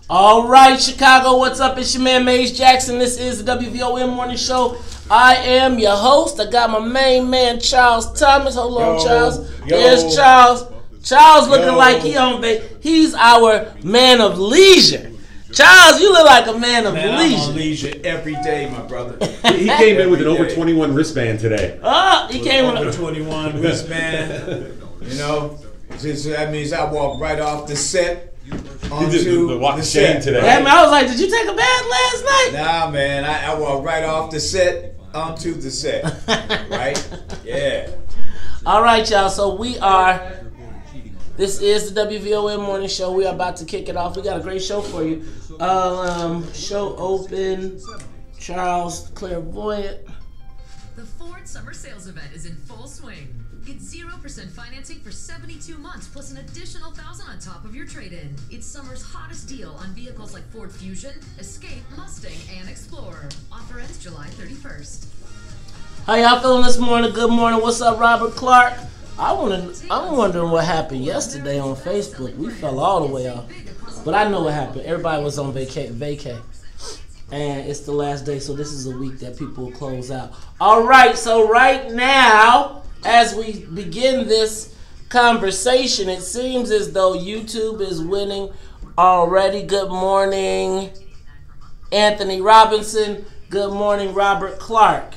All right, Chicago, what's up? It's your man, Maze Jackson. This is the WVON Morning Show. I am your host. I got my main man, Charles Thomas. Hold on, Charles. There's Charles. Charles looking like he on vacation. He's our man of leisure. Charles, you look like a man of leisure. I'm on leisure every day, my brother. He came in with an over 21 wristband today. He came with over 21 wristband. You know, that means I walk right off the set. Onto the walk the shame set today. Yeah, man, I was like, did you take a bath last night? Nah, man, I walk right off the set onto the set. Right? Yeah. All right, y'all. So this is the WVON Morning Show. We are about to kick it off. We got a great show for you. Show open. Charles Clairvoyant. The Ford Summer Sales Event is in full swing. Get 0% financing for 72 months plus an additional $1,000 on top of your trade-in. It's summer's hottest deal on vehicles like Ford Fusion, Escape, Mustang, and Explorer. Offer ends July 31st. How y'all feeling this morning? Good morning. What's up, Robert Clark? I'm wondering what happened yesterday on Facebook. We fell all the way off. But I know what happened. Everybody was on vacay. And it's the last day, so this is a week that people will close out. All right, so right now, as we begin this conversation, it seems as though YouTube is winning already. Good morning, Anthony Robinson. Good morning, Robert Clark.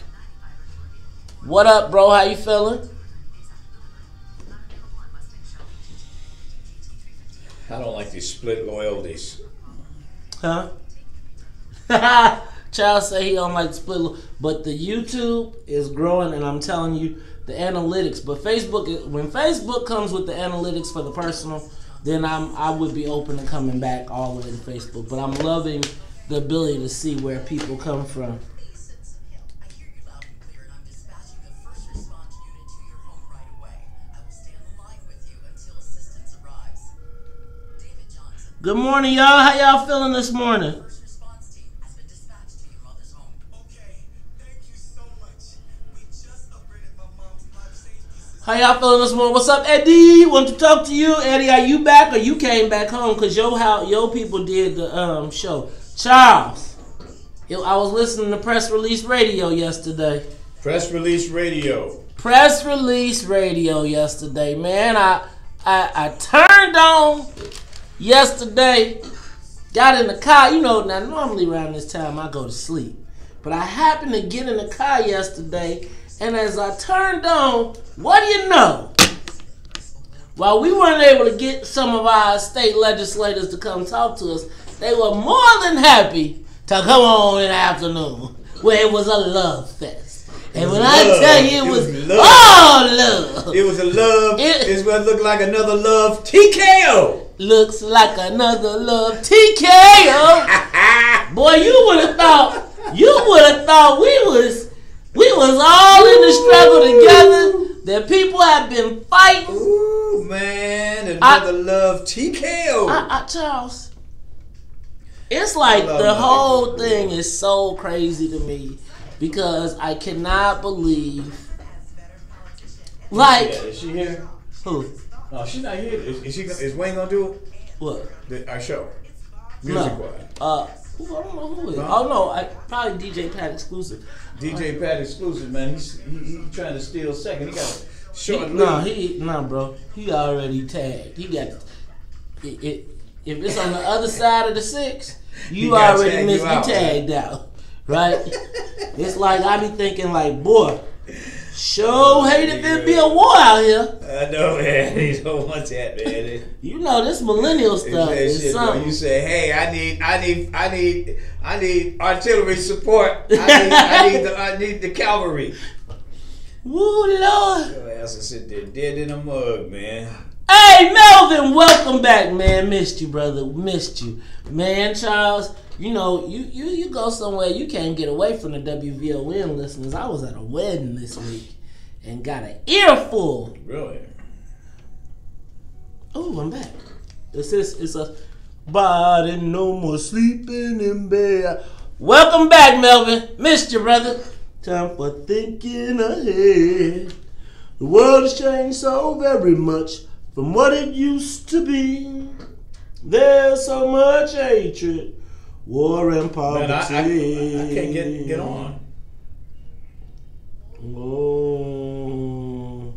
What up, bro? How you feeling? I don't like these split loyalties. Huh? Charles say he don't like split, but the YouTube is growing, and I'm telling you, the analytics. But when Facebook comes with the analytics for the personal, then I would be open to coming back all the way to Facebook. But I'm loving the ability to see where people come from. Good morning, y'all. How y'all feeling this morning? How y'all feeling this morning? What's up, Eddie? Want to talk to you, Eddie? Are you back or you came back home? Cause your people did the show. Charles, I was listening to Press Release Radio yesterday. Press Release Radio yesterday, man. I turned on yesterday. Got in the car. You know, now normally around this time I go to sleep, but I happened to get in the car yesterday. And as I turned on, what do you know? While we weren't able to get some of our state legislators to come talk to us, they were more than happy to come on in the afternoon, where it was a love fest. And when I tell you it was all love. It was a love. It's what looked like another love TKO. Looks like another love TKO. Boy, you would have thought we was all in the struggle together. That people have been fighting. Ooh, man, another love TKO. Charles, it's like the whole thing is so crazy to me because I cannot believe. Like, is she here? Who? No, she's not here. Is Wayne gonna do it? What? Our show. Music wise. I don't know who it is. Oh no, probably DJ Pat exclusive. DJ Pat exclusive, man. He's trying to steal second. He got a short lead. Nah, bro. He already tagged. He got it. If it's on the other side of the 6, you already missed. You tagged out, right? It's like I be thinking, like, boy, sure hate if there be a war out here. I know, man. You don't want that, man. You know this millennial stuff is something. You say, hey, I need artillery support. I need the cavalry. Woo, Lord. Your ass will sit there dead in a mug, man. Hey, Melvin, welcome back, man. Missed you, brother. Missed you, man. Charles, you know, you go somewhere you can't get away from the WVON listeners. I was at a wedding this week and got an earful. Really? Oh, I'm back. It's a body no more sleeping in bed. Welcome back, Melvin. Missed you, brother. Time for thinking ahead. The world has changed so very much from what it used to be. There's so much hatred, war and poverty. Man, I can't get on. Oh.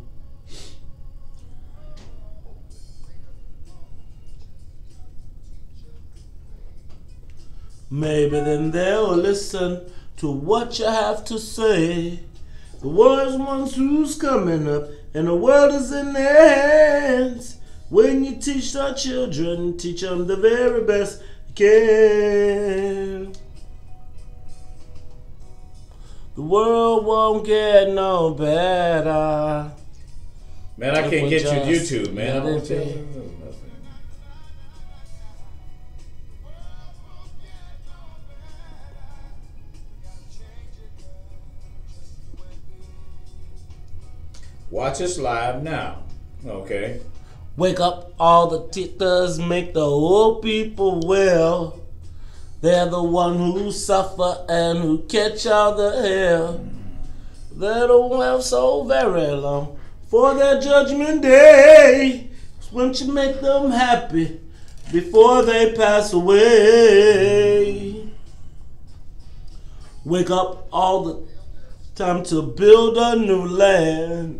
Maybe then they'll listen to what you have to say. The world's ones who's coming up, and the world is in their hands. When you teach our children, teach them the very best you can. The world won't get no better. Man, I can't get you YouTube, man. I won't tell you nothing. Watch us live now. Okay. Wake up all the teachers, make the old people well. They're the one who suffer and who catch all the hell. They don't have so very long for their judgment day. Won't you make them happy before they pass away? Wake up all the time to build a new land.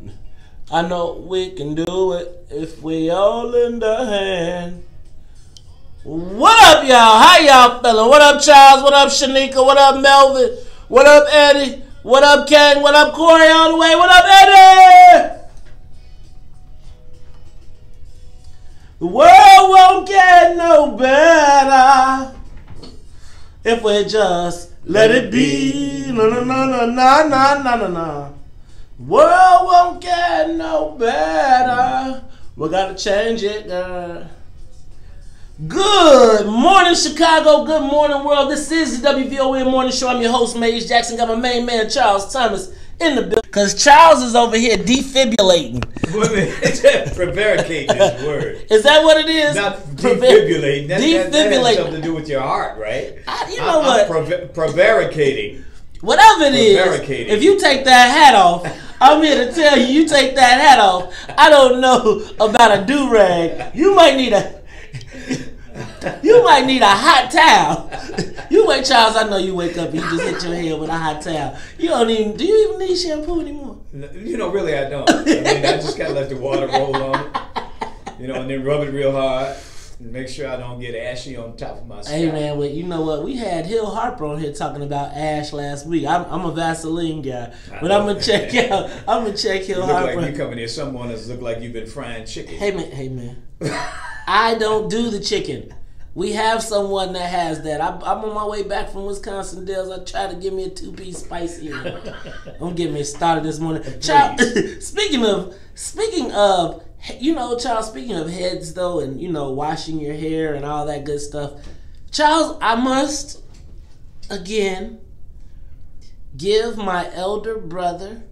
I know we can do it if we all lend a hand. What up, y'all? How y'all feeling? What up, Charles? What up, Shanika? What up, Melvin? What up, Eddie? What up, Ken? What up, Corey all the way? What up, Eddie? The world won't get no better if we just let it be. No, no, no, no, no, no, no, no, no. World won't get no better. We gotta change it, girl. Good morning, Chicago. Good morning, world. This is the WVON Morning Show. I'm your host, Maze Jackson. Got my main man, Charles Thomas, in the building. Because Charles is over here defibrillating. Prevaricating is the word. Is that what it is? Not defibrillating. That has something to do with your heart, right? You know what? Prevaricating. Whatever it is, if you take that hat off, I'm here to tell you, you take that hat off, I don't know about a do-rag. You might need a hot towel. You wait, Charles, I know you wake up and you just hit your head with a hot towel. Do you even need shampoo anymore? You know, really I don't. I mean, I just gotta let the water roll on it, and then rub it real hard. Make sure I don't get ashy on top of my scalp. Hey man, well, you know what? We had Hill Harper on here talking about ash last week. I'm a Vaseline guy, but I'm gonna check Hill Harper. Look like you coming here. Someone that's look like you've been frying chicken. Hey man. I don't do the chicken. We have someone that has that. I'm on my way back from Wisconsin Dells. I try to give me a 2-piece spicy. Don't get me started this morning. Child, speaking of. Charles, speaking of heads, though, and, washing your hair and all that good stuff, Charles, I must, again, give my elder brother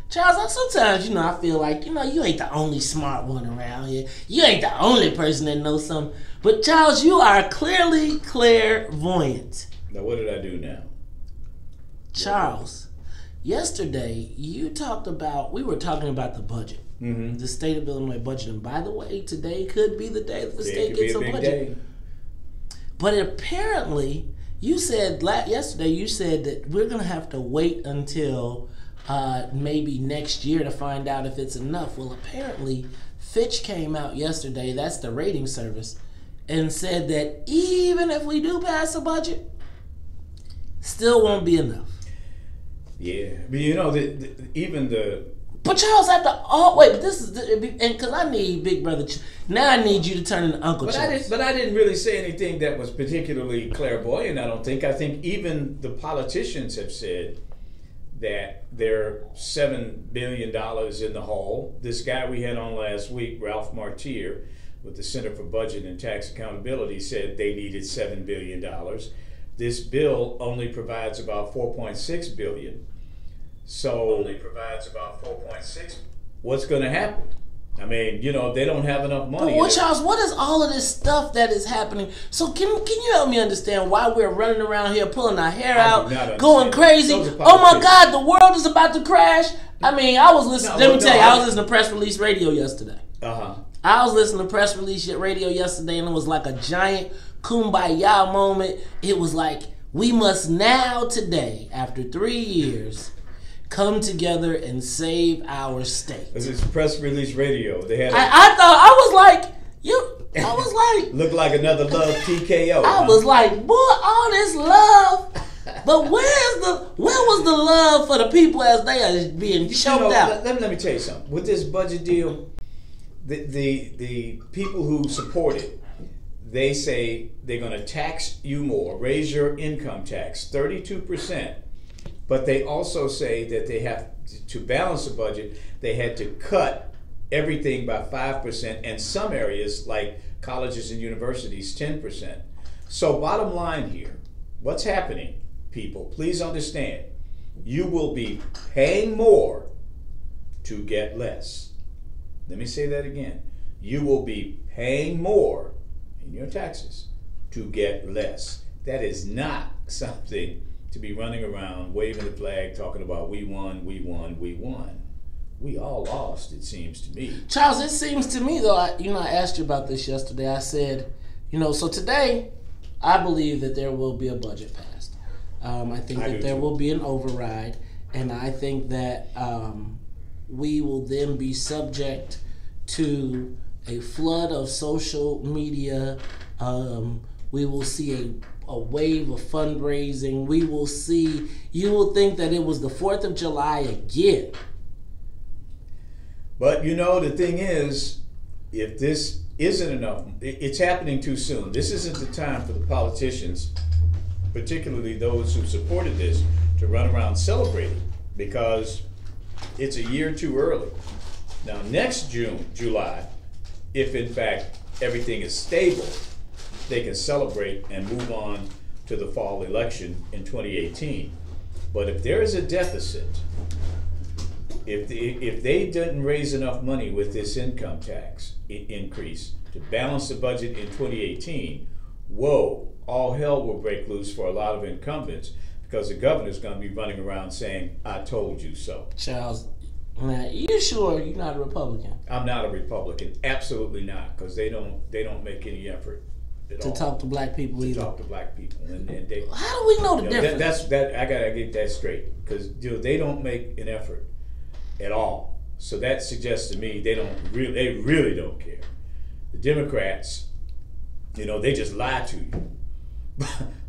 Charles, sometimes, I feel like, you ain't the only smart one around here. You ain't the only person that knows something. But, Charles, you are clearly clairvoyant. Now, what did I do now? Charles, yesterday, we were talking about the budget, the state of Illinois budget. And by the way, today could be the day that the state gets a budget. Day. But apparently, yesterday you said that we're going to have to wait until maybe next year to find out if it's enough. Well, apparently, Fitch came out yesterday, that's the rating service, and said that even if we do pass a budget, still won't be enough. Yeah, but But Charles, because I need Big Brother. Now I need you to turn into Uncle Charles. But I didn't really say anything that was particularly clairvoyant. I don't think. I think even the politicians have said that they're $7 billion in the hole. This guy we had on last week, Ralph Martier, with the Center for Budget and Tax Accountability, said they needed $7 billion. This bill only provides about $4.6 billion. So only provides about 4.6. What's going to happen? I mean, they don't have enough money. But Charles, what is all of this stuff that is happening? So can you help me understand why we're running around here pulling our hair out, going crazy? Oh my God, the world is about to crash. I mean, I was listening. Let me tell you, I was listening to Press Release Radio yesterday. I was listening to press release radio yesterday, and it was like a giant kumbaya moment. It was like, we must now today, after 3 years, come together and save our state. This is press release radio. They had. I thought, I was like, looked like another love TKO. I was like, boy, all this love. But where was the love for the people as they are being choked out? Let me tell you something. With this budget deal, the people who support it, they say they're going to tax you more, raise your income tax 32%. But they also say that they have to balance the budget. They had to cut everything by 5%, and some areas like colleges and universities 10%. So bottom line here, what's happening, people, please understand, you will be paying more to get less. Let me say that again. You will be paying more in your taxes to get less. That is not something to be running around waving the flag talking about we won, we won, we won. We all lost, it seems to me. Charles, it seems to me though, I asked you about this yesterday. I said, so today I believe that there will be a budget passed. I think that there will be an override, and I think that we will then be subject to a flood of social media. We will see a wave of fundraising. You will think that it was the 4th of July again. But the thing is, if this isn't enough, it's happening too soon. This isn't the time for the politicians, particularly those who supported this, to run around celebrating, because it's a year too early. Now, next July, if in fact everything is stable, they can celebrate and move on to the fall election in 2018. But if there is a deficit, if they didn't raise enough money with this income tax increase to balance the budget in 2018, whoa, all hell will break loose for a lot of incumbents, because the governor's going to be running around saying, I told you so. Charles, now, you sure you're not a Republican? I'm not a Republican, absolutely not, because they don't make any effort to talk to black people either. Talk to black people, and they, how do we know the difference? I gotta get that straight, because they don't make an effort at all. So that suggests to me they really don't care. The Democrats, they just lie to you,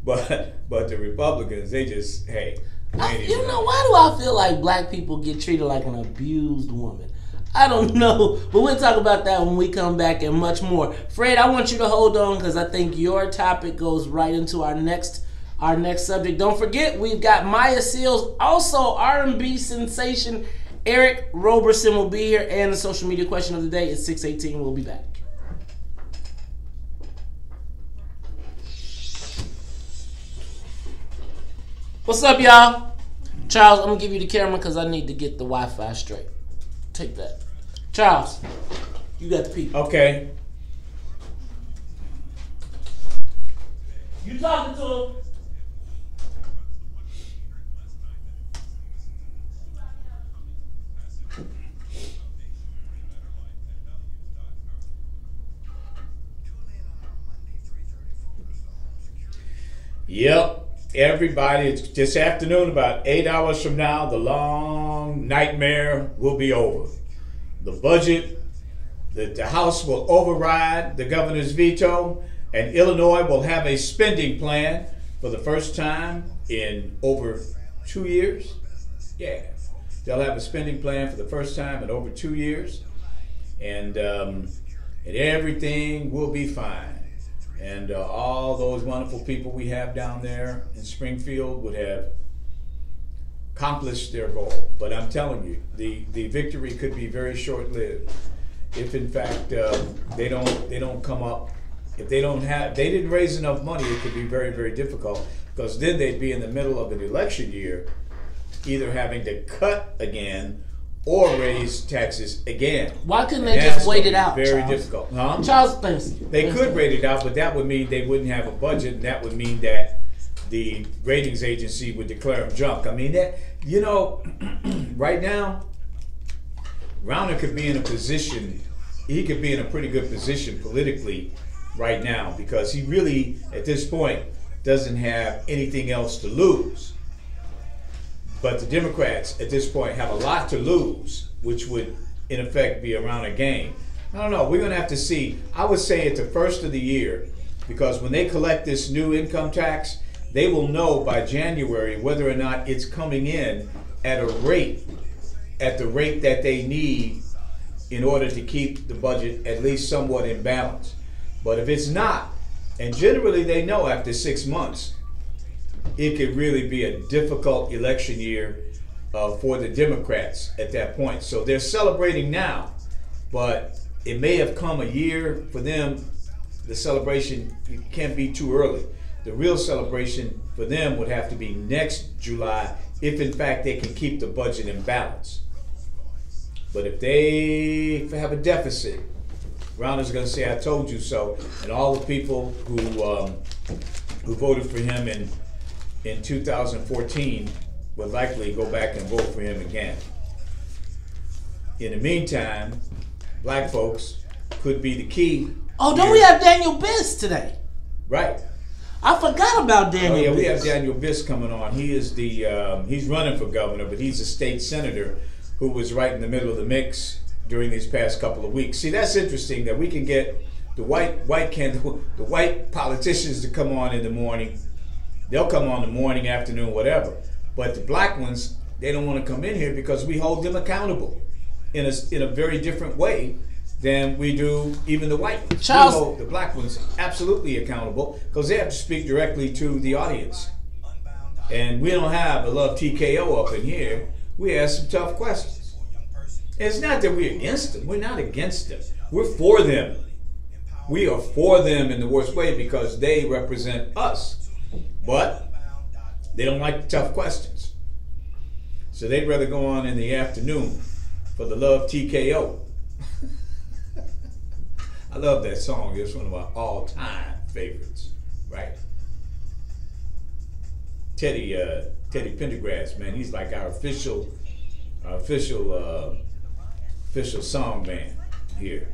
but the Republicans, they just why do I feel like black people get treated like an abused woman? I don't know, but we'll talk about that when we come back and much more. Fred, I want you to hold on, because I think your topic goes right into our next subject. Don't forget, we've got Maya Seals, also R&B sensation Eric Roberson will be here, and the social media question of the day is 6:18. We'll be back. What's up, y'all? Charles, I'm going to give you the camera because I need to get the Wi-Fi straight. Take that. Charles, you got the people. Okay. You talking to him? Yep. Everybody, it's this afternoon, about 8 hours from now, the long nightmare will be over. The budget, the House will override the governor's veto, and Illinois will have a spending plan for the first time in over 2 years. Yeah, they'll have a spending plan for the first time in over 2 years, and everything will be fine. And all those wonderful people we have down there in Springfield would have accomplished their goal. But I'm telling you, the victory could be very short-lived if, in fact, they don't come up. If they didn't raise enough money, it could be very, very difficult, because then they'd be in the middle of an election year, either having to cut again or raise taxes again. Why couldn't they just wait it out? Very Charles? difficult. Huh? Charles, thanks. They could wait it out, but that would mean they wouldn't have a budget, and that would mean that the ratings agency would declare them junk. I mean, that right now, Rauner could be in a position he could be in a pretty good position politically right now, because he really, at this point, doesn't have anything else to lose. But the Democrats at this point have a lot to lose, which would in effect be around a game. I don't know. We're going to have to see. I would say at the first of the year, because when they collect this new income tax, they will know by January whether or not it's coming in at the rate that they need in order to keep the budget at least somewhat in balance. But if it's not, and generally they know after 6 months, it could really be a difficult election year for the Democrats at that point. So they're celebrating now, but it may have come a year for them. The celebration can't be too early. The real celebration for them would have to be next July, if in fact they can keep the budget in balance. But if they have a deficit, Brown is going to say, "I told you so," and all the people who voted for him in 2014 would likely go back and vote for him again. In the meantime, black folks could be the key. Oh, don't we have Daniel Biss today? Right. I forgot about Daniel Biss. Oh yeah, we have Daniel Biss coming on. He is he's running for governor, but he's a state senator who was right in the middle of the mix during these past couple of weeks. See, that's interesting that we can get the white politicians to come on in the morning. They'll come on the morning, afternoon, whatever. But the black ones, they don't want to come in here because we hold them accountable in a very different way than we do even the white ones. We hold the black ones absolutely accountable because they have to speak directly to the audience. And we don't have a love TKO up in here. We ask some tough questions. It's not that we're against them. We're not against them. We're for them. We are for them in the worst way because they represent us. But they don't like the tough questions. So they'd rather go on in the afternoon for the love TKO. I love that song. It's one of my all-time favorites, right? Teddy Pendergrass, man, he's like our official song man here.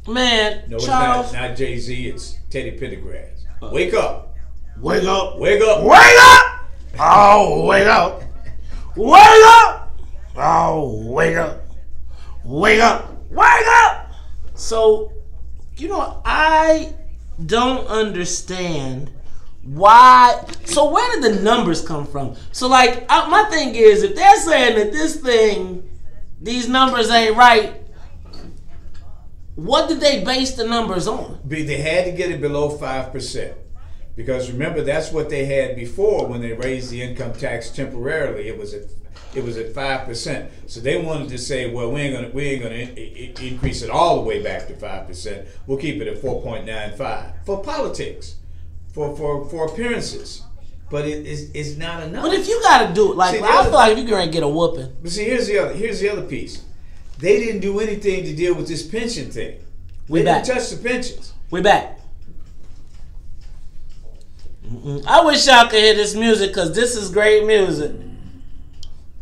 Man, no, it's Charles, not Jay-Z. It's Teddy Pendergrass. Wake up! Wake up! Wake up! Wake up! Oh, wake up! Wake up! Oh, wake up! Wake up! Wake up! So, I don't understand why. So where did the numbers come from? So my thing is, if they're saying that these numbers ain't right, what did they base the numbers on? They had to get it below 5%. Because remember, that's what they had before when they raised the income tax temporarily. It was at 5%. So they wanted to say, well, we ain't gonna increase it all the way back to 5%. We'll keep it at 4.95 for politics, for appearances. But it's not enough. But if you got to do it, I feel like if you're gonna get a whooping. But see, here's the other piece. They didn't do anything to deal with this pension thing. They didn't touch the pensions. We're back. I wish y'all could hear this music because this is great music.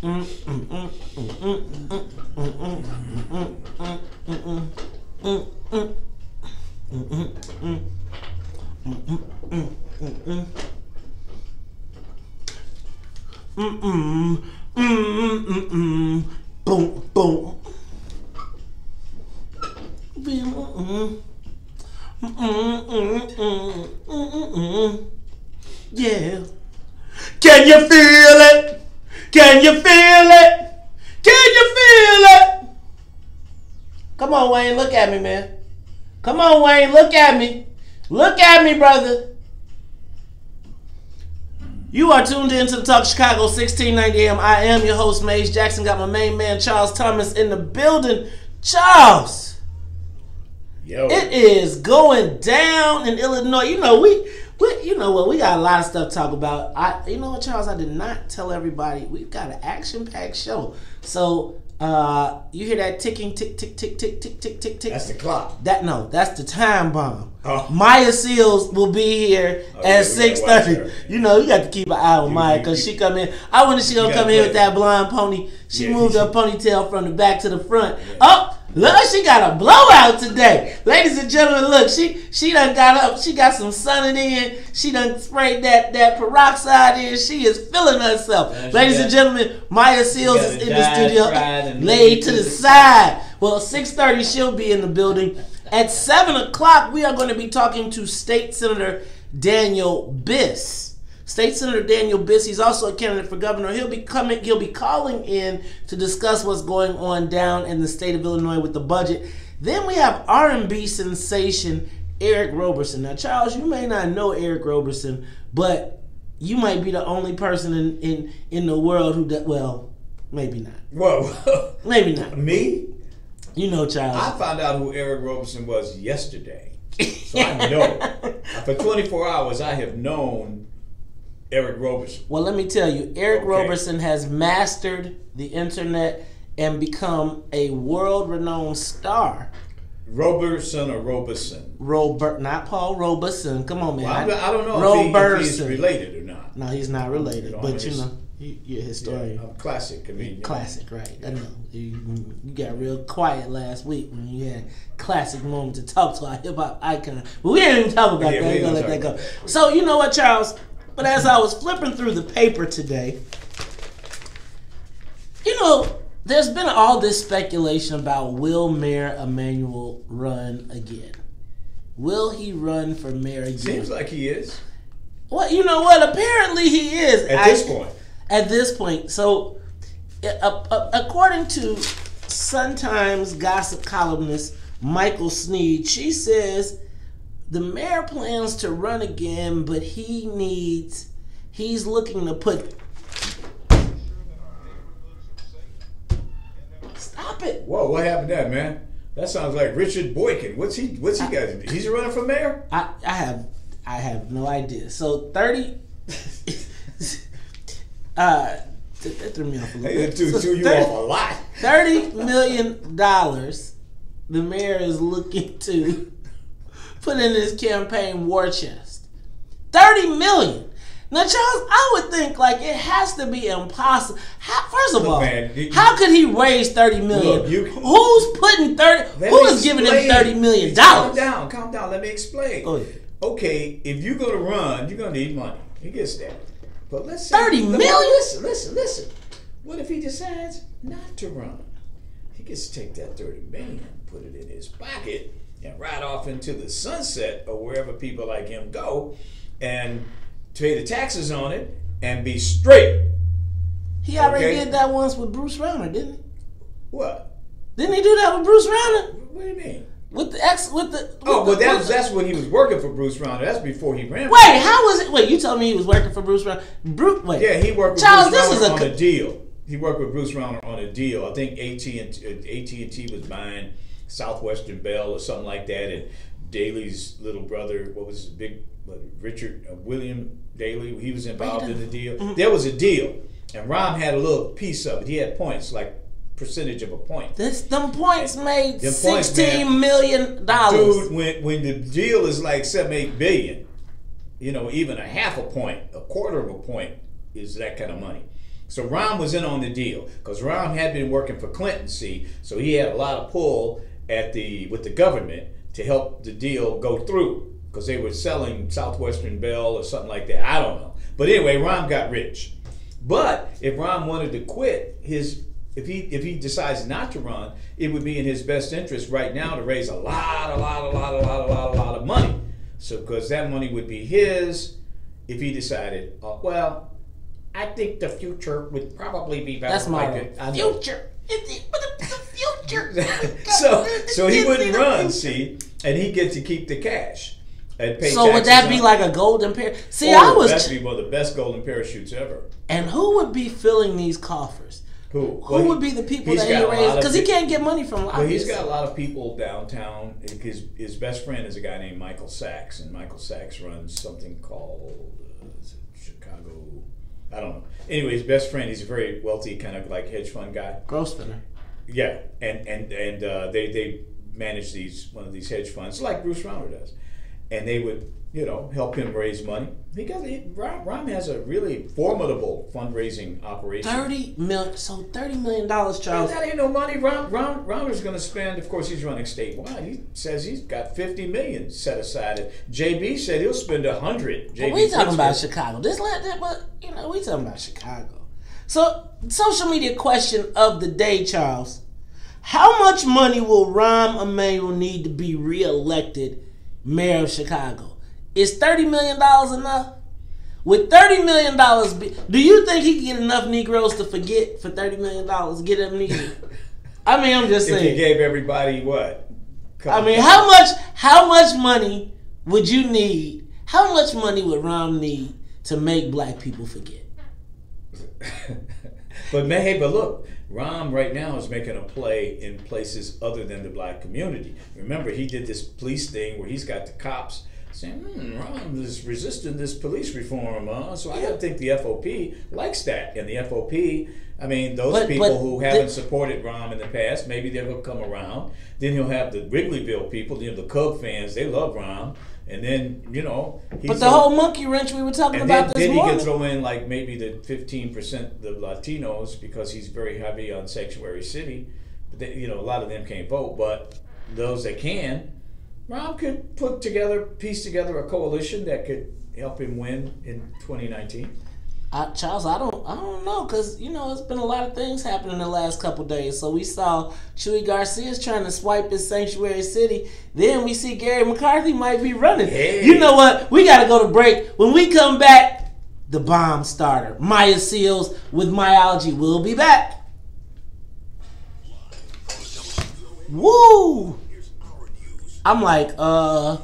Boom, boom. Yeah. Can you feel it? Can you feel it? Can you feel it? Come on, Wayne, look at me, man. Come on, Wayne, look at me. Look at me, brother. You are tuned in to the Talk Chicago 1690 AM. I am your host, Maze Jackson. Got my main man, Charles Thomas, in the building. Charles. Yo. It is going down in Illinois. You know what? We got a lot of stuff to talk about. You know what, Charles? I did not tell everybody we've got an action-packed show. So you hear that ticking, tick, tick, tick, tick, tick, tick, tick, tick. That's the clock. That's the time bomb. Oh. Maya Seals will be here at 6:30. You know, you got to keep an eye on Maya because she come in. I wonder if she gonna come in with that blonde pony. She moved her ponytail from the back to the front. Yeah. Oh, Look, she got a blowout today. Ladies and gentlemen, look, she done got up. She got some sun in. She done sprayed that peroxide in. She is feeling herself. Ladies and gentlemen, Maya Seals is in the studio, laid to the side. Well, 6:30, she'll be in the building. At 7 o'clock, we are going to be talking to State Senator Daniel Biss. State Senator Daniel Biss, he's also a candidate for governor. He'll be calling in to discuss what's going on down in the state of Illinois with the budget. Then we have R&B sensation Eric Roberson. Now, Charles, you may not know Eric Roberson, but you might be the only person in the world who does, well, maybe not. Whoa. Maybe not. Me? You know, Charles. I found out who Eric Roberson was yesterday. So I know. For 24 hours, I have known Eric Roberson. Well, let me tell you, Eric Roberson has mastered the internet and become a world-renowned star. Roberson or Roberson? Not Paul Roberson. Come on, man. Well, I don't know if he's related or not. No, he's not related, but you know, you're a historian. Yeah, classic. I mean, classic, right? I know. You got real quiet last week when you had classic moment to talk to our hip hop icon. But we didn't even talk about that. We're gonna let that go. So you know what, Charles? But as I was flipping through the paper today, you know, there's been all this speculation about will Mayor Emanuel run again? Will he run for mayor again? Seems like he is. Well, you know what? Apparently he is. At this point. So, according to Sun-Times gossip columnist Michael Sneed, she says the mayor plans to run again, but he's looking to put... Stop it. Whoa, what happened there, man? That sounds like Richard Boykin. What's he got to do? He's running for mayor? I have no idea. So 30 that threw me off a little bit. It threw you off a lot. $30 million the mayor is looking to put in his campaign war chest. $30 million. Now, Charles, I would think like it has to be impossible. First of all, how could he raise $30 million? Who's putting 30? Who is giving him $30 million? Calm down. Let me explain. Go ahead. Okay, if you're gonna run, you're gonna need money. He gets that. But let's say $30 million. Listen. What if he decides not to run? He gets to take that $30 million, put it in his pocket, and ride off into the sunset or wherever people like him go, and pay the taxes on it and be straight. He already did that once with Bruce Rauner, didn't he? What? Didn't he do that with Bruce Rauner? What do you mean? That's when he was working for Bruce Rauner. That's before he ran. Wait, how was it? Wait, you told me he was working for Bruce Rauner. Yeah, he worked with Charles, Bruce Rauner on a deal. He worked with Bruce Rauner on a deal. I think AT&T was buying Southwestern Bell or something like that, and Daley's little brother, Richard William Daley, he was involved in the deal. Mm-hmm. There was a deal, and Rahm had a little piece of it. He had points, like percentage of a point. Them points made $16 million. Dude, when the deal is like $7-8 billion, you know, even a half a point, a quarter of a point is that kind of money. So Rahm was in on the deal because Rahm had been working for Clinton, so he had a lot of pull with the government to help the deal go through because they were selling Southwestern Bell or something like that. I don't know. But anyway, Rahm got rich. But if Rahm wanted to quit, if he decides not to run, it would be in his best interest right now to raise a lot of money. So because that money would be his if he decided, I think the future would probably be better. That's my future. The future. so he wouldn't run, and he gets to keep the cash and pay. So would that be like a golden parachute? That'd be one of the best golden parachutes ever. And who would be filling these coffers? Who would be the people that he raised? Because he can't get money from lobbyists. Well, he's got a lot of people downtown. His best friend is a guy named Michael Sachs, and Michael Sachs runs something called Chicago. I don't know. Anyway, his best friend, he's a very wealthy kind of like hedge fund guy. Grosvenor. Yeah, and they manage one of these hedge funds like Bruce Rauner does. and they would, help him raise money. Rahm has a really formidable fundraising operation. $30 million, Charles. That ain't no money. Rahm is going to spend. Of course, he's running statewide. He says he's got $50 million set aside. JB said he'll spend $100. But we talking about Chicago. We talking about Chicago. So, social media question of the day, Charles. How much money will Rahm Emanuel need to be reelected mayor of Chicago? Is $30 million enough? With $30 million, do you think he can get enough Negroes to forget for $30 million? Get amnesia? I mean, I'm just saying. If he gave everybody what? How much money would you need? How much money would Rahm need to make black people forget? But look, Rahm right now is making a play in places other than the black community. Remember, he did this police thing where he's got the cops saying, Rahm is resisting this police reform, so I don't think the FOP likes that. And the FOP, those people who haven't supported Rahm in the past, maybe they'll come around. Then he'll have the Wrigleyville people, the Cub fans, they love Rahm. And then, but the whole monkey wrench we were talking about this morning. Then he can throw in like maybe the 15% the Latinos because he's very heavy on Sanctuary City. But they, a lot of them can't vote, but those that can, Rahm could piece together a coalition that could help him win in 2019. Charles, I don't know, because it's been a lot of things happening the last couple days. So we saw Chuy Garcia's trying to swipe his Sanctuary City. Then we see Gary McCarthy might be running. Hey. You know what? We got to go to break. When we come back, the bomb starter, Maya Seals with Myology, will be back. Woo! I'm like, where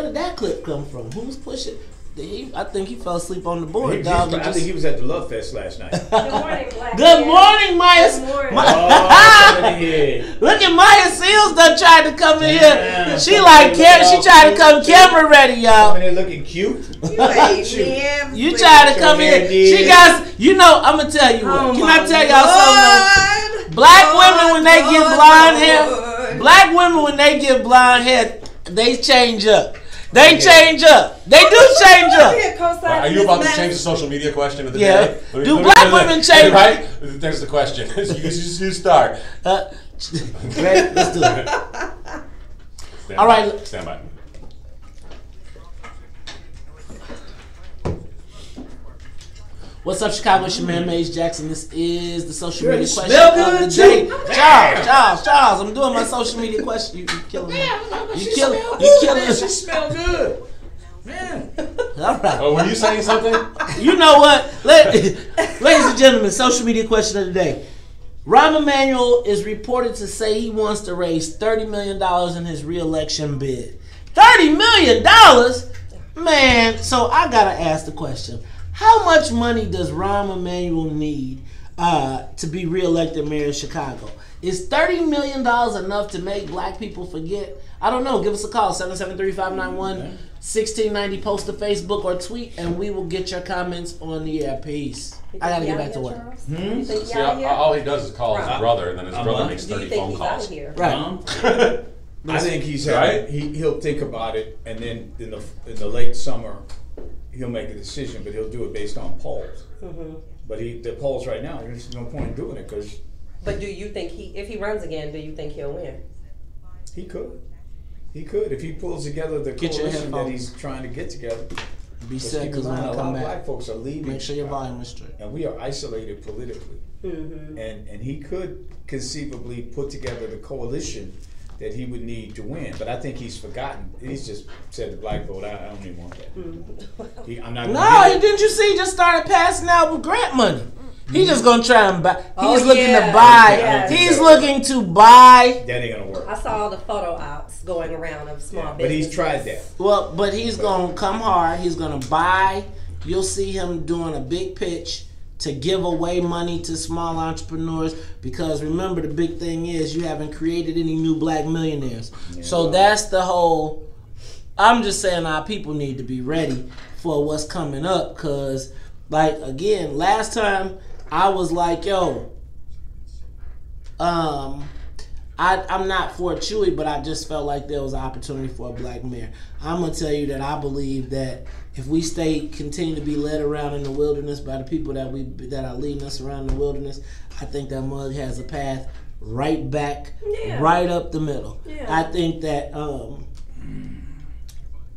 did that clip come from? Who's pushing? I think he fell asleep on the board, dog. I think he was at the Love Fest last night. Good morning, Black. Good morning, Maya. Good morning. Look at Maya Seals done tried to come in here. She tried to come camera ready, y'all. Coming in looking cute. You tried to come in. She got, I'm going to tell you what. Can I tell y'all something? Black women, when they get blonde hair, they change up. They change up. They do change up. Are you about to change the social media question of the day? Do black women change? Right? There's the question. You start. Ready? Let's do it. All right. Stand by. What's up, Chicago? It's your man, Maze Jackson. This is the social media question of the day. Charles, I'm doing my social media question. You killing me. You killing me. She smell good. Man. All right. Oh, were you saying something? You know what? Ladies and gentlemen, social media question of the day. Rahm Emanuel is reported to say he wants to raise $30 million in his re-election bid. $30 million? Man, so I got to ask the question. How much money does Rahm Emanuel need to be reelected mayor of Chicago? Is $30 million enough to make black people forget? I don't know. Give us a call, 773-591-1690. Post to Facebook or tweet, and we will get your comments on the air. Peace. I got to get back to work. See, all he does is call his brother, and then his brother makes 30 phone calls. Right. I think he'll think about it, and then in the late summer, he'll make a decision, but he'll do it based on polls. Mm-hmm. But the polls right now, there's no point in doing it because. But do you think if he runs again, do you think he'll win? He could. He could if he pulls together the coalition that he's trying to get together. Be set because when I come come back, back, black folks are leaving. Make sure your volume is straight. And we are isolated politically. Mm-hmm. And he could conceivably put together the coalition that he would need to win, but I think he's forgotten. He's just said the black vote. I don't even want that. I'm not. Didn't you see? He just started passing out with grant money. He's just gonna try and buy. He's looking to buy. He's looking to buy. That ain't gonna work. I saw all the photo ops going around of small businesses. But he's tried that. Well, but he's gonna come hard. He's gonna buy. You'll see him doing a big pitch to give away money to small entrepreneurs, because remember, the big thing is you haven't created any new black millionaires. Yeah. So that's the whole. I'm just saying our people need to be ready for what's coming up, because like again, last time I was like, yo, I'm not for Chewy, but I just felt like there was an opportunity for a black mayor. I'm gonna tell you that I believe that if we continue to be led around in the wilderness by the people that are leading us around the wilderness, I think that mug has a path right back, right up the middle. Yeah. I think that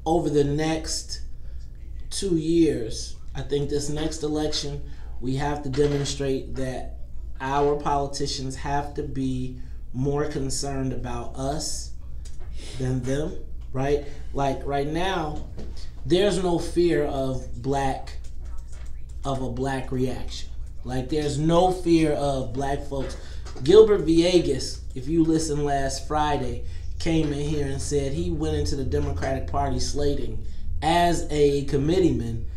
over the next 2 years, I think this next election, we have to demonstrate that our politicians have to be more concerned about us than them, right? Like right now, there's no fear of a black reaction. Like there's no fear of black folks. Gilbert Villegas, if you listened last Friday, came in here and said he went into the Democratic Party slating as a committeeman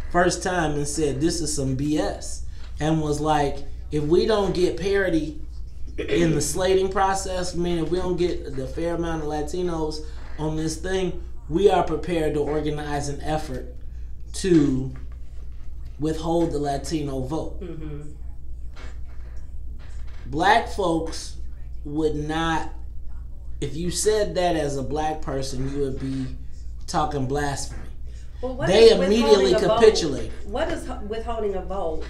first time and said this is some BS, and was like, if we don't get parity in the slating process, meaning if we don't get the fair amount of Latinos on this thing, we are prepared to organize an effort to withhold the Latino vote. Mm-hmm. Black folks would not, if you said that as a black person, you would be talking blasphemy. Well, they immediately capitulate. What is withholding a vote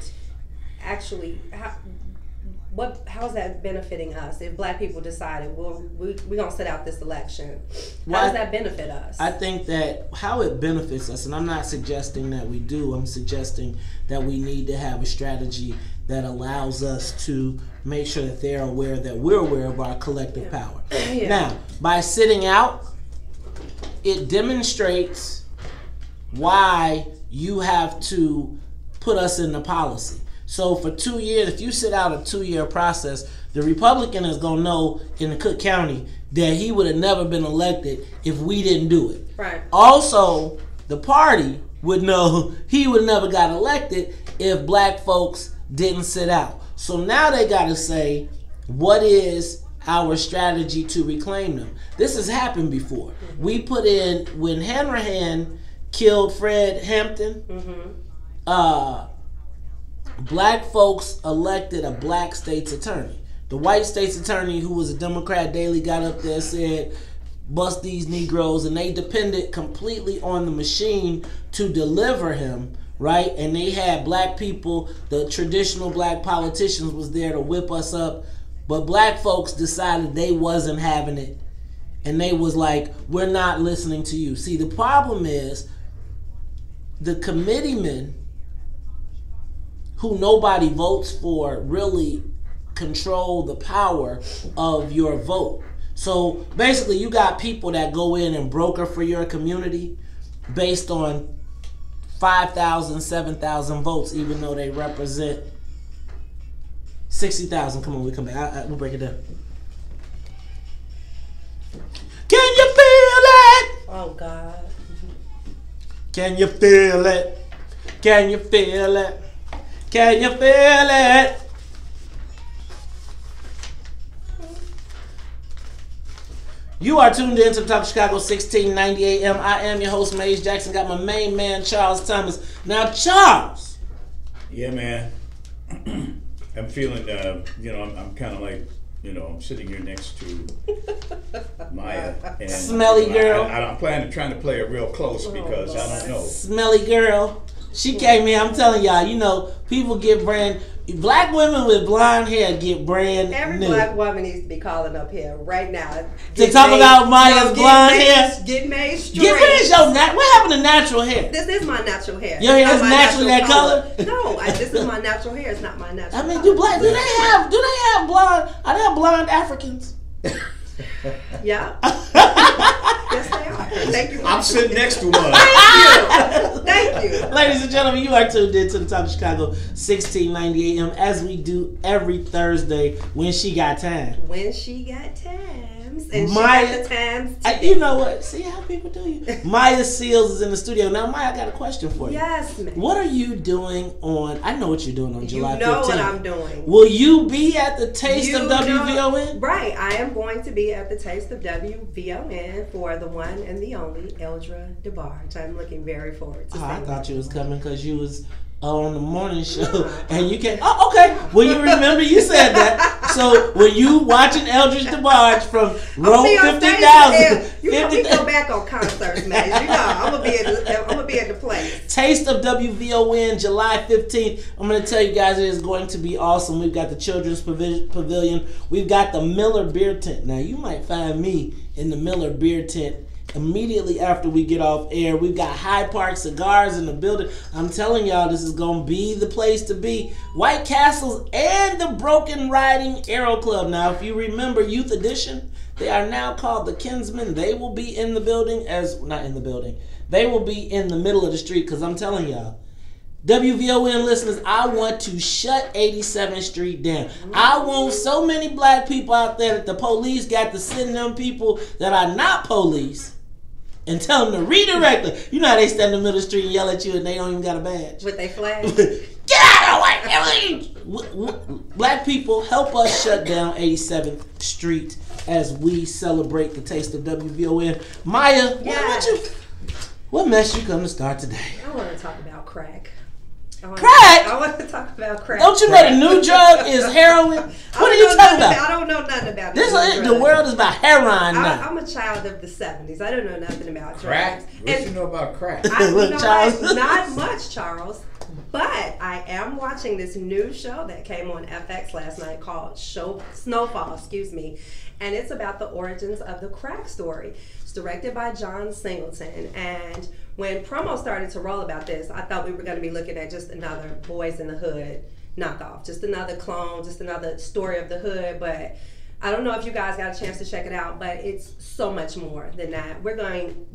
actually? How is that benefiting us? If black people decided, well, we're going to sit out this election, how does that benefit us? I think that how it benefits us, and I'm not suggesting that we do, I'm suggesting that we need to have a strategy that allows us to make sure that they're aware that we're aware of our collective power. Yeah. Now, by sitting out, it demonstrates why you have to put us in the policy. So for 2 years, if you sit out a 2-year process, the Republican is going to know in the Cook County that he would have never been elected if we didn't do it. Right. Also, the party would know he would never got elected if black folks didn't sit out. So now they got to say, what is our strategy to reclaim them? This has happened before. Mm-hmm. We put in, when Hanrahan killed Fred Hampton, black folks elected a black state's attorney. The white state's attorney, who was a Democrat daily, got up there and said, bust these Negroes, and they depended completely on the machine to deliver him, right? And they had black people, the traditional black politicians was there to whip us up, but black folks decided they wasn't having it, and they was like, we're not listening to you. See, the problem is the committeemen who nobody votes for really control the power of your vote. So basically you got people that go in and broker for your community based on 5,000, 7,000 votes, even though they represent 60,000. Come on, we come back. We'll break it down. Can you feel it? Oh, God. Can you feel it? Can you feel it? Can you feel it? You are tuned in to the Talk of Chicago 1690 AM. I am your host, Maze Jackson. Got my main man, Charles Thomas. Now, Charles. Yeah, man. I'm feeling, I'm kind of like, I'm sitting here next to Maya. And, Smelly girl. I'm trying to play it real close because I don't know. Smelly girl. She came in, I'm telling y'all, people get black women with blonde hair get brand Every new. Black woman needs to be calling up here right now. To talk about Maya's blonde hair? Get made straight. Where's your what happened to natural hair? This is my natural hair. Your hair is naturally that color? No, this is my natural hair. It's not my natural I mean, color. do they have blonde, are there blonde Africans? Yeah. Yes, they are. Thank you. I'm sitting next to one. Thank you. Ladies and gentlemen, you are tuned in to the Talk of Chicago 1690 AM, as we do every Thursday when she got time. When she got times. And Maya, she got the times today. You know what? See how people do you. Maya Seals is in the studio. Now, Maya, I got a question for you. Yes, ma'am. What are you doing on, I know what you're doing on July 15th. You know what I'm doing. Will you be at the Taste of WVON? Right. I am going to be at the Taste of WVON for the one and the only Eldra DeBarge. I'm looking very forward to seeing I thought you was coming because you was on the morning show and you can't. Oh, okay. Well, you remember you said that. So when you watching Eldridge DeBarge from row 50,000, you know we go back on concerts, man. You know I'm gonna be at the place. Taste of WVON, July 15th. I'm gonna tell you guys, it is going to be awesome. We've got the Children's Pavilion. We've got the Miller Beer Tent. Now you might find me in the Miller Beer Tent immediately after we get off air. We've got Hyde Park Cigars in the building. I'm telling y'all, this is going to be the place to be. White Castles and the Broken Riding Aero Club. Now, if you remember Youth Edition, they are now called the Kinsmen. They will be in the building They will be in the middle of the street, because I'm telling y'all, WVON listeners, I want to shut 87th Street down. I want so many black people out there that the police got to send them people that are not police and tell them to redirect them. You know how they stand in the middle of the street and yell at you and they don't even got a badge. With their flag? Get out of the way! Black people, help us shut down 87th Street as we celebrate the Taste of WVON. Maya, what mess you come to start today? I want to talk about crack. Crack? I want to talk about crack. Don't you know the new drug is heroin? What are you talking about? I don't know nothing about The world is about heroin now. I'm a child of the 70s. I don't know nothing about crack. drugs. What you know about crack? Not much, Charles. But I am watching this new show that came on FX last night called Snowfall, and it's about the origins of the crack story. It's directed by John Singleton, and when promo started to roll about this, I thought we were going to be looking at just another Boys in the Hood knockoff, just another clone, just another story of the hood. But I don't know if you guys got a chance to check it out, but it's so much more than that.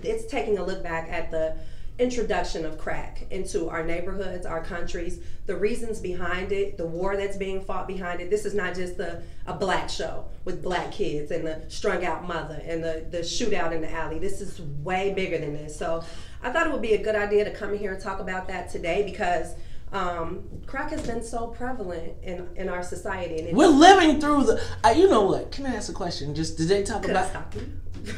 It's taking a look back at the introduction of crack into our neighborhoods, our countries, the reasons behind it, the war that's being fought behind it. This is not just a black show with black kids and the strung out mother and the shootout in the alley. This is way bigger than this. So I thought it would be a good idea to come in here and talk about that today, because crack has been so prevalent in our society. And we're living through the, you know what, can I ask a question? Did they talk about... I stop you?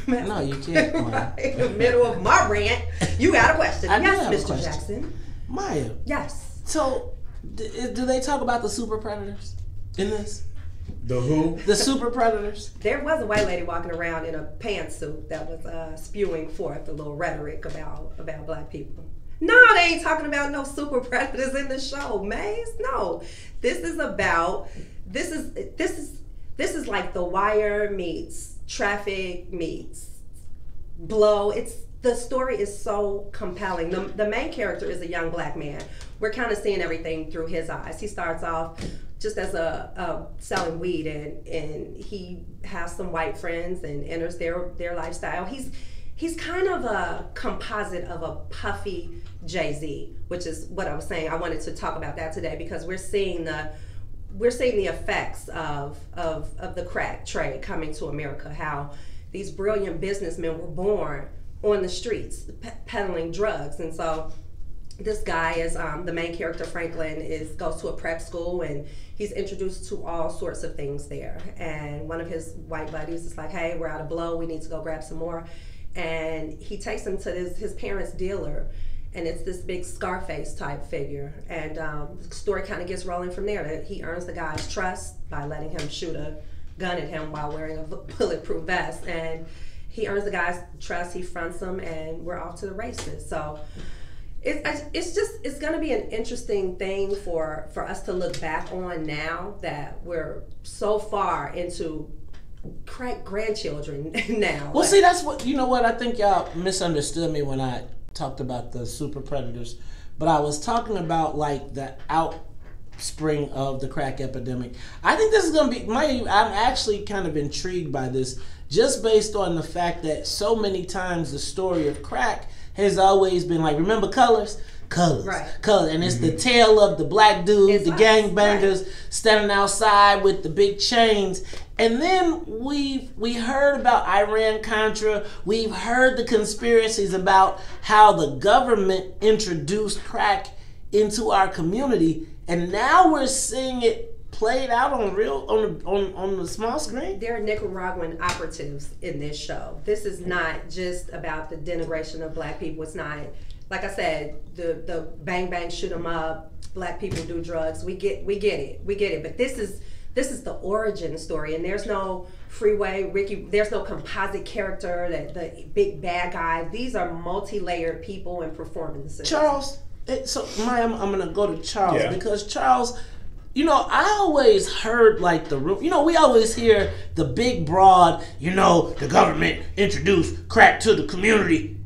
No, you can't. Right in the middle of my rant, you got a question. Yes, Mr. Jackson. Maya. Yes. So, do they talk about the super predators in this? The who? The super predators. There was a white lady walking around in a pantsuit that was spewing forth a little rhetoric about black people. No, they ain't talking about no super predators in the show, Maze. No, this is like The Wire meets Traffic meets Blow. The story is so compelling. The main character is a young black man. We're kind of seeing everything through his eyes. He starts off just as a selling weed, and he has some white friends and enters their lifestyle. He's kind of a composite of a puffy Jay-Z, which is what I was saying. I wanted to talk about that today because we're seeing the effects of the crack trade coming to America, how these brilliant businessmen were born on the streets peddling drugs. And so this guy is the main character, Franklin, goes to a prep school, and he's introduced to all sorts of things there. And one of his white buddies is like, hey, we're out of blow, we need to go grab some more. And he takes him to his parents' dealer, and it's this big Scarface type figure. And the story kind of gets rolling from there. That he earns the guy's trust by letting him shoot a gun at him while wearing a bulletproof vest. And he earns the guy's trust, he fronts him, and we're off to the races. So it's going to be an interesting thing for us to look back on now that we're so far into crack grandchildren now. Well, see, that's what, you know what, I think y'all misunderstood me when I talked about the super predators, but I was talking about like the outspring of the crack epidemic. I think this is going to be, I'm actually kind of intrigued by this, just based on the fact that so many times the story of crack has always been like, remember Colors, right. and it's the tale of the black dude, the gangbangers standing outside with the big chains. And then we heard about Iran-Contra. We've heard the conspiracies about how the government introduced crack into our community, and now we're seeing it played out on the small screen. There are Nicaraguan operatives in this show. This is not just about the denigration of black people. It's not, like I said, the bang bang shoot 'em up, black people do drugs. We get it. But this is this is the origin story, and there's no Freeway Ricky. There's no composite character, that the big bad guy. These are multi-layered people and performances. Charles, so Maya, I'm gonna go to Charles because Charles, you know, I always heard like you know, we always hear the big broad, you know, the government introduced crack to the community,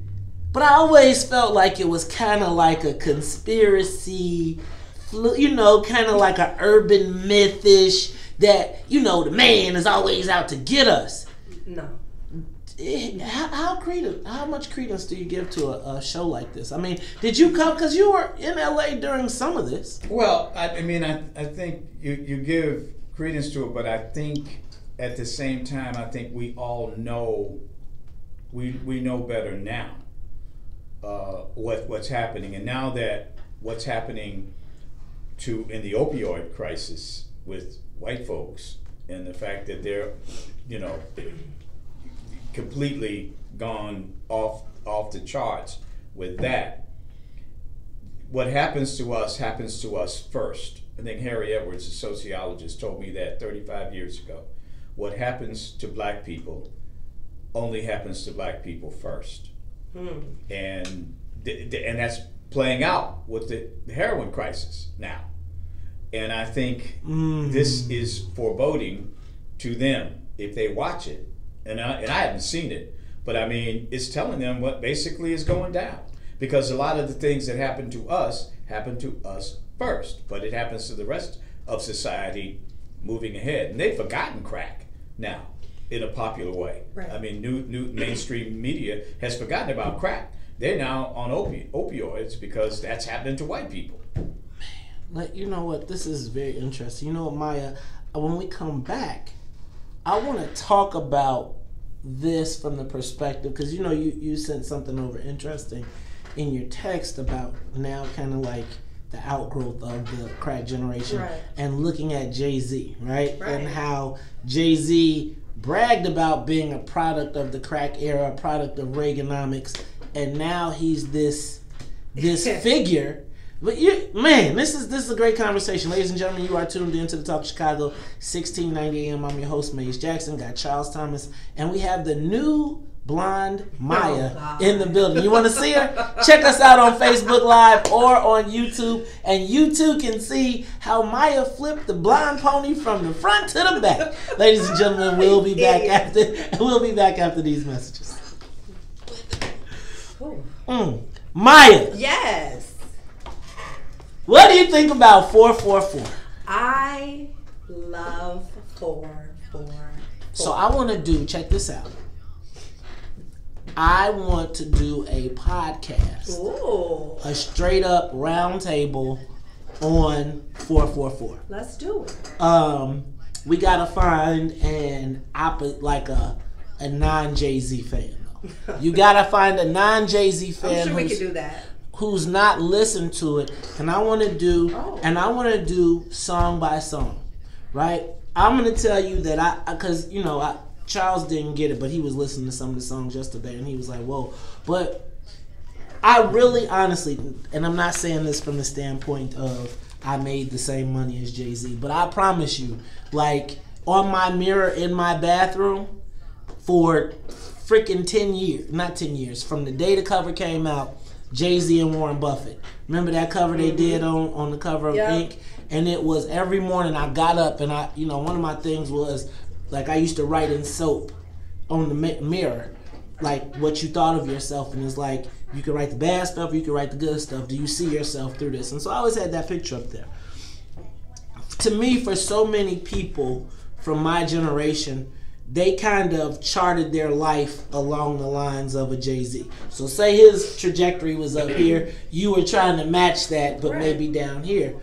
but I always felt like it was kind of like a conspiracy, you know, kind of like an urban mythish. That, you know, the man is always out to get us. No. How much credence do you give to a show like this? I mean, did you come, because you were in LA during some of this? Well, I mean, I think you give credence to it, but I think at the same time, I think we all know, we know better now what's happening. And now that what's happening in the opioid crisis with white folks, and the fact that they're, you know, completely gone off the charts with that. What happens to us first. I think Harry Edwards, a sociologist, told me that 35 years ago. What happens to black people only happens to black people first. And that's playing out with the heroin crisis now. And I think this is foreboding to them if they watch it. And I haven't seen it, but I mean, it's telling them what basically is going down. Because a lot of the things that happen to us first, but it happens to the rest of society moving ahead. And they've forgotten crack now in a popular way. Right. I mean, new mainstream media has forgotten about crack. They're now on opioids because that's happening to white people. Like, you know what, this is very interesting. You know what, Maya, when we come back, I want to talk about this from the perspective, because you know you sent something over interesting in your text about now kind of like the outgrowth of the crack generation, right, and looking at Jay-Z, right? And how Jay-Z bragged about being a product of the crack era, a product of Reaganomics, and now he's this figure. But this is a great conversation. Ladies and gentlemen, you are tuned into the Talk of Chicago, 1690 AM. I'm your host, Maze Jackson. Got Charles Thomas, and we have the new blonde Maya in the building. You want to see her? Check us out on Facebook Live or on YouTube, and you too can see how Maya flipped the blonde pony from the front to the back. Ladies and gentlemen, we'll be back after these messages. Maya. Yes. What do you think about 444? I love 444. So I want to do, check this out. I want to do a podcast. Ooh. A straight up round table on 444. Let's do it. We gotta find a non-Jay-Z fan though. You gotta find a non-Jay-Z fan. I'm sure we can do that. Who's not listened to it, and I want to do song by song, right? I'm gonna tell you that because Charles didn't get it, but he was listening to some of the songs yesterday, and he was like, "Whoa!" But I really, honestly, and I'm not saying this from the standpoint of I made the same money as Jay-Z, but I promise you, like on my mirror in my bathroom for freaking 10 years, not 10 years, from the day the cover came out. Jay-Z and Warren Buffett. Remember that cover they did on the cover of Ink? And it was every morning I got up and one of my things was, like, I used to write in soap on the mirror, like, what you thought of yourself. And it's like, you can write the bad stuff, you can write the good stuff. Do you see yourself through this? And so I always had that picture up there. To me, for so many people from my generation, they kind of charted their life along the lines of a Jay-Z. So say his trajectory was up here, you were trying to match that, but maybe down here.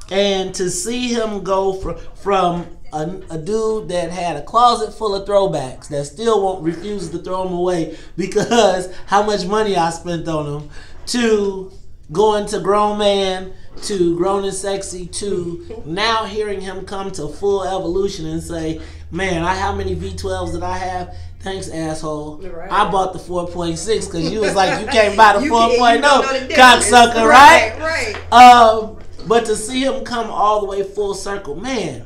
And to see him go from a dude that had a closet full of throwbacks that still won't refuse to throw them away because how much money I spent on them, to going to Grown Man, to Grown and Sexy, to now hearing him come to full evolution and say, man, how many V12s did I have? Thanks, asshole. Right. I bought the 4.6 because you was like, you can't buy the 4.0, cocksucker, right? Right. But to see him come all the way full circle, man,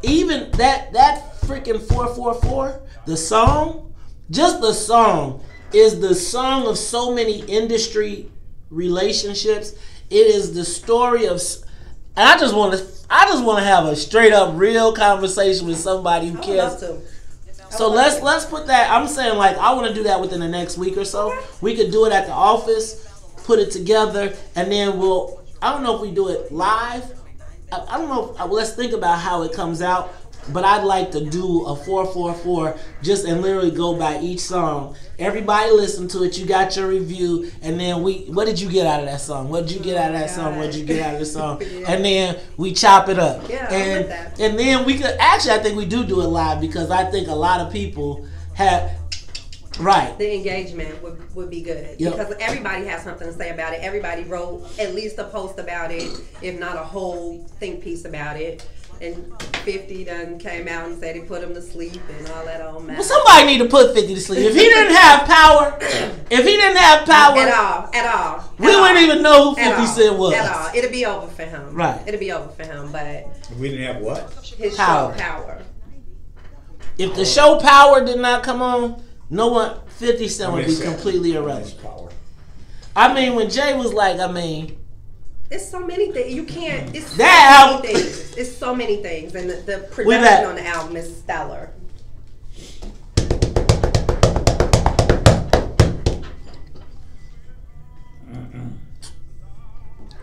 even that freaking 444, the song, just the song is the song of so many industry relationships. It is the story of, and I just want to have a straight up real conversation with somebody who cares. So let's put that. I'm saying, like, I want to do that within the next week or so. We could do it at the office, put it together, and then we'll. I don't know if we do it live. I don't know. Let's think about how it comes out. But I'd like to do a 444 just and literally go by each song. Everybody listen to it. You got your review, and then what did you get out of that song? What did you get out of that song? What did you get out of the song? Yeah. And then we chop it up. Yeah, and then we could actually. I think we do it live because I think a lot of people have. Right. The engagement would be good. Yep. Because everybody has something to say about it. Everybody wrote at least a post about it, if not a whole think piece about it. And 50 done came out and said he put him to sleep and all that old mess. Well, somebody need to put 50 to sleep. If he didn't have power, at all, we wouldn't even know who 50 Cent was. At all. It'd be over for him. Right. It'd be over for him, but we didn't have what? His show Power. If the show Power did not come on, no one 50 Cent would be completely irrelevant. I mean, when Jay was like, it's so many things. You can't. It's that so many things. It's so many things, and the production on the album is stellar.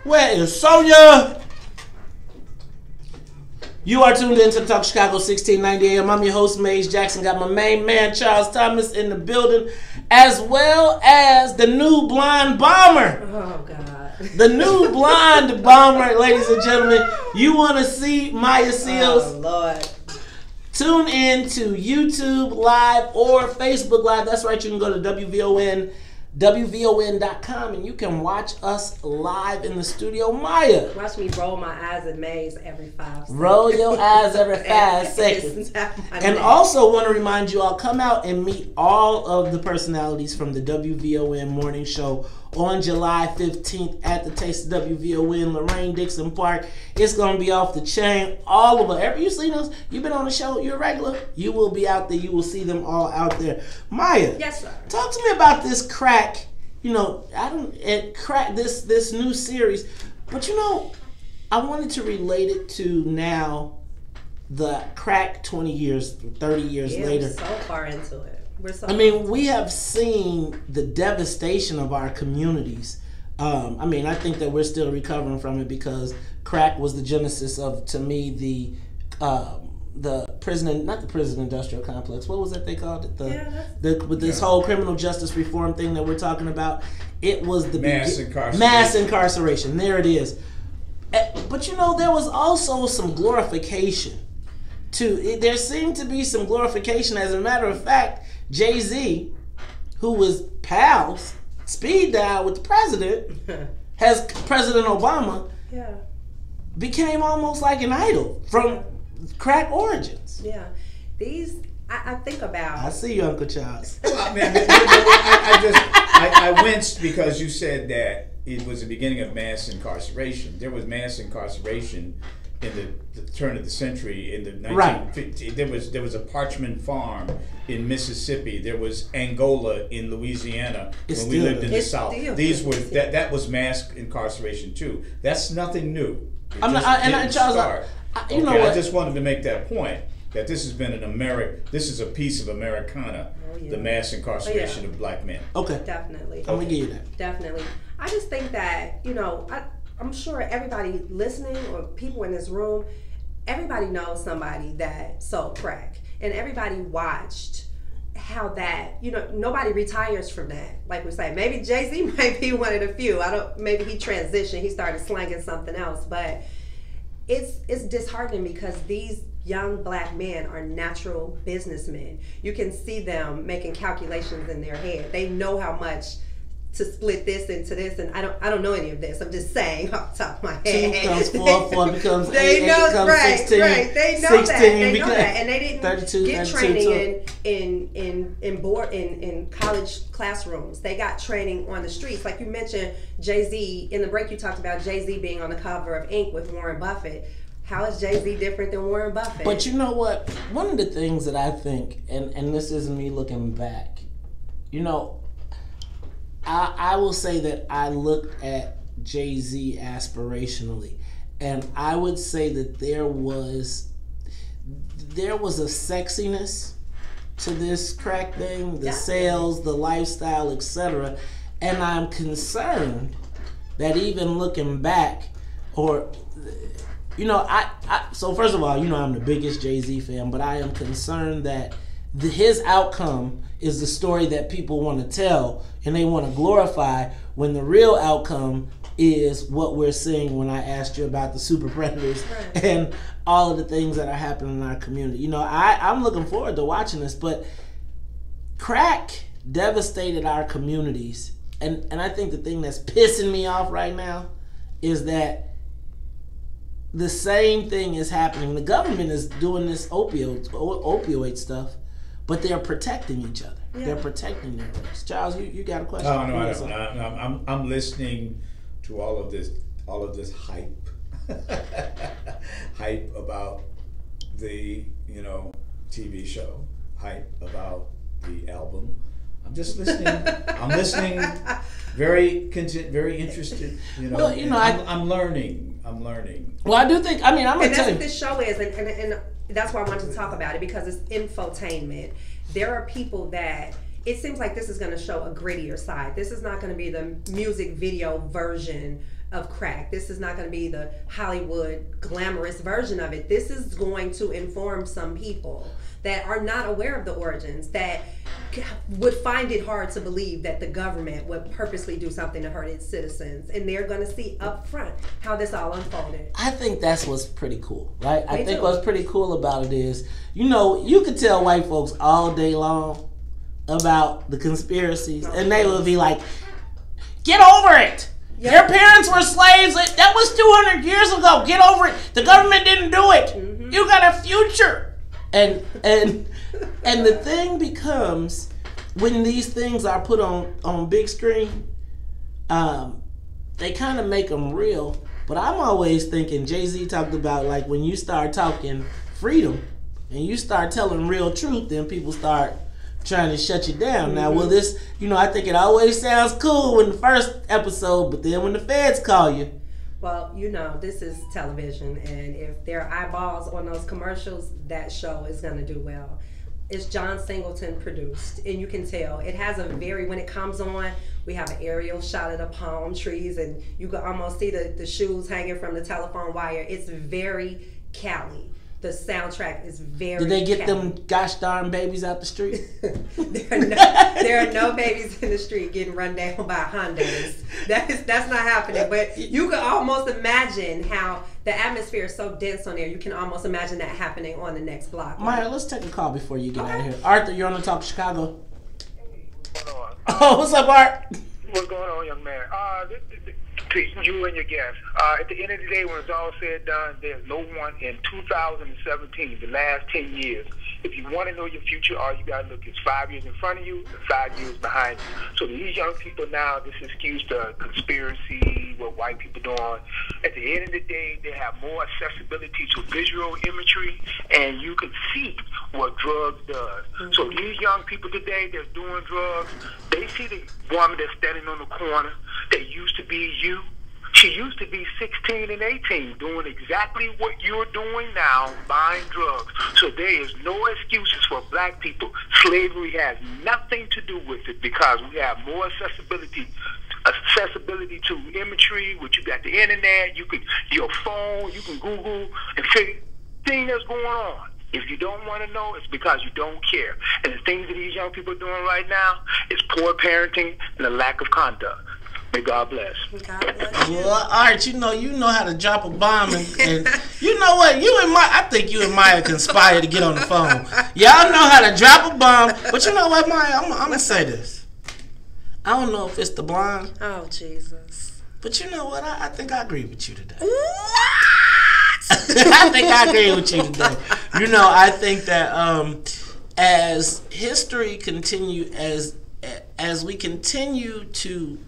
Where is Sonya? You are tuned in to Talk Chicago 1690 AM. I'm your host, Maze Jackson. Got my main man, Charles Thomas, in the building, as well as the new blonde bomber. Oh, God. The new blonde bomber, ladies and gentlemen. You want to see Maya Seals? Oh, Lord. Tune in to YouTube Live or Facebook Live. That's right. You can go to WVON.com, and you can watch us live in the studio. Maya. Watch me roll my eyes at Maze every 5 seconds. Roll your eyes every 5 seconds. And also want to remind you all, come out and meet all of the personalities from the WVON morning show on July 15th at the Taste of WVON, Lorraine Dixon Park. It's going to be off the chain. All of them. Ever you seen us? You've been on the show. You're a regular. You will be out there. You will see them all out there. Maya. Yes, sir. Talk to me about this crack. This new series. But I wanted to relate it to now the crack 20 years, 30 years later. We're so far into it. We have seen the devastation of our communities. I think that we're still recovering from it because crack was the genesis of, to me, the prison, not the prison industrial complex. What was that they called it? With this whole criminal justice reform thing that we're talking about. It was the mass incarceration. There it is. But there was also some glorification too. There seemed to be some glorification. As a matter of fact, Jay-Z, who was pals, speed dial with the president, has President Obama, became almost like an idol from crack origins. Yeah. I think about. I see you, Uncle Charles. I winced because you said that it was the beginning of mass incarceration. There was mass incarceration in the turn of the century in the 1950s. There was a parchment farm in Mississippi. There was Angola in Louisiana when we lived in the South. That was mass incarceration too. That's nothing new. I just wanted to make that point that this has been this is a piece of Americana, the mass incarceration of black men. Okay. Definitely. I'm gonna give you that. Definitely. I just think that, I'm sure everybody listening or people in this room, everybody knows somebody that sold crack. And everybody watched how that, nobody retires from that. Like we say, maybe Jay-Z might be one of the few. Maybe he transitioned, he started slanging something else. But it's disheartening because these young black men are natural businessmen. You can see them making calculations in their head. They know how much to split this into this, and I don't know any of this. I'm just saying off the top of my head. 2 becomes 4, 4 becomes 8, 8 becomes 16. Right. They know 16 that. They know that, and they didn't 32, get training in college classrooms. They got training on the streets. Like you mentioned, Jay-Z in the break. You talked about Jay-Z being on the cover of Inc. with Warren Buffett. How is Jay-Z different than Warren Buffett? But you know what? One of the things that I think, and this isn't me looking back, you know, I will say that I looked at Jay-Z aspirationally, and I would say that there was a sexiness to this crack thing, the sales, the lifestyle, etc. And I'm concerned that even looking back, or you know, so first of all, you know, I'm the biggest Jay-Z fan, but I am concerned that his outcome is the story that people want to tell and they want to glorify, when the real outcome is what we're seeing when I asked you about the super predators and all of the things that are happening in our community. You know, I'm looking forward to watching this, but crack devastated our communities. And I think the thing that's pissing me off right now is that the same thing is happening. The government is doing this opioid stuff, but they're protecting each other. Yeah. They're protecting their race. Charles, you got a question? Oh, no, I don't. I'm listening to all of this hype, hype about the TV show, hype about the album. I'm just listening. I'm listening, very interested. Well, I'm learning. Well, I do think. I'm gonna tell you. That's what this show is, and that's why I wanted to talk about it, because it's infotainment. There are people that it seems like this is going to show a grittier side. This is not going to be the music video version of crack. This is not going to be the Hollywood glamorous version of it. This is going to inform some people that are not aware of the origins, that would find it hard to believe that the government would purposely do something to hurt its citizens, and they're going to see up front how this all unfolded. I think that's what's pretty cool, right? I think what's pretty cool about it is, you could tell white folks all day long about the conspiracies, and they would be like, get over it! Yep. Your parents were slaves. That was 200 years ago. Get over it. The government didn't do it. Mm-hmm. You got a future. And the thing becomes, when these things are put on big screen, they kind of make them real. But I'm always thinking, Jay-Z talked about, like, when you start talking freedom and you start telling real truth, then people start trying to shut you down. Now, will this, I think it always sounds cool in the first episode, but then when the feds call you. Well, this is television, and if there are eyeballs on those commercials, that show is going to do well. It's John Singleton produced, and you can tell it has when it comes on, we have an aerial shot of the palm trees, and you can almost see the shoes hanging from the telephone wire. It's very Cali. The soundtrack is very Did they get them gosh darn babies out the street? there are no babies in the street getting run down by Hondas. That's not happening. But you can almost imagine how the atmosphere is so dense on there. You can almost imagine that happening on the next block. Maya, let's take a call before you get out of here. Arthur, you're on the Talk Chicago. What's going on? Oh, what's up, Art? What's going on, young man? To you and your guests, at the end of the day, when it's all said and done, there's no one in 2017, the last 10 years. If you want to know your future, all you got to look is 5 years in front of you and 5 years behind you. So these young people now, this excuse the conspiracy, what white people doing. At the end of the day, they have more accessibility to visual imagery, and you can see what drugs does. Mm-hmm. So these young people today that's doing drugs, they see the woman that's standing on the corner that used to be you. She used to be 16 and 18 doing exactly what you're doing now, buying drugs. So there is no excuses for black people. Slavery has nothing to do with it, because we have more accessibility to imagery, which you got the internet, your phone, you can Google and figure thing that's going on. If you don't want to know, it's because you don't care. And the things that these young people are doing right now is poor parenting and a lack of conduct. May God bless. God bless you. Well, Art, you know how to drop a bomb, and you know what? I think you and Maya conspired to get on the phone. Y'all know how to drop a bomb, but you know what, Maya? I'm gonna say this. I don't know if it's the blonde. Oh, Jesus. But you know what? I think I agree with you today. What? I think I agree with you today. I think that as history as we continue to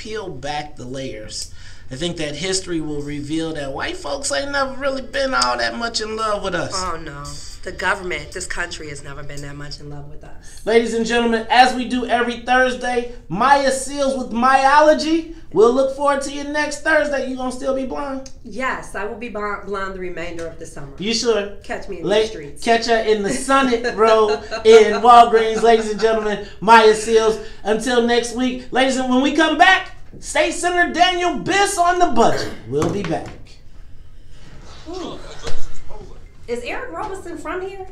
peel back the layers, I think that history will reveal that white folks ain't never really been all that much in love with us. Oh, no. The government, this country has never been that much in love with us. Ladies and gentlemen, as we do every Thursday, Maya Seals with Myology. We'll look forward to you next Thursday. You gonna still be blonde? Yes, I will be blonde the remainder of the summer. You sure? Catch me in the streets. Catch her in the Summit Road in Walgreens, ladies and gentlemen. Maya Seals. Until next week, ladies and when we come back, State Senator Daniel Biss on the budget. We'll be back. Ooh. Is Eric Roberson from here?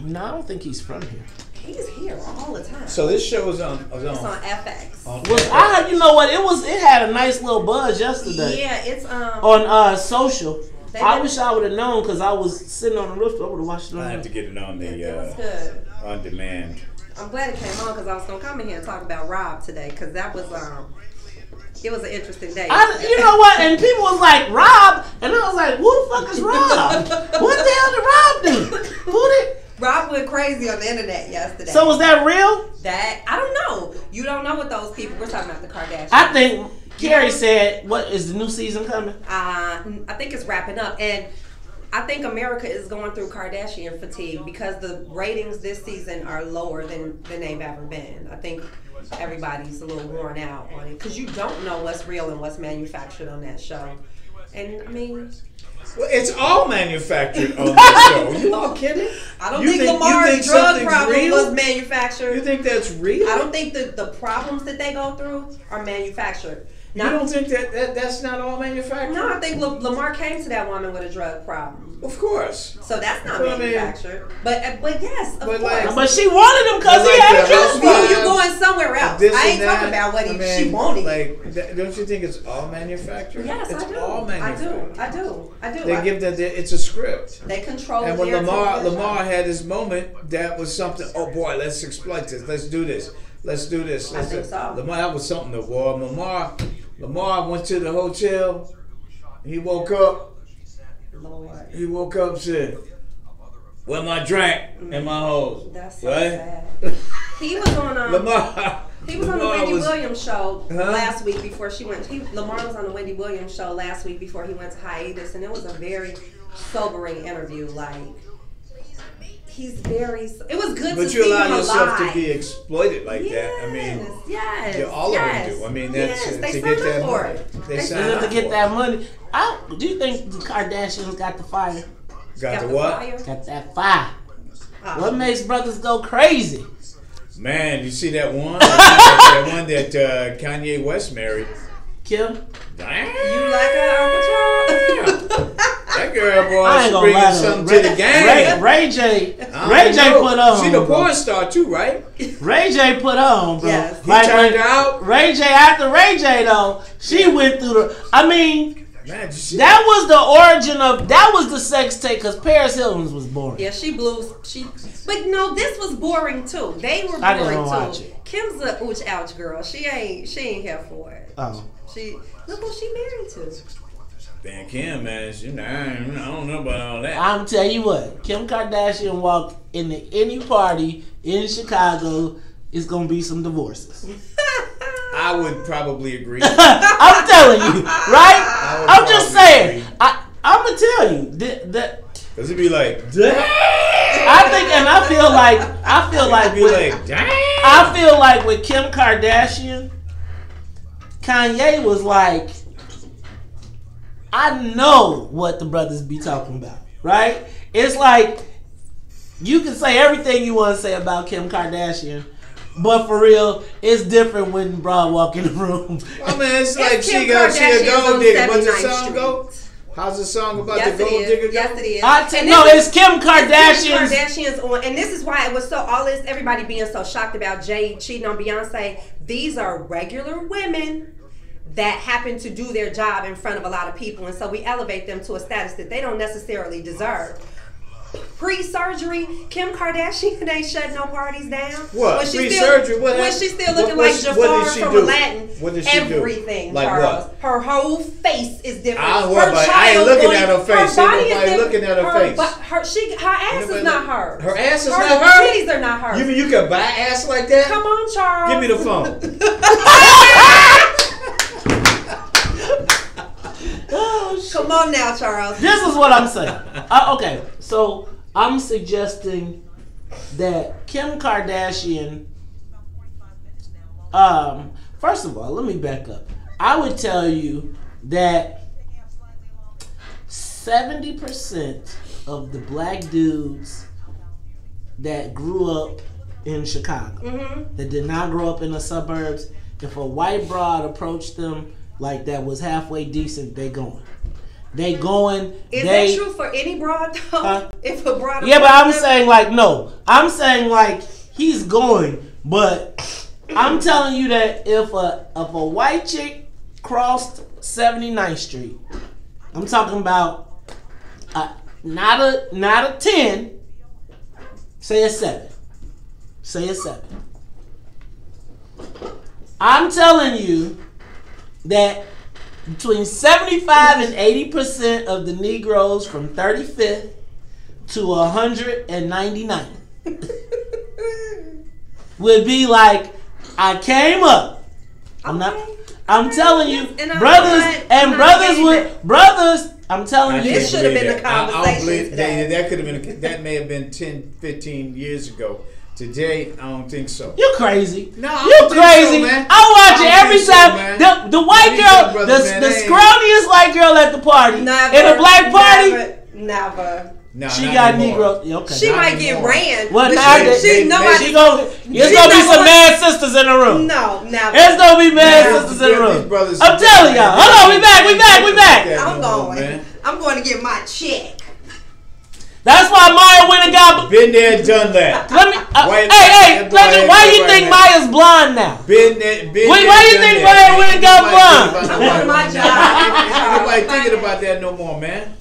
No, I don't think he's from here. He's here all the time. So this show is on. It's on FX. You know what? It had a nice little buzz yesterday. Yeah, it's on social. I wish I would have known because I was sitting on the roof. I would have watched it. I have to get it on the it was good. On demand. I'm glad it came on because I was gonna come in here and talk about Rob today because that was it was an interesting day. You know what? And people was like, Rob, and I was like, who the fuck is Rob? What the hell did Rob do? Rob went crazy on the internet yesterday. So was that real? That I don't know. You don't know what those people. We're talking about the Kardashians. I think Carrie said, "What is the new season coming?" I think it's wrapping up, and I think America is going through Kardashian fatigue because the ratings this season are lower than they've ever been. I think everybody's a little worn out on it because you don't know what's real and what's manufactured on that show. And I mean, well, it's all manufactured on that show. You all kidding? I don't think Lamar's drug problem was manufactured. You think that's real? I don't think the problems that they go through are manufactured. You don't think that's not all manufactured? No, I think Lamar came to that woman with a drug problem. Of course. So that's not manufactured. But yes, of course. But she wanted him because he had a drug problem. You're going somewhere else. I ain't talking about what she wanted. Don't you think it's all manufactured? Yes, it's I do. All manufactured. I do. They give that. It's a script. They control. And when Lamar had his moment, that was something. Oh boy, let's exploit this. Let's do this. Let's do this. I think so. Lamar, that was something to war. Lamar went to the hotel. He woke up. Lord. He woke up and said, "Where my drink and my hose?" That's so sad. He was on Lamar. He was on the Wendy Williams show last week before she went. Lamar was on the Wendy Williams show last week before he went to hiatus, and it was a very sobering interview. Like, he's very. It was good to see him alive. But you allow yourself to be exploited like that. I mean, all of them do. I mean, that's to get that money. They sign up to get that money. Do you think the Kardashians got the fire? Got the what? Got that fire. What makes brothers go crazy? Man, you see that one? that one that Kanye West married. Kim? Damn. You like her, Uncle Charles? That girl, boy, she's bringing something to the game. Ray J put on. She the porn star too, right? Ray J put on, bro. Yes. He turned out. Ray J, after Ray J though, she went through the. I mean, man, that was the origin of. That was the sex tape because Paris Hilton's was boring. Yeah, she blew. But no, this was boring too. They were boring I didn't watch it. Kim's a ouch girl. She ain't here for it. Oh. Look who she married to. Man, Kim, man, I don't know about all that. I'm tell you what, Kim Kardashian walked into any party in Chicago, it's gonna be some divorces. I would probably agree. I'm telling you, right? I'm just saying. I'm gonna tell you that. Cause it'd be like, I think, and I feel like with Kim Kardashian, Kanye was like, I know what the brothers be talking about, right? It's like, you can say everything you want to say about Kim Kardashian, but for real, it's different when bro walk in the room. I mean, it's like she a gold digger. What's the song go? How's the song about the gold digger? Yes, it is. It's Kim Kardashian. Kardashian's on, and this is why it was so everybody being so shocked about Jay cheating on Beyonce. These are regular women that happen to do their job in front of a lot of people, and so we elevate them to a status that they don't necessarily deserve. Pre-surgery, Kim Kardashian ain't shutting no parties down. What? Pre-surgery? Was she still looking like Jafar from Aladdin? What did she Everything, do? Like Charles. what? Her whole face is different. I ain't looking at her face. Nobody looking at her face. But her ass is not hers. Her ass is her not hers? Her titties are not hers. You mean you can buy ass like that? Come on, Charles. Give me the phone. Come on now, Charles. This is what I'm saying. Okay, so I'm suggesting that Kim Kardashian. First of all, let me back up. I would tell you that 70% of the black dudes that grew up in Chicago, that did not grow up in the suburbs, if a white broad approached them like that was halfway decent, they going. They going. Is that true for any broad though? If a broad. Yeah, but I'm saying like no. I'm saying like he's going, but I'm telling you that if a white chick crossed 79th Street, I'm talking about not a 10, say a 7. Say a 7. I'm telling you that between 75 and 80% of the Negroes from 35th to 199 would be like, I came up. I'm telling you, brothers. I'm telling you, this should have been a conversation. That could have been. That may have been 10, 15 years ago. Today, I don't think so. You crazy? No, you crazy? So, man. I watch it every time. The white girl, the scrawniest white girl at the party, never, in a black party, never. No, she got Negro. Okay. She might get ran. Well, there's gonna be some mad sisters in the room. No, never. There's gonna be mad sisters in the room. I'm telling y'all. Hold on, we back. I'm going. I'm going to get my check. That's why Maya went and got. Been there, done that. Let me. Why do you think Maya's blonde now? Been there. Why do you think Maya went and got blonde? I'm on my job. Nobody thinking about that no more, man.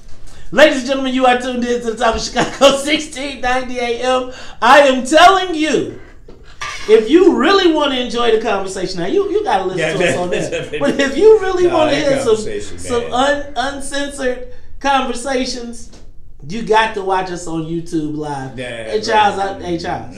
Ladies and gentlemen, you are tuned in to the Top of Chicago, 1690 AM. I am telling you, if you really want to enjoy the conversation, now you got to listen to us on that. But if you really want to hear some uncensored conversations, you got to watch us on YouTube live. Hey Charles,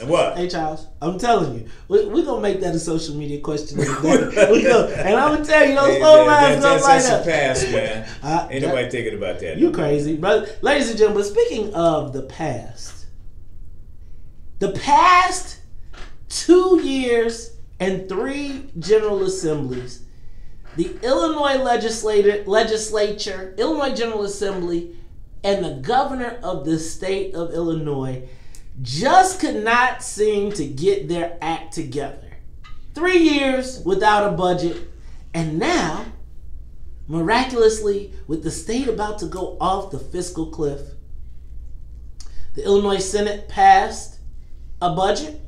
What? Hey Charles, I'm telling you, we're gonna make that a social media question. And I'm gonna tell you, those phone lines don't light up. That's the past, man. Ain't nobody thinking about that. You crazy, brother. Ladies and gentlemen, speaking of the past 2 years and 3 General Assemblies, the Illinois legislature, Illinois General Assembly, and the governor of the state of Illinois just could not seem to get their act together. 3 years without a budget, and now, miraculously, with the state about to go off the fiscal cliff, the Illinois Senate passed a budget.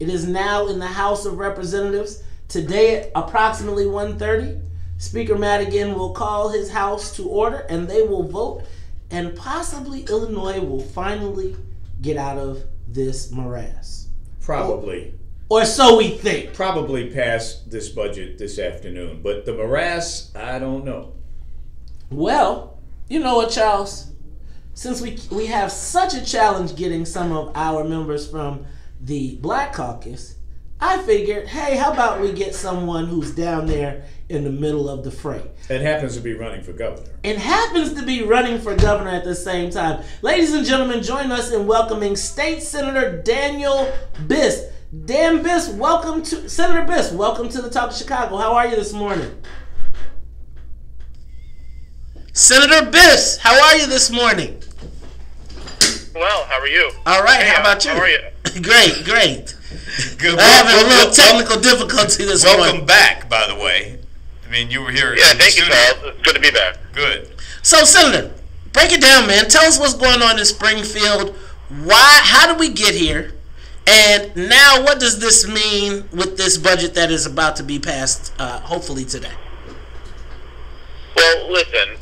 It is now in the House of Representatives. Today at approximately 1:30, Speaker Madigan will call his House to order, and they will vote. And possibly Illinois will finally get out of this morass. Probably. Or so we think. Probably pass this budget this afternoon. But the morass, I don't know. Well, you know what, Charles? Since we have such a challenge getting some of our members from the Black Caucus, I figured, hey, how about we get someone who's down there in the middle of the fray. It happens to be running for governor. It happens to be running for governor at the same time. Ladies and gentlemen, join us in welcoming State Senator Daniel Biss. Dan Biss, Senator Biss, welcome to the Talk of Chicago. How are you this morning? Senator Biss, how are you this morning? Well, how are you? All right, hey, how about you? How are you? Great. Good. I'm having a little technical difficulty this morning. Welcome back, by the way. I mean, you were here. Yeah, thank you, Charles. It's good to be back. Good. So, Senator, break it down, man. Tell us what's going on in Springfield. How did we get here? And now, what does this mean with this budget that is about to be passed, hopefully today? Well, listen,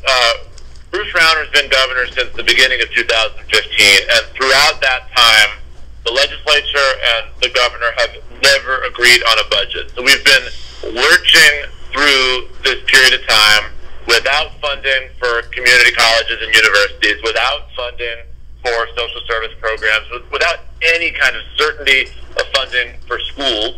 Bruce Rauner's been governor since the beginning of 2015, and throughout that time, the legislature and the governor have never agreed on a budget. So we've been lurching through this period of time without funding for community colleges and universities, without funding for social service programs, without any kind of certainty of funding for schools,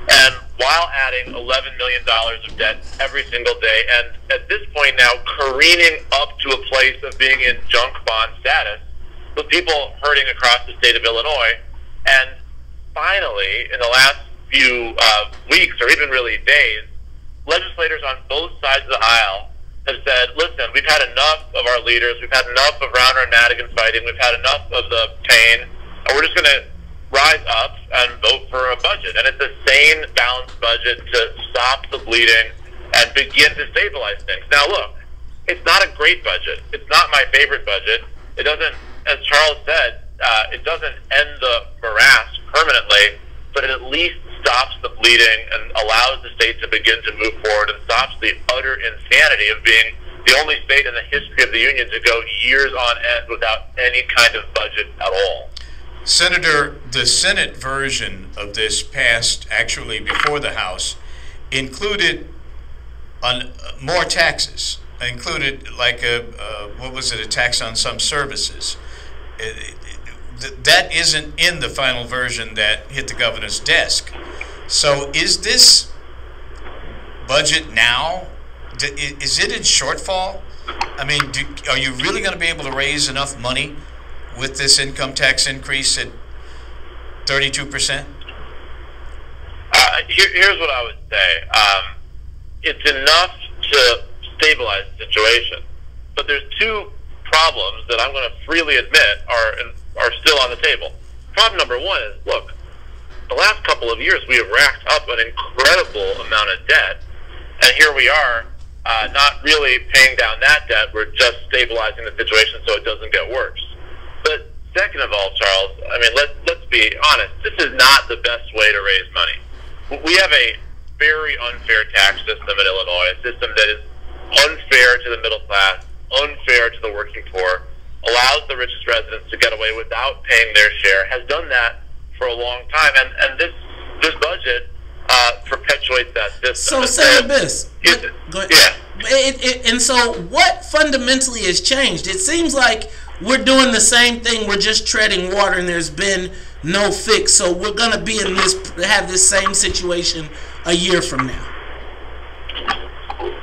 and while adding $11 million of debt every single day, and at this point now careening up to a place of being in junk bond status, with people hurting across the state of Illinois. And finally, in the last few weeks, or even really days, legislators on both sides of the aisle have said, listen, we've had enough of our leaders, we've had enough of Rauner and Madigan fighting, we've had enough of the pain, and we're just going to rise up and vote for a budget. And it's a sane, balanced budget to stop the bleeding and begin to stabilize things. Now, look, it's not a great budget. It's not my favorite budget. It doesn't, as Charles said, it doesn't end the morass permanently, but it at least stops the bleeding and allows the state to begin to move forward and stops the utter insanity of being the only state in the history of the union to go years on end without any kind of budget at all. Senator, the Senate version of this passed actually before the House included more taxes. Included like what was it, a tax on some services. That isn't in the final version that hit the governor's desk. So is this budget now, is it in shortfall? I mean, are you really going to be able to raise enough money with this income tax increase at 32%? Here's what I would say. It's enough to stabilize the situation, but there's two problems that I'm going to freely admit are still on the table. Problem number one is, look, the last couple of years we have racked up an incredible amount of debt, and here we are not really paying down that debt. We're just stabilizing the situation so it doesn't get worse. But second of all, Charles, I mean, let's be honest. This is not the best way to raise money. We have a very unfair tax system in Illinois, a system that is unfair to the middle class, unfair to the working poor, allows the richest residents to get away without paying their share, has done that for a long time, and this budget perpetuates that system. So, Senator Biss, go ahead. Yeah. And so what fundamentally has changed? It seems like we're doing the same thing, we're just treading water and there's been no fix. So we're going to be in have this same situation a year from now.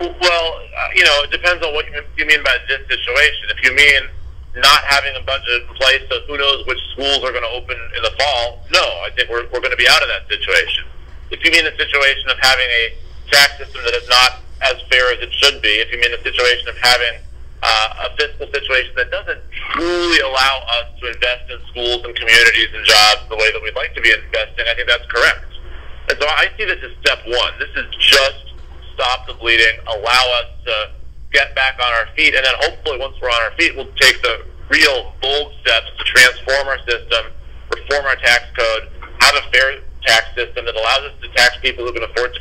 Well, it depends on what you mean by this situation. If you mean not having a budget in place, so who knows which schools are going to open in the fall, no, I think we're going to be out of that situation. If you mean the situation of having a tax system that is not as fair as it should be, if you mean the situation of having a fiscal situation that doesn't truly allow us to invest in schools and communities and jobs the way that we'd like to be investing, I think that's correct. And so I see this as step one. This is just stop the bleeding, allow us to get back on our feet, and then hopefully once we're on our feet, we'll take the real bold steps to transform our system, reform our tax code, have a fair tax system that allows us to tax people who can afford to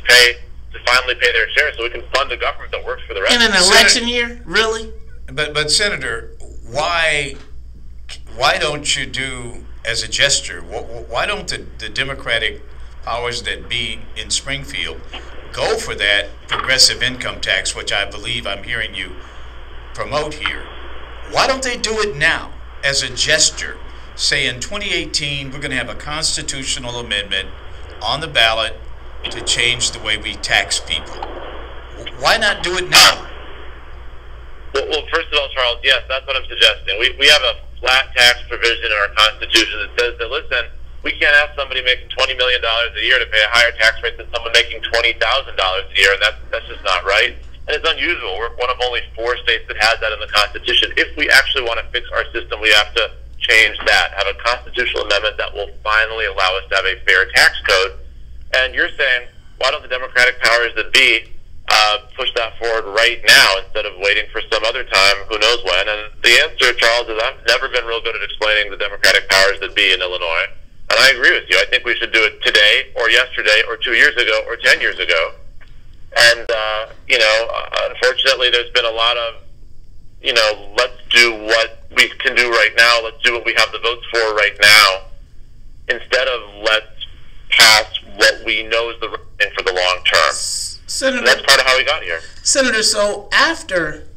finally pay their share so we can fund a government that works for the rest. In an election year? Really? But Senator, why don't you do, as a gesture, why don't the Democratic powers that be in Springfield go for that progressive income tax, which I believe I'm hearing you promote here? Why don't they do it now as a gesture? Say in 2018, we're going to have a constitutional amendment on the ballot to change the way we tax people. Why not do it now? Well, first of all, Charles, yes, that's what I'm suggesting. We have a flat tax provision in our Constitution that says that, listen, we can't ask somebody making $20 million a year to pay a higher tax rate than someone making $20,000 a year, and that's just not right. And it's unusual. We're one of only 4 states that has that in the Constitution. If we actually want to fix our system, we have to change that, have a constitutional amendment that will finally allow us to have a fair tax code. And you're saying, why don't the Democratic powers that be push that forward right now instead of waiting for some other time, who knows when? And the answer, Charles, is I've never been real good at explaining the Democratic powers that be in Illinois. And I agree with you. I think we should do it today or yesterday or 2 years ago or 10 years ago. And, unfortunately, there's been a lot of, let's do what we can do right now. Let's do what we have the votes for right now instead of let's pass what we know is the right thing for the long term. Senator, and that's part of how we got here. Senator, so after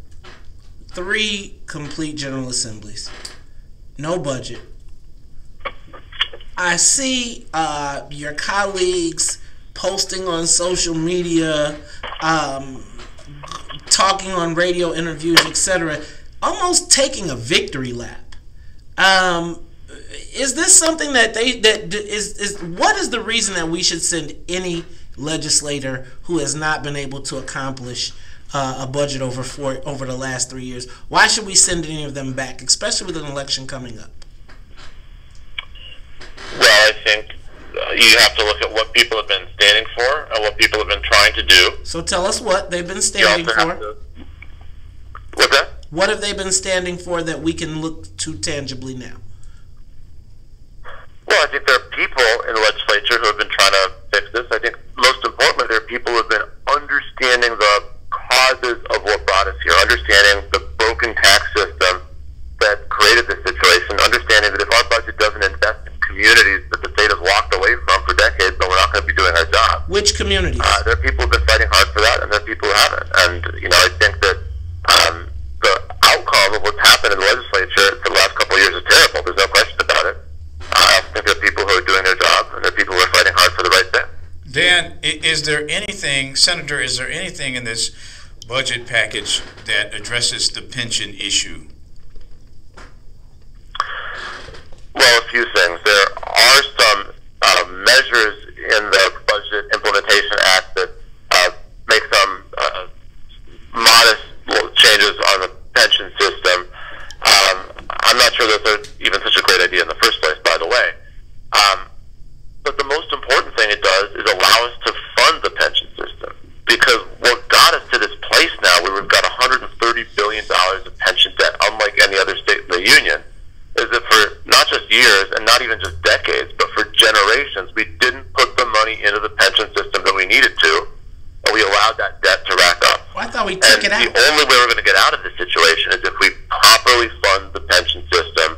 3 complete General Assemblies, no budget, I see your colleagues posting on social media, talking on radio interviews, etc. almost taking a victory lap. Is this something that what is the reason that we should send any legislator who has not been able to accomplish a budget over the last 3 years? Why should we send any of them back, especially with an election coming up? Well, I think you have to look at what people have been standing for and what people have been trying to do. So tell us what they've been standing for. What's that? What have they been standing for that we can look to tangibly now? Well, I think there are people in the legislature who have been trying to fix this. I think most importantly, there are people who have been understanding the causes of what brought us here, understanding the broken tax system that created this situation, understanding that if our budget doesn't invest in communities that the state has walked away from for decades, then we're not going to be doing our job. Which communities? There are people who have been fighting hard for that, and there are people who haven't. And, I think that the outcome of what's happened in the legislature for the last couple of years is terrible. There's no question about it. I think there are people who are doing their job, and there are people who are fighting hard for the right thing. Dan, Senator, is there anything in this budget package that addresses the pension issue? Well, a few things. There are some measures in the Budget Implementation Act that make some modest changes on the pension system. I'm not sure those are even such a great idea in the first place, by the way. But the most important thing it does is allow us to fund the pension system. Because what got us to this place now, where we've got $130 billion of pension debt, unlike any other state in the union, is that for not just years and not even just decades, but for generations, we didn't put the money into the pension system that we needed to, and we allowed that debt to rack up. Well, I thought we took it out. The only way we're going to get out of this situation is if we properly fund the pension system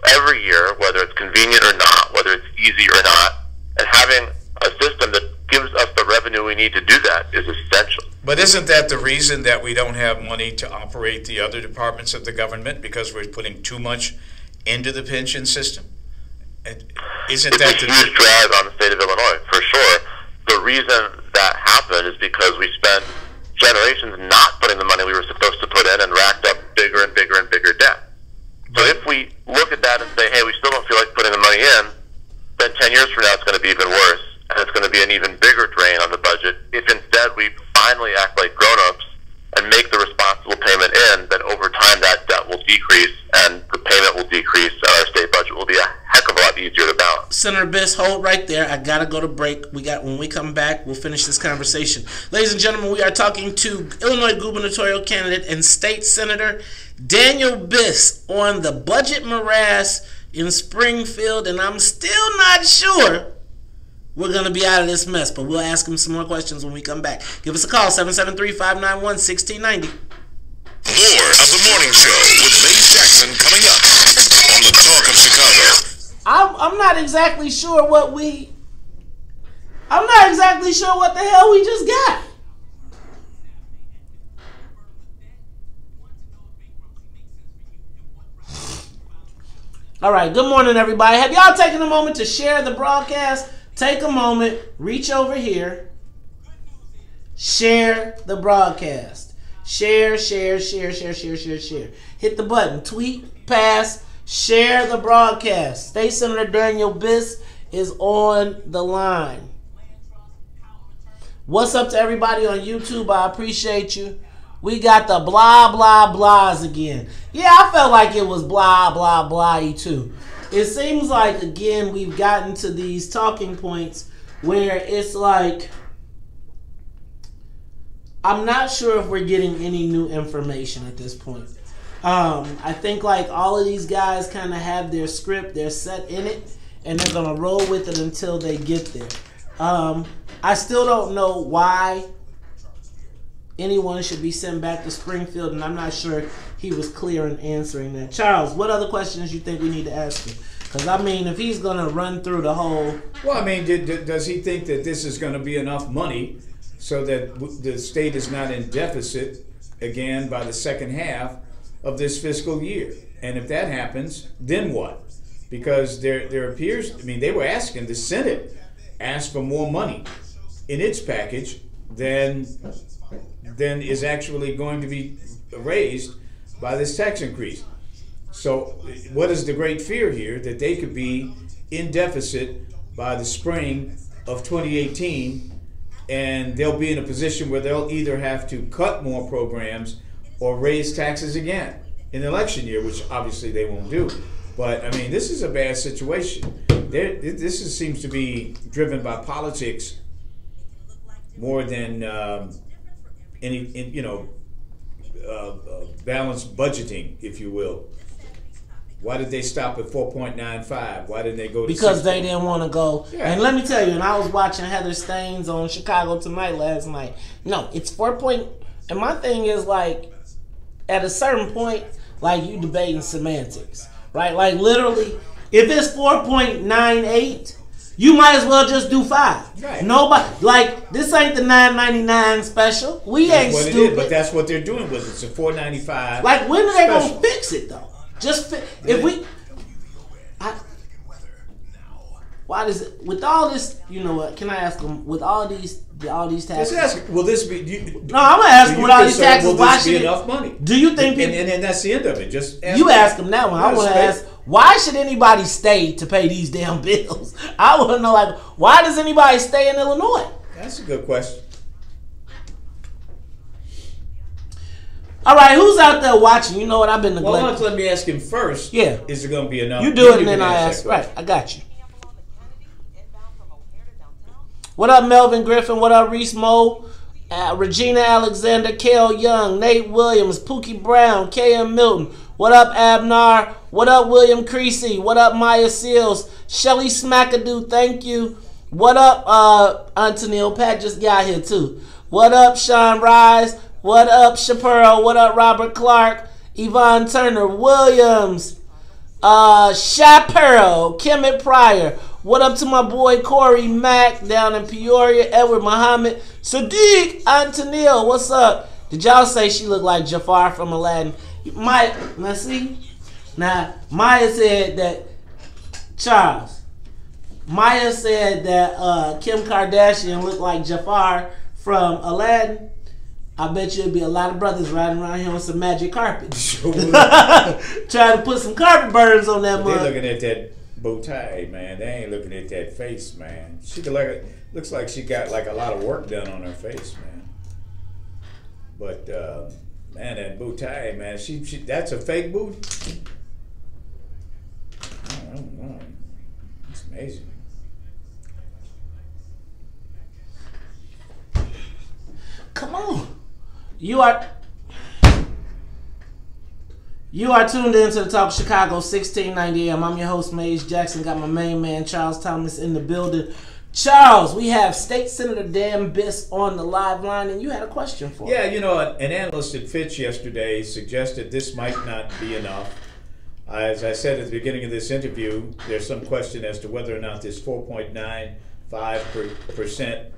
every year, whether it's convenient or not, whether it's easy or not, and having a system that gives us the revenue we need to do that is essential. But isn't that the reason that we don't have money to operate the other departments of the government, because we're putting too much into the pension system? Isn't it's that a huge drag on the state of Illinois, for sure. The reason that happened is because we spent generations not putting the money we were supposed to put in and racked up bigger and bigger and bigger debt. So if we look at that and say, hey, we still don't feel like putting the money in, then 10 years from now it's going to be even worse, and it's going to be an even bigger drain on the budget. If instead we finally act like grown-ups and make the responsible payment in, then over time that debt will decrease and the payment will decrease and our state budget will be a heck of a lot easier to balance. Senator Biss, hold right there. I got to go to break. When we come back, we'll finish this conversation. Ladies and gentlemen, we are talking to Illinois gubernatorial candidate and state senator Daniel Biss on the budget morass in Springfield, and I'm still not sure we're going to be out of this mess, but we'll ask him some more questions when we come back. Give us a call, 773-591-1690. More of the morning show with Mace Jackson coming up on the Talk of Chicago. I'm not exactly sure what the hell we just got. All right, good morning, everybody. Have y'all taken a moment to share the broadcast? Take a moment, reach over here, share the broadcast. Share. Hit the button, tweet, pass, share the broadcast. State Senator Daniel Biss is on the line. What's up to everybody on YouTube? I appreciate you. We got the blah, blah, blahs again. Yeah, I felt like it was blah, blah, blah-y too. It seems like, again, we've gotten to these talking points where it's like, I'm not sure if we're getting any new information at this point. I think like all of these guys kind of have their script, they're set in it, and they're going to roll with it until they get there. I still don't know why anyone should be sent back to Springfield, and I'm not sure he was clear in answering that. Charles, what other questions you think we need to ask him? Because, I mean, if he's going to run through the whole... Well, I mean, does he think that this is going to be enough money so that the state is not in deficit again by the second half of this fiscal year? And if that happens, then what? Because there appears... I mean, they were asking, the Senate asked for more money in its package than is actually going to be raised by this tax increase. So what is the great fear here? That they could be in deficit by the spring of 2018, and they'll be in a position where they'll either have to cut more programs or raise taxes again in the election year, which obviously they won't do. But I mean, this is a bad situation. This seems to be driven by politics more than balanced budgeting, if you will. Why did they stop at 4.95? Why didn't they go to Because 6? they didn't want to go. Yeah. And let me tell you, and I was watching Heather Staines on Chicago Tonight last night. No, it's 4 point. And my thing is, like, at a certain point, like, you debating semantics, right? Like, literally, if it's 4.98, you might as well just do 5. Right. Nobody, like, this ain't the $9.99 special. We ain't That's what stupid. it is, but that's what they're doing with it. It's a $4.95. Like, when are they special. gonna fix it though? Just if we. Why does it with all this? You know what? Can I ask them with all these taxes? Just ask, will this be? No, I'm gonna ask them with all these taxes. Will Why this be should enough money? Do you think people? And that's the end of it. Just ask you them. ask them that one. I want to ask. Why should anybody stay to pay these damn bills? I want to know, like, why does anybody stay in Illinois? That's a good question. All right, who's out there watching? You know what? I've been neglecting. Well, let me ask him first. Yeah. Is it going to be enough? You do it and then I ask. Right, I got you. What up, Melvin Griffin? What up, Reese Moe? Regina Alexander, Kale Young, Nate Williams, Pookie Brown, K.M. Milton. What up, Abnar? What up, William Creasy? What up, Maya Seals? Shelly Smackadoo, thank you. What up, Antonio? Pat just got here, too. What up, Sean Rise? What up, Shapiro? What up, Robert Clark? Yvonne Turner Williams? Shapiro, Kemet Pryor. What up to my boy Corey Mack down in Peoria? Edward Muhammad. Sadiq Antonio, what's up? Did y'all say she looked like Jafar from Aladdin? Maya, let's see. Now, Maya said that, Charles, Maya said that Kim Kardashian looked like Jafar from Aladdin. I bet you it'd be a lot of brothers riding around here on some magic carpet. Trying to put some carpet burns on that mug. They're looking at that bow tie, man. They ain't looking at that face, man. She looks like she got like a lot of work done on her face, man. But man, that bow tie, man. She that's a fake boot. I don't know. It's amazing. Come on. You are tuned into the Talk of Chicago 1690 AM. I'm your host, Mays Jackson. Got my main man, Charles Thomas, in the building. Charles, we have State Senator Dan Biss on the live line, and you had a question for him. Yeah, you know, an analyst at Fitch yesterday suggested this might not be enough. As I said at the beginning of this interview, there's some question as to whether or not this 4.95%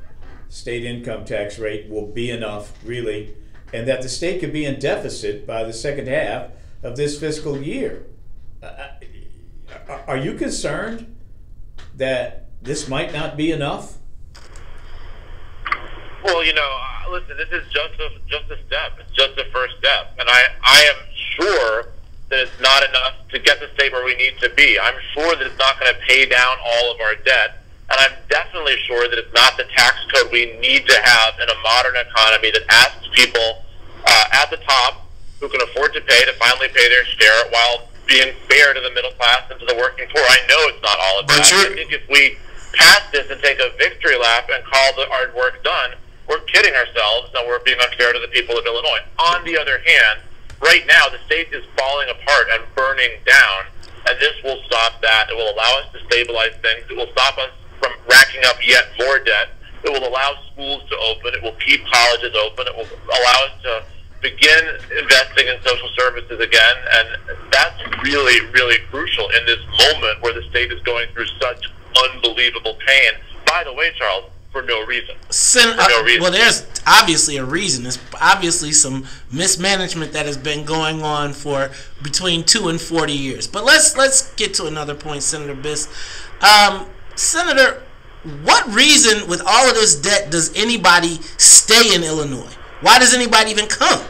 state income tax rate will be enough, really, and that the state could be in deficit by the second half of this fiscal year. Are you concerned that this might not be enough? Well, you know, listen, this is just a step. It's just a first step. And I am sure that it's not enough to get the state where we need to be. I'm sure that it's not going to pay down all of our debt. And I'm definitely sure that it's not the tax code we need to have in a modern economy that asks people at the top who can afford to pay to finally pay their share while being fair to the middle class and to the working poor. I know it's not all of that. I think if we pass this and take a victory lap and call the hard work done, we're kidding ourselves and we're being unfair to the people of Illinois. On the other hand, right now the state is falling apart and burning down, and this will stop that. It will allow us to stabilize things. It will stop us from racking up yet more debt. It will allow schools to open. It will keep colleges open. It will allow us to begin investing in social services again, and that's really, really crucial in this moment where the state is going through such unbelievable pain. By the way, Charles, for no reason. Well, there's obviously a reason. There's obviously some mismanagement that has been going on for between 2 and 40 years. But let's get to another point, Senator Biss. Senator, what reason with all of this debt does anybody stay in Illinois? Why does anybody even come?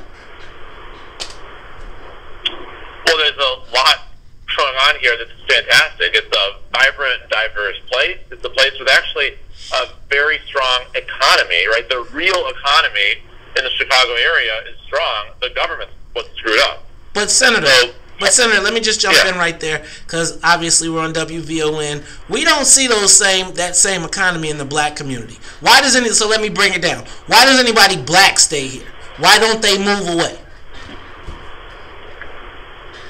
here that's fantastic. It's a vibrant, diverse place. It's a place with actually a very strong economy, right? The real economy in the Chicago area is strong. The government's what's screwed up. But Senator, let me just jump in right there, because obviously we're on WVON. We don't see that same economy in the black community. Why does so let me bring it down. Why does anybody black stay here? Why don't they move away?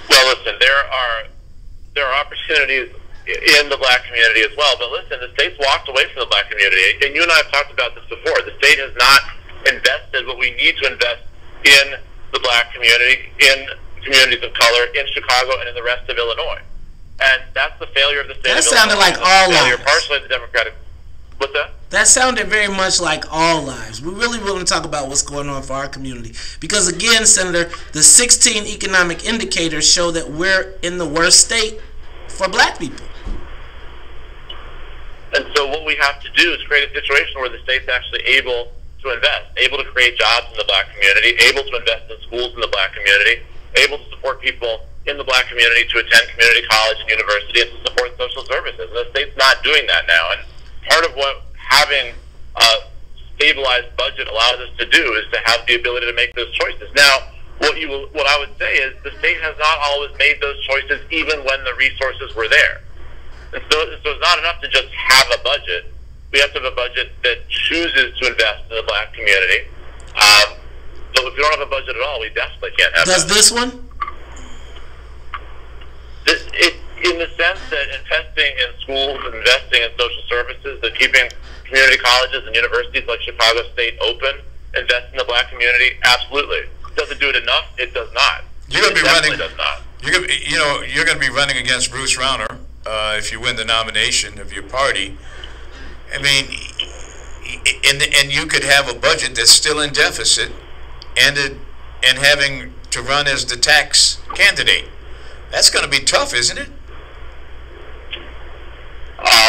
Well, listen, there are opportunities in the black community as well. But listen, the state's walked away from the black community, and you and I have talked about this before. The state has not invested what we need to invest in the black community, in communities of color, in Chicago, and in the rest of Illinois. And that's the failure of the state of Illinois. That sounded like all lives. Partially the Democratic. What's that? That sounded very much like all lives. We really want to talk about what's going on for our community. Because again, Senator, the 16 economic indicators show that we're in the worst state for black people. And so what we have to do is create a situation where the state's actually able to invest, able to create jobs in the black community, able to invest in schools in the black community, able to support people in the black community to attend community college and university, and to support social services. And the state's not doing that now. And part of what having a stabilized budget allows us to do is to have the ability to make those choices. Now, what I would say is the state has not always made those choices even when the resources were there. And so it's not enough to just have a budget. We have to have a budget that chooses to invest in the black community. So if we don't have a budget at all, we definitely can't have Does this one? In the sense that investing in schools, investing in social services, that keeping community colleges and universities like Chicago State open, invest in the black community, absolutely. Does it do it enough? It does not. You're going to be running. Does not. You're going to be running against Bruce Rauner if you win the nomination of your party. I mean, and you could have a budget that's still in deficit, and having to run as the tax candidate. That's going to be tough, isn't it?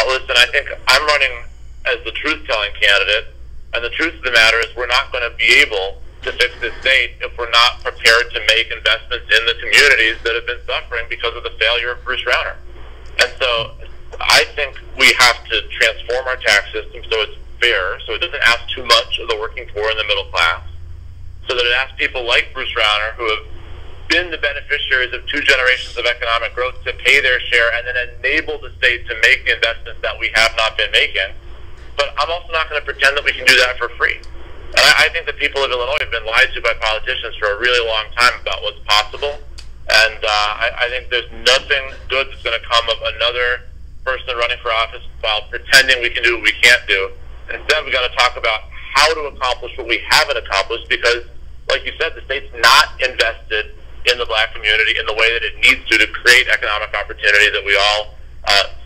Listen, I think I'm running as the truth-telling candidate, and the truth of the matter is we're not going to be able to fix this state if we're not prepared to make investments in the communities that have been suffering because of the failure of Bruce Rauner. And so I think we have to transform our tax system so it's fair, so it doesn't ask too much of the working poor and the middle class, so that it asks people like Bruce Rauner, who have been the beneficiaries of 2 generations of economic growth, to pay their share and then enable the state to make the investments that we have not been making. But I'm also not going to pretend that we can do that for free. And I think the people of Illinois have been lied to by politicians for a really long time about what's possible. And I think there's nothing good that's going to come of another person running for office while pretending we can do what we can't do. Instead, we've got to talk about how to accomplish what we haven't accomplished, because, like you said, the state's not invested in the black community in the way that it needs to create economic opportunity that we all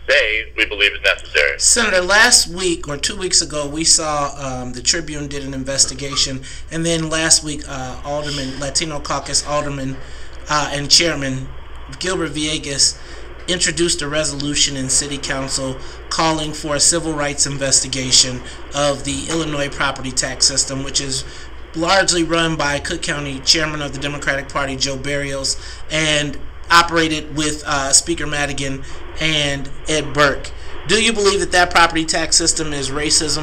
say we believe is necessary. Senator, last week or 2 weeks ago, we saw the Tribune did an investigation, and then last week, Latino Caucus Alderman and Chairman Gilbert Villegas introduced a resolution in City Council calling for a civil rights investigation of the Illinois property tax system, which is largely run by Cook County Chairman of the Democratic Party, Joe Barrios, and operated with Speaker Madigan and Ed Burke. Do you believe that property tax system is racist,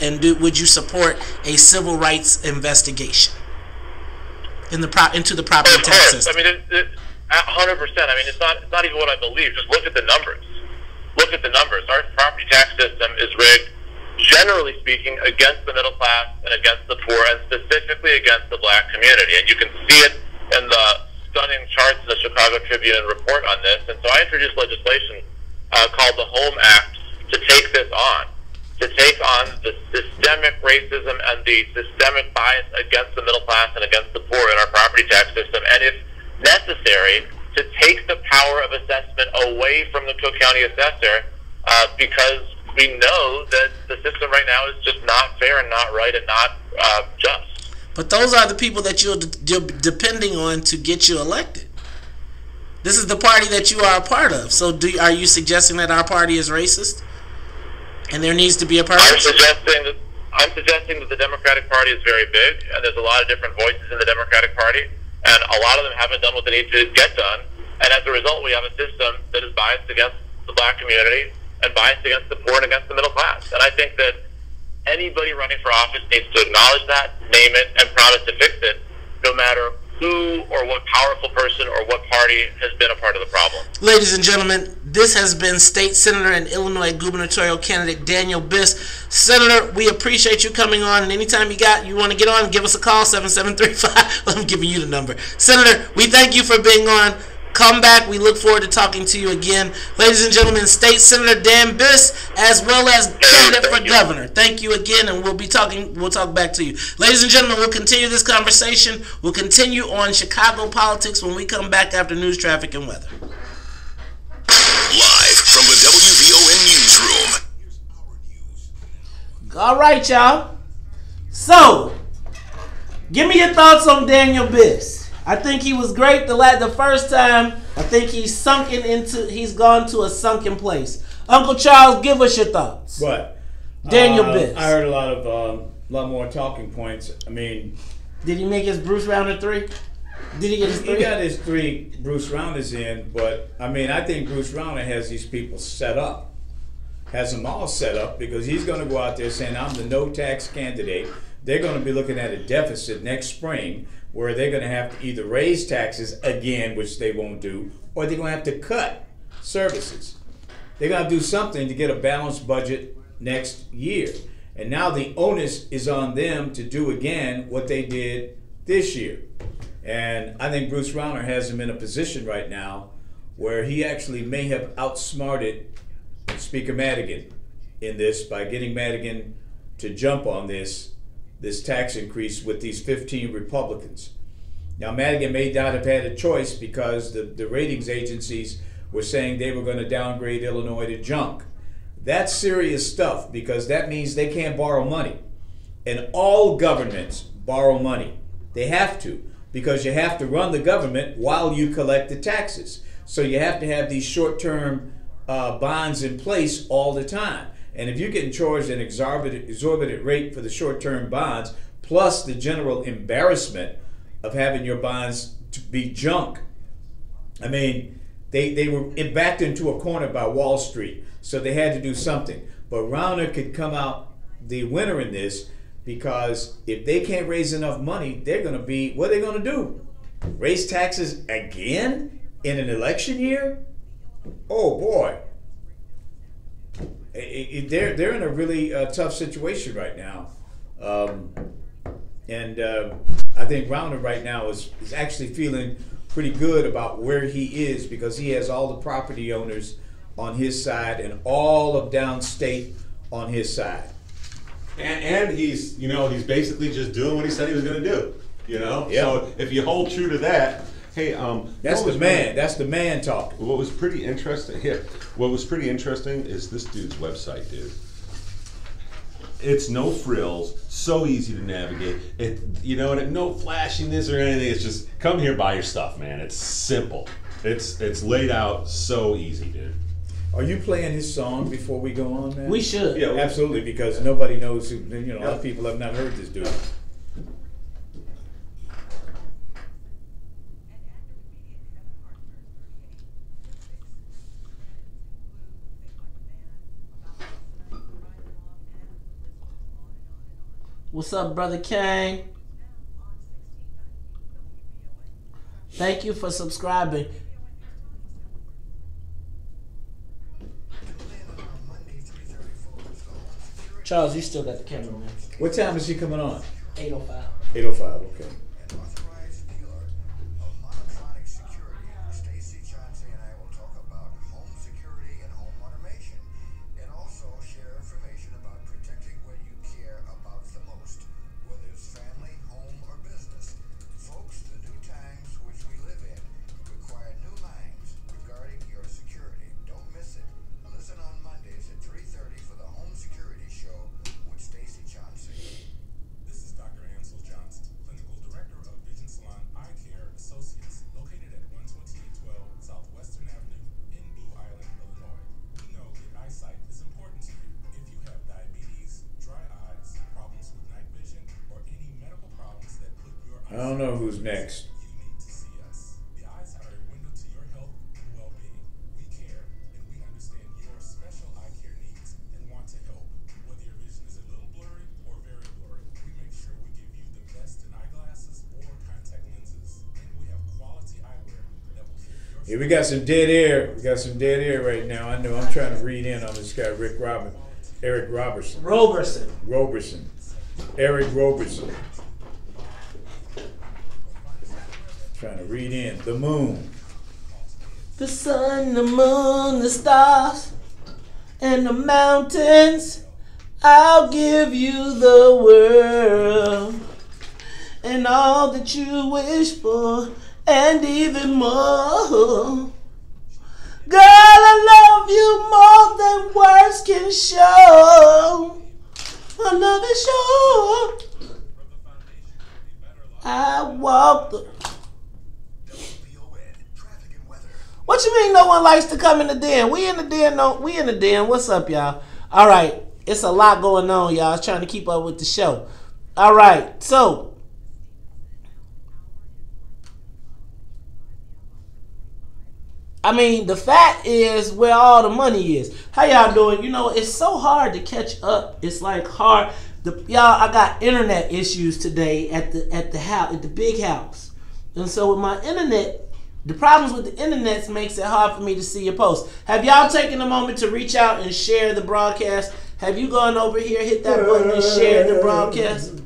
and would you support a civil rights investigation into the property tax system? I mean, 100%. I mean, it's not even what I believe. Just look at the numbers. Look at the numbers. Our property tax system is rigged, generally speaking, against the middle class and against the poor, and specifically against the black community. And you can see it in the stunning charts in the Chicago Tribune report on this. And so I introduced legislation called the Home Act to take this on, to take on the systemic racism and the systemic bias against the middle class and against the poor in our property tax system, and if necessary, to take the power of assessment away from the Cook County assessor, because we know that the system right now is just not fair and not right and not just. But those are the people that you're depending on to get you elected. This is the party that you are a part of. So are you suggesting that our party is racist and there needs to be a purge? I'm suggesting that the Democratic Party is very big, and there's a lot of different voices in the Democratic Party, and a lot of them haven't done what they need to get done. And as a result, we have a system that is biased against the black community and biased against the poor and against the middle class. And I think that anybody running for office needs to acknowledge that, name it, and promise to fix it, no matter who or what powerful person or what party has been a part of the problem. Ladies and gentlemen, this has been State Senator and Illinois gubernatorial candidate Daniel Biss. Senator, we appreciate you coming on, and anytime you want to get on, give us a call, 7735. I'm giving you the number. Senator, we thank you for being on. Come back. We look forward to talking to you again. Ladies and gentlemen, State Senator Dan Biss, as well as candidate for governor. Thank you again, and we'll talk back to you. Ladies and gentlemen, we'll continue this conversation. We'll continue on Chicago politics when we come back after news, traffic, and weather. Live from the WVON newsroom. All right, y'all. So, give me your thoughts on Daniel Biss. I think he was great the first time. I think he's gone to a sunken place. Uncle Charles, give us your thoughts. What? Daniel Biss. I heard a lot more talking points. I mean, did he make his Bruce Rounder 3? Did he get his 3? He got his 3 Bruce Rounders in, but I mean, I think Bruce Rounder has these people set up. Has them all set up because he's going to go out there saying, I'm the no-tax candidate. They're going to be looking at a deficit next spring where they're going to have to either raise taxes again, which they won't do, or they're going to have to cut services. They're going to do something to get a balanced budget next year. And now the onus is on them to do again what they did this year. And I think Bruce Rauner has him in a position right now where he actually may have outsmarted Speaker Madigan in this by getting Madigan to jump on this tax increase with these 15 Republicans. Now, Madigan may not have had a choice because the ratings agencies were saying they were going to downgrade Illinois to junk. That's serious stuff because that means they can't borrow money. And all governments borrow money. They have to because you have to run the government while you collect the taxes. So you have to have these short-term bonds in place all the time. And if you're getting charged an exorbitant rate for the short-term bonds, plus the general embarrassment of having your bonds to be junk, I mean, they were backed into a corner by Wall Street, so they had to do something. But Rauner could come out the winner in this because if they can't raise enough money, they're going to be, what are they going to do? Raise taxes again in an election year? Oh, boy. They're in a really tough situation right now, and I think Rauner right now is actually feeling pretty good about where he is because he has all the property owners on his side and all of downstate on his side. And he's basically just doing what he said he was going to do. Yep. So if you hold true to that. Hey, that's the man. That's the man talking. What was pretty interesting is this dude's website, dude. It's no frills, so easy to navigate. No flashiness or anything. It's just come here, buy your stuff, man. It's simple. It's laid out so easy, dude. Are you playing his song before we go on, man? We should. Yeah, absolutely, because nobody knows who. A lot of people have not heard this dude. What's up, Brother Kang? Thank you for subscribing. Charles, you still got the camera, man. What time is he coming on? 8:05. 8:05, okay. I don't know who's next. Yeah, we got some dead air. We got some dead air right now. I know. I'm trying to read in on this guy, Eric Roberson. Eric Roberson. Trying to read in. The moon. The sun, the moon, the stars, and the mountains. I'll give you the world and all that you wish for, and even more. Girl, I love you more than words can show. I love it sure. I walk the... What you mean no one likes to come in the den? We in the den, no, we in the den. What's up, y'all? All right, it's a lot going on, y'all. I was trying to keep up with the show. All right, so I mean, the fact is where all the money is. How y'all doing? You know, it's so hard to catch up. It's like hard. Y'all, I got internet issues today at the house, at the big house, and so with my internet. The problems with the internet makes it hard for me to see your posts. Have y'all taken a moment to reach out and share the broadcast? Have you gone over here, hit that button, and shared the broadcast?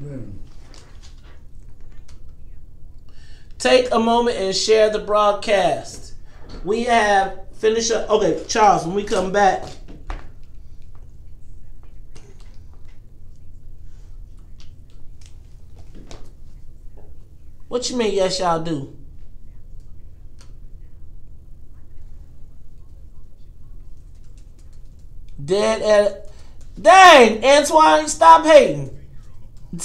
Take a moment and share the broadcast. We have finished up. Okay, Charles, when we come back. What you mean, yes, y'all do? Dead at... Dang, Antoine, stop hating.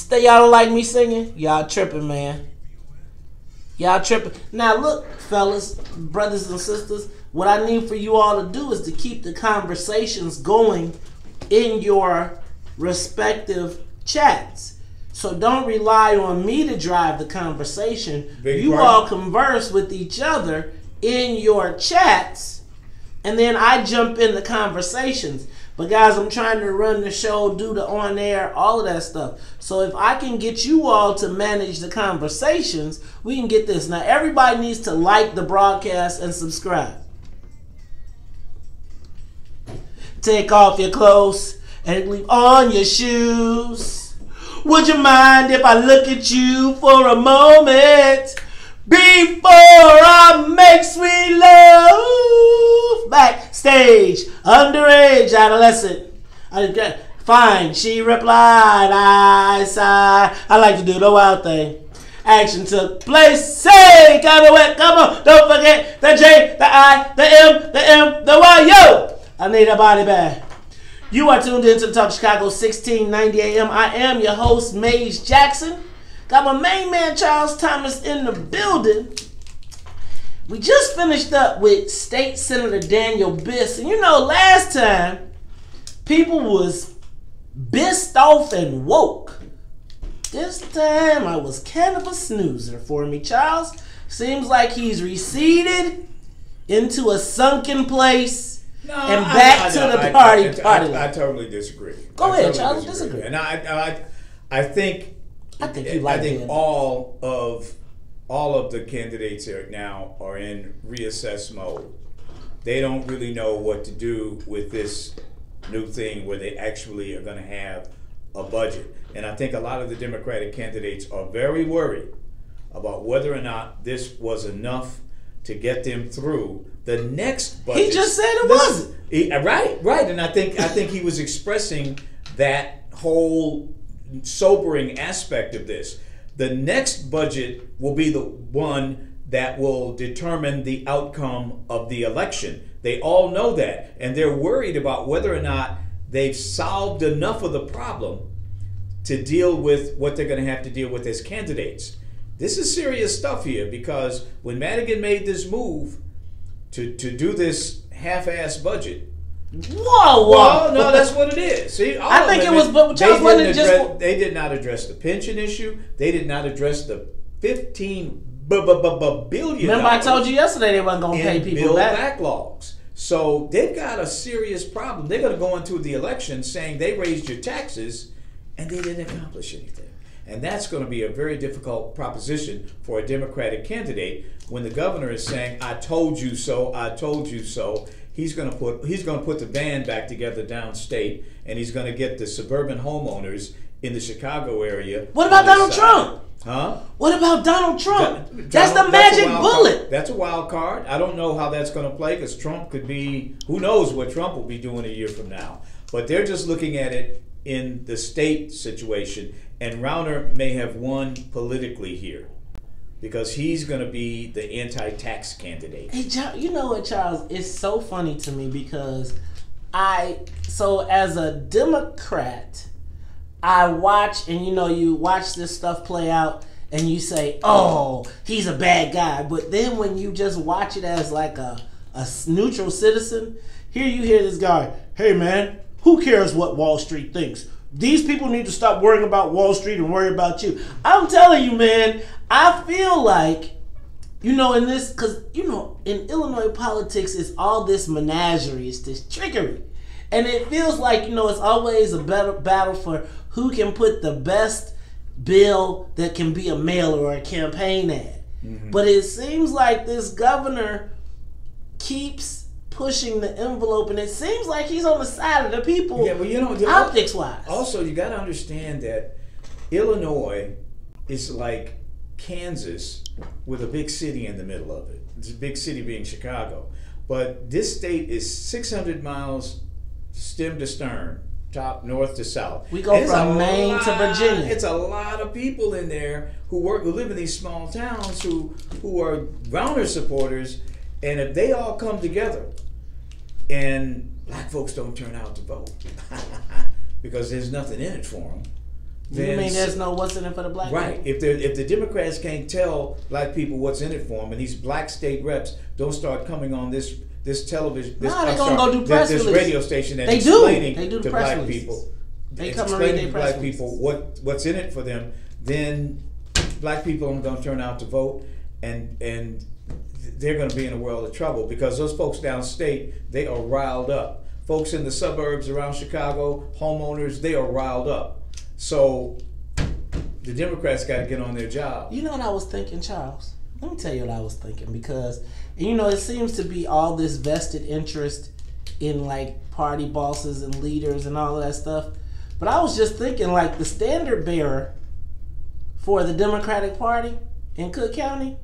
Y'all don't like me singing? Y'all tripping, man. Y'all tripping. Now, look, fellas, brothers and sisters, what I need for you all to do is to keep the conversations going in your respective chats. So don't rely on me to drive the conversation. You all converse with each other in your chats, and then I jump in the conversations. But guys, I'm trying to run the show, do the on air, all of that stuff. So if I can get you all to manage the conversations, we can get this. Now, everybody needs to like the broadcast and subscribe. Take off your clothes and leave on your shoes. Would you mind if I look at you for a moment? Before I make sweet love, backstage, underage adolescent. Fine, she replied, I sigh. I like to do the wild thing. Action took place. Say, come on, don't forget the J, the I, the M, the M, the Y. Yo, I need a body bag. You are tuned into the Talk Chicago 1690 AM. I am your host, Mays Jackson. Got my main man, Charles Thomas, in the building. We just finished up with State Senator Daniel Biss. And you know, last time, people was bissed off and woke. This time, I was kind of a snoozer for me, Charles. Seems like he's receded into a sunken place and back to the party. I totally disagree. Go ahead, Charles, disagree. And I think all of the candidates here now are in reassess mode. They don't really know what to do with this new thing where they actually are going to have a budget. And I think a lot of the Democratic candidates are very worried about whether or not this was enough to get them through the next budget. He just said it wasn't. Right. And I think he was expressing that whole sobering aspect of this. The next budget will be the one that will determine the outcome of the election. They all know that, and they're worried about whether or not they've solved enough of the problem to deal with what they're going to have to deal with as candidates. This is serious stuff here, because when Madigan made this move to do this half-ass budget, Whoa! Well, no, that's what it is. See, I think it was, but Charles wasn't just. They did not address the pension issue. They did not address the $15 billion. Remember, I told you yesterday they wasn't going to pay people back. Backlogs. So they've got a serious problem. They're going to go into the election saying they raised your taxes, and they didn't accomplish anything. And that's going to be a very difficult proposition for a Democratic candidate when the governor is saying, I told you so, I told you so. He's going to put the band back together downstate, and he's going to get the suburban homeowners in the Chicago area. What about Donald Trump? Huh? What about Donald Trump? That's the magic bullet. That's a wild card. I don't know how that's going to play because Trump could be, who knows what Trump will be doing a year from now. But they're just looking at it in the state situation. And Rauner may have won politically here because he's going to be the anti-tax candidate. Hey, you know what, Charles? It's so funny to me because as a Democrat, I watch, and you watch this stuff play out and you say, oh, he's a bad guy. But then when you just watch it as like a neutral citizen, here you hear this guy, hey man, who cares what Wall Street thinks? These people need to stop worrying about Wall Street and worry about you. I'm telling you, man, I feel like, in this, because, in Illinois politics, it's all this menagerie, it's this trickery. And it feels like, it's always a battle for who can put the best bill that can be a mailer or a campaign ad. Mm-hmm. But it seems like this governor keeps pushing the envelope, and it seems like he's on the side of the people, optics-wise. Also, you got to understand that Illinois is like Kansas with a big city in the middle of it. It's a big city being Chicago. But this state is 600 miles stem to stern, north to south. We go from Maine to Virginia. It's a lot of people in there who live in these small towns who are Rauner supporters, and if they all come together and black folks don't turn out to vote because there's nothing in it for them. You mean there's no what's in it for the black right. people? If the Democrats can't tell black people what's in it for them, and these black state reps don't start coming on this television, this radio station and explaining to black people, what's in it for them, then black people aren't going to turn out to vote, and they're going to be in a world of trouble because those folks downstate, they are riled up. Folks in the suburbs around Chicago, homeowners, they are riled up. So the Democrats got to get on their job. You know what I was thinking, Charles? Let me tell you what I was thinking, because it seems to be all this vested interest in like party bosses and leaders and all of that stuff. But I was just thinking, like, the standard bearer for the Democratic Party in Cook County,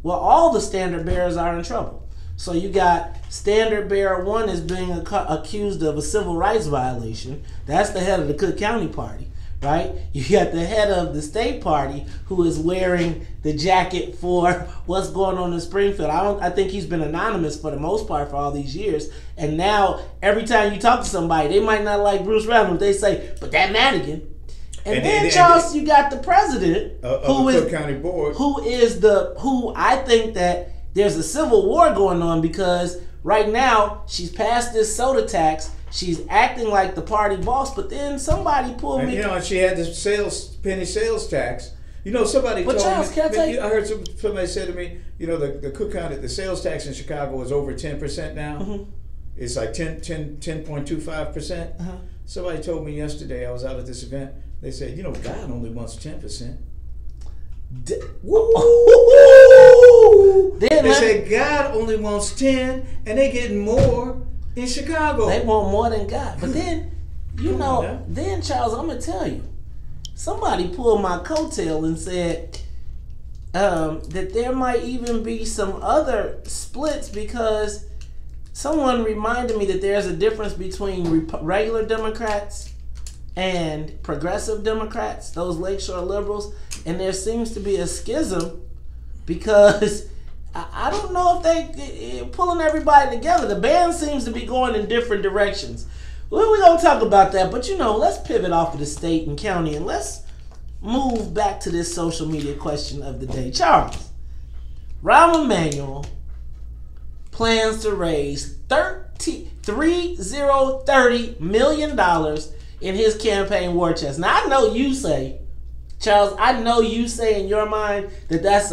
well, all the standard bearers are in trouble. So you got standard bearer 1 is being accused of a civil rights violation. That's the head of the Cook County Party, right? You got the head of the state party who is wearing the jacket for what's going on in Springfield. I think he's been anonymous for the most part for all these years. And now every time you talk to somebody, they might not like Bruce Randall. They say, but that Madigan. And then Charles, you got the president of the Cook County Board, who I think that there's a civil war going on, because right now she's passed this soda tax. She's acting like the party boss, but then somebody pulled me. And she had the penny sales tax. Somebody told Charles, me. I heard somebody say to me, the Cook County, the sales tax in Chicago is over 10% now. Mm-hmm. It's like 10.25%. Somebody told me yesterday, I was out at this event. They said, God only wants 10%. They said God only wants 10, and they getting more in Chicago. They want more than God. But then, then Charles, I'm gonna tell you, somebody pulled my coattail and said that there might even be some other splits, because someone reminded me that there's a difference between regular Democrats and progressive Democrats, those Lakeshore liberals, and there seems to be a schism because I don't know if they're pulling everybody together. The band seems to be going in different directions. Well, we're going to talk about that, but let's pivot off of the state and county and let's move back to this social media question of the day. Charles, Rahm Emanuel plans to raise $30 million in his campaign war chest. Now, I know you say, Charles, in your mind that that's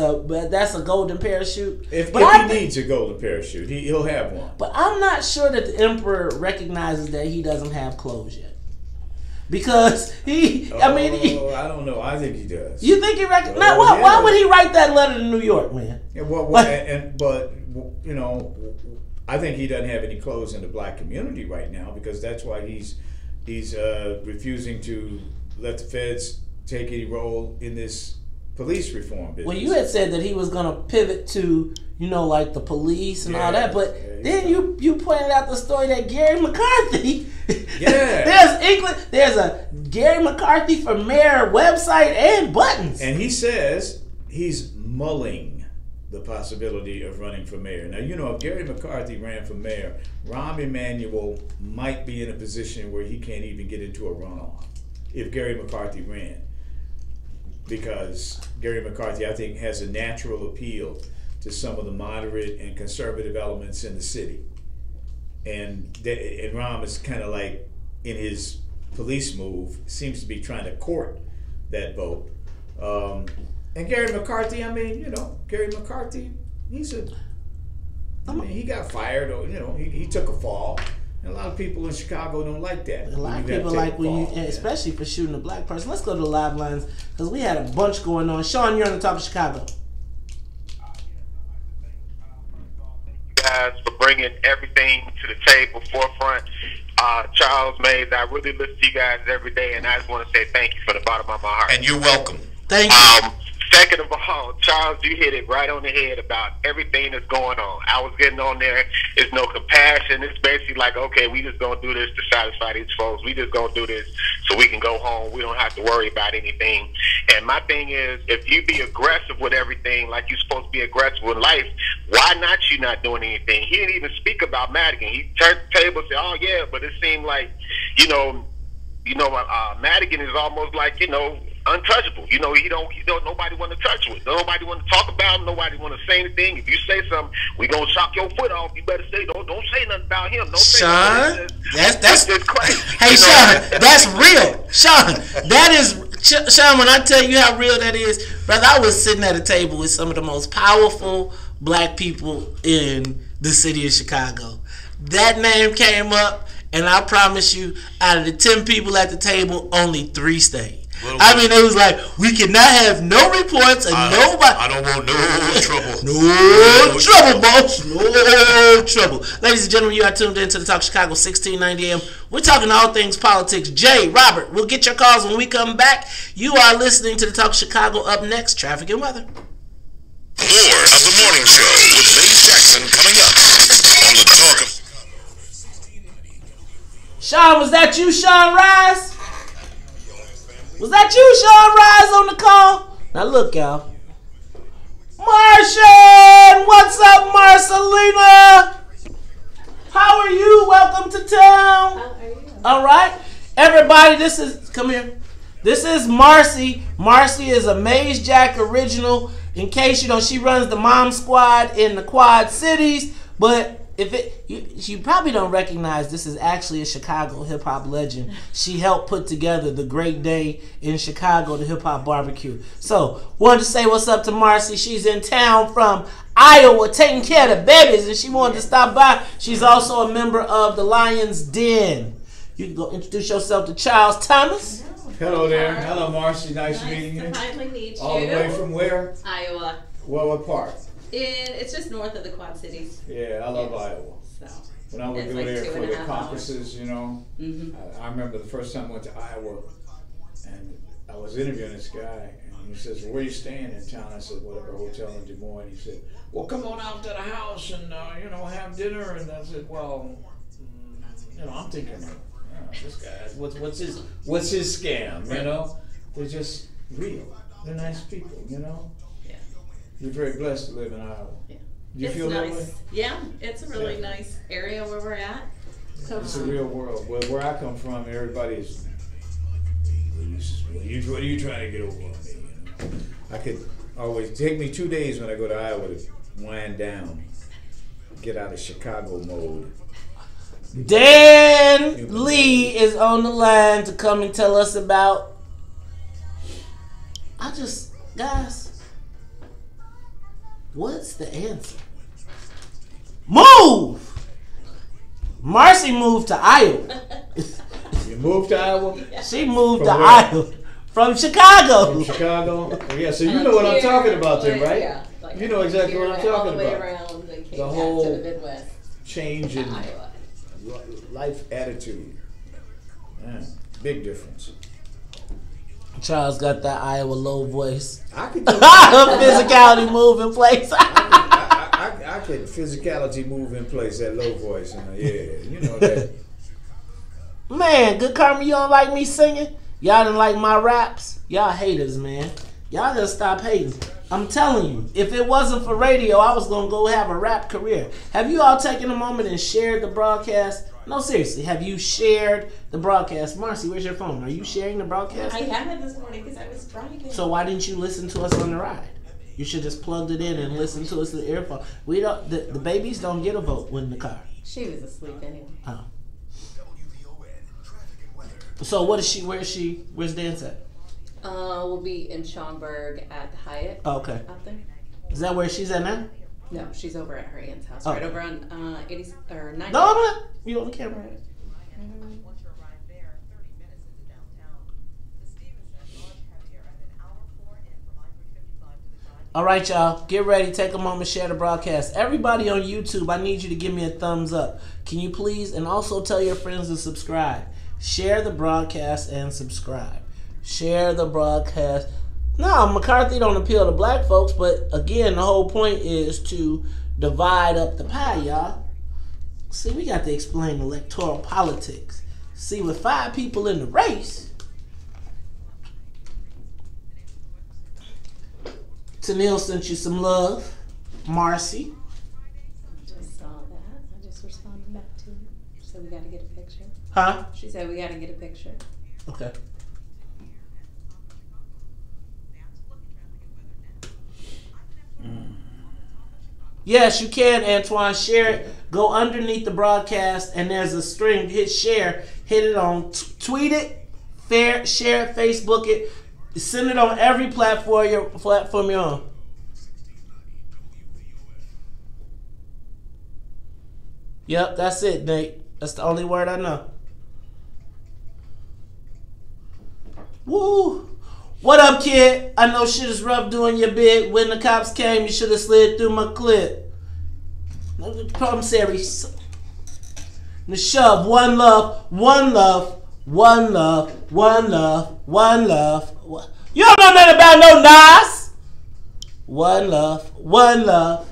a golden parachute. If he needs a golden parachute, he'll have one. But I'm not sure that the emperor recognizes that he doesn't have clothes yet. Because he, I don't know. I think he does. You think he recognizes? Now, why would he write that letter to New York, man? Yeah, but you know, I think he doesn't have any clothes in the black community right now, because that's why he's refusing to let the feds take any role in this police reform business. Well, you had said that he was going to pivot to, you know, like the police and all that, but then you pointed out the story that Gary McCarthy. Yeah. there's a Gary McCarthy for Mayor website and buttons. And he says he's mulling the possibility of running for mayor. Now, you know, if Gary McCarthy ran for mayor, Rahm Emanuel might be in a position where he can't even get into a runoff if Gary McCarthy ran. Because Gary McCarthy, I think, has a natural appeal to some of the moderate and conservative elements in the city. And Rahm is kind of like, in his police move, seems to be trying to court that vote. And Gary McCarthy, I mean, you know, Gary McCarthy, he got fired, or, you know, he took a fall. And a lot of people in Chicago don't like that. A lot of people like when you, especially for shooting a black person. Let's go to the live lines, because we had a bunch going on. Sean, you're on the top of Chicago. Guys, for bringing everything to the table, forefront. Charles Mays, I really listen to you guys every day, and I just want to say thank you from the bottom of my heart. And you're welcome. Thank you. Second of all, Charles, you hit it right on the head about everything that's going on. I was getting on there. It's no compassion. It's basically like, okay, we just going to do this to satisfy these folks. We just going to do this so we can go home. We don't have to worry about anything. And my thing is, if you be aggressive with everything like you're supposed to be aggressive with life, why not you not doing anything? He didn't even speak about Madigan. He turned the table and said, oh, yeah, but it seemed like, Madigan is almost like, untouchable. Nobody want to touch with. Nobody want to talk about him. Nobody want to say anything. If you say something, we gonna chop your foot off. You better say don't say nothing about him. Don't say Sean, that's crazy. Hey, Sean, that's real. Sean, that is Sean. When I tell you how real that is, brother, I was sitting at a table with some of the most powerful black people in the city of Chicago. That name came up, and I promise you, out of the 10 people at the table, only 3 stayed. I mean, it was like, we cannot have no reports and nobody. I don't want no trouble. No trouble, boss. No trouble. Ladies and gentlemen, you are tuned in to the Talk Chicago 1690 AM. We're talking all things politics. Jay, Robert, we'll get your calls when we come back. You are listening to the Talk Chicago. Up next, traffic and weather. More of the morning show with Mace Jackson coming up on the Talk of Sean, was that you, Sean Rise? Was that you, Sean Rise, on the call? Now look, y'all. Martian! What's up, Marcelina? How are you? Welcome to town. How are you? All right. Everybody, come here. This is Marcy. Marcy is a Maze Jack original. In case you know, she runs the Mom Squad in the Quad Cities. But you probably don't recognize this is actually a Chicago hip hop legend. She helped put together the Great Day in Chicago, the hip hop barbecue. So, wanted to say what's up to Marcy. She's in town from Iowa taking care of the babies, and she wanted to stop by. She's also a member of the Lion's Den. You can go introduce yourself to Charles Thomas. Hello there. Hello, Marcy. Nice meeting you. To finally meet you. All the way from where? Iowa. Well, what part? It's just north of the Quad Cities. Yeah, I love Iowa. So when I would go like there for the caucuses, Mm-hmm. I remember the first time I went to Iowa, and I was interviewing this guy, and he says, "Where are you staying in town?" I said, "Whatever hotel in Des Moines." He said, "Well, come on out to the house and have dinner." And I said, "Well, I'm thinking, this guy, what's his scam? They're just real. They're nice people, Yeah. You're very blessed to live in Iowa. Yeah. Do you feel that way? Yeah, it's a really nice area where we're at. So it's a real world. Where I come from, everybody's, what are you trying to get over on me? I could always take me 2 days when I go to Iowa to wind down, get out of Chicago mode. Dan Lee is on the line to come and tell us about. Guys, what's the answer? Move! Marcy moved to Iowa. You Moved to Iowa? She moved to From where? Iowa. From Chicago. From Chicago? Yeah, so you know what I'm talking about then, right? Yeah, like You know exactly what I'm talking all the way about. around and came The back whole to the Midwest. change in Iowa. life attitude. Man, big difference. Charles got that Iowa low voice. I could do Physicality move in place. I could physicality move in place, that low voice. Yeah, you know that. Man, good karma, you don't like me singing? Y'all didn't like my raps? Y'all haters, man. Y'all just stop hating. I'm telling you, if it wasn't for radio, I was going to go have a rap career. Have you all taken a moment and shared the broadcast? No, seriously, have you shared the broadcast? Marcy, where's your phone? Are you sharing the broadcast? I haven't this morning because I was driving. So why didn't you listen to us on the ride? You should just plugged it in and listen to us through the earphone. We don't. The babies don't get a vote when in the car. She was asleep anyway. Oh. So what is she? Where's she? Where's Dance at? We'll be in Schaumburg at the Hyatt. Oh, okay. Out there. Is that where she's at now? No, she's over at her aunt's house, Oh. right over on 80 or 90. No, I'm not. You on the camera? All right, y'all. Get ready. Take a moment. Share the broadcast. Everybody on YouTube, I need you to give me a thumbs up. Can you please? And also tell your friends to subscribe. Share the broadcast and subscribe. Share the broadcast. No, McCarthy don't appeal to black folks, but again, the whole point is to divide up the pie, y'all. See, we got to explain electoral politics. See, with 5 people in the race, Tennille sent you some love. Marcy. Just saw that. I just responded back to her. She said we got to get a picture. Huh? She said we got to get a picture. Okay. Yes, you can, Antoine. Share it. Go underneath the broadcast, and there's a string. Hit share. Hit it on. Tweet it. Share it. Facebook it. Send it on every platform you're on. Yep, that's it, Nate. That's the only word I know. Woo! What up, kid? I know shit is rough doing your bid. When the cops came, you should have slid through my clip. Commissary. The shove. One love. One love. One love. One love. One love. You don't know nothing about no Nas. One love. One love.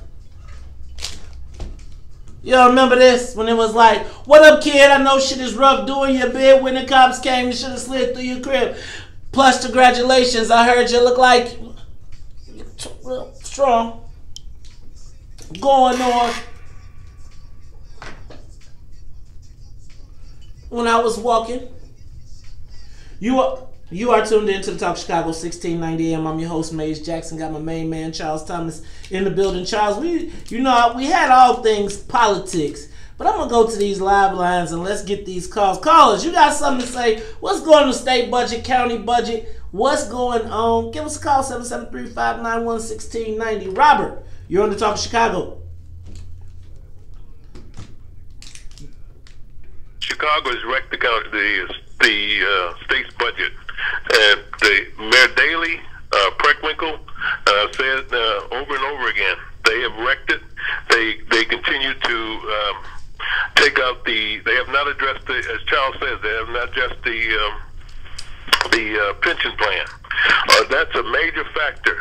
You don't remember this? When it was like, what up, kid? I know shit is rough doing your bid. When the cops came, you should have slid through your crib. Plus, congratulations. I heard you look like real strong. Going on. When I was walking. You are tuned in to the Talk Chicago 1690 AM. I'm your host, Maze Jackson. Got my main man, Charles Thomas, in the building. Charles, we had all things politics. But I'm going to go to these live lines and let's get these calls. Callers, you got something to say? What's going on the state budget, county budget? What's going on? Give us a call, 773-591-1690. Robert, you're on the Talk Chicago. Chicago has wrecked the state's budget. The Mayor Daley, Preckwinkle, said over and over again, they have wrecked it. They continue to take out they have not addressed as Charles says, they have not addressed the pension plan. That's a major factor.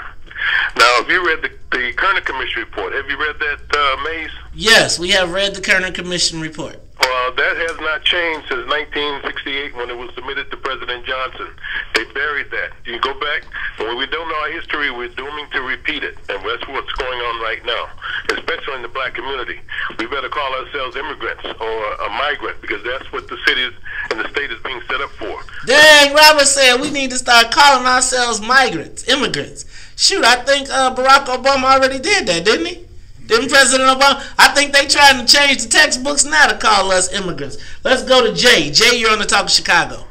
Now, have you read the Kerner Commission report? Have you read that, Maze? Yes, we have read the Kerner Commission report. Well, that has not changed since 1968 when it was submitted to President Johnson. They buried that. You can go back, and when we don't know our history, we're dooming to repeat it. And that's what's going on right now, especially in the black community. We better call ourselves immigrants or a migrant, because that's what the city and the state is being set up for. Dang, Robert said we need to start calling ourselves migrants, immigrants. Shoot, I think Barack Obama already did that, didn't he? Didn't President Obama? I think they trying to change the textbooks now to call us immigrants. Let's go to Jay. Jay, you're on the Talk of Chicago.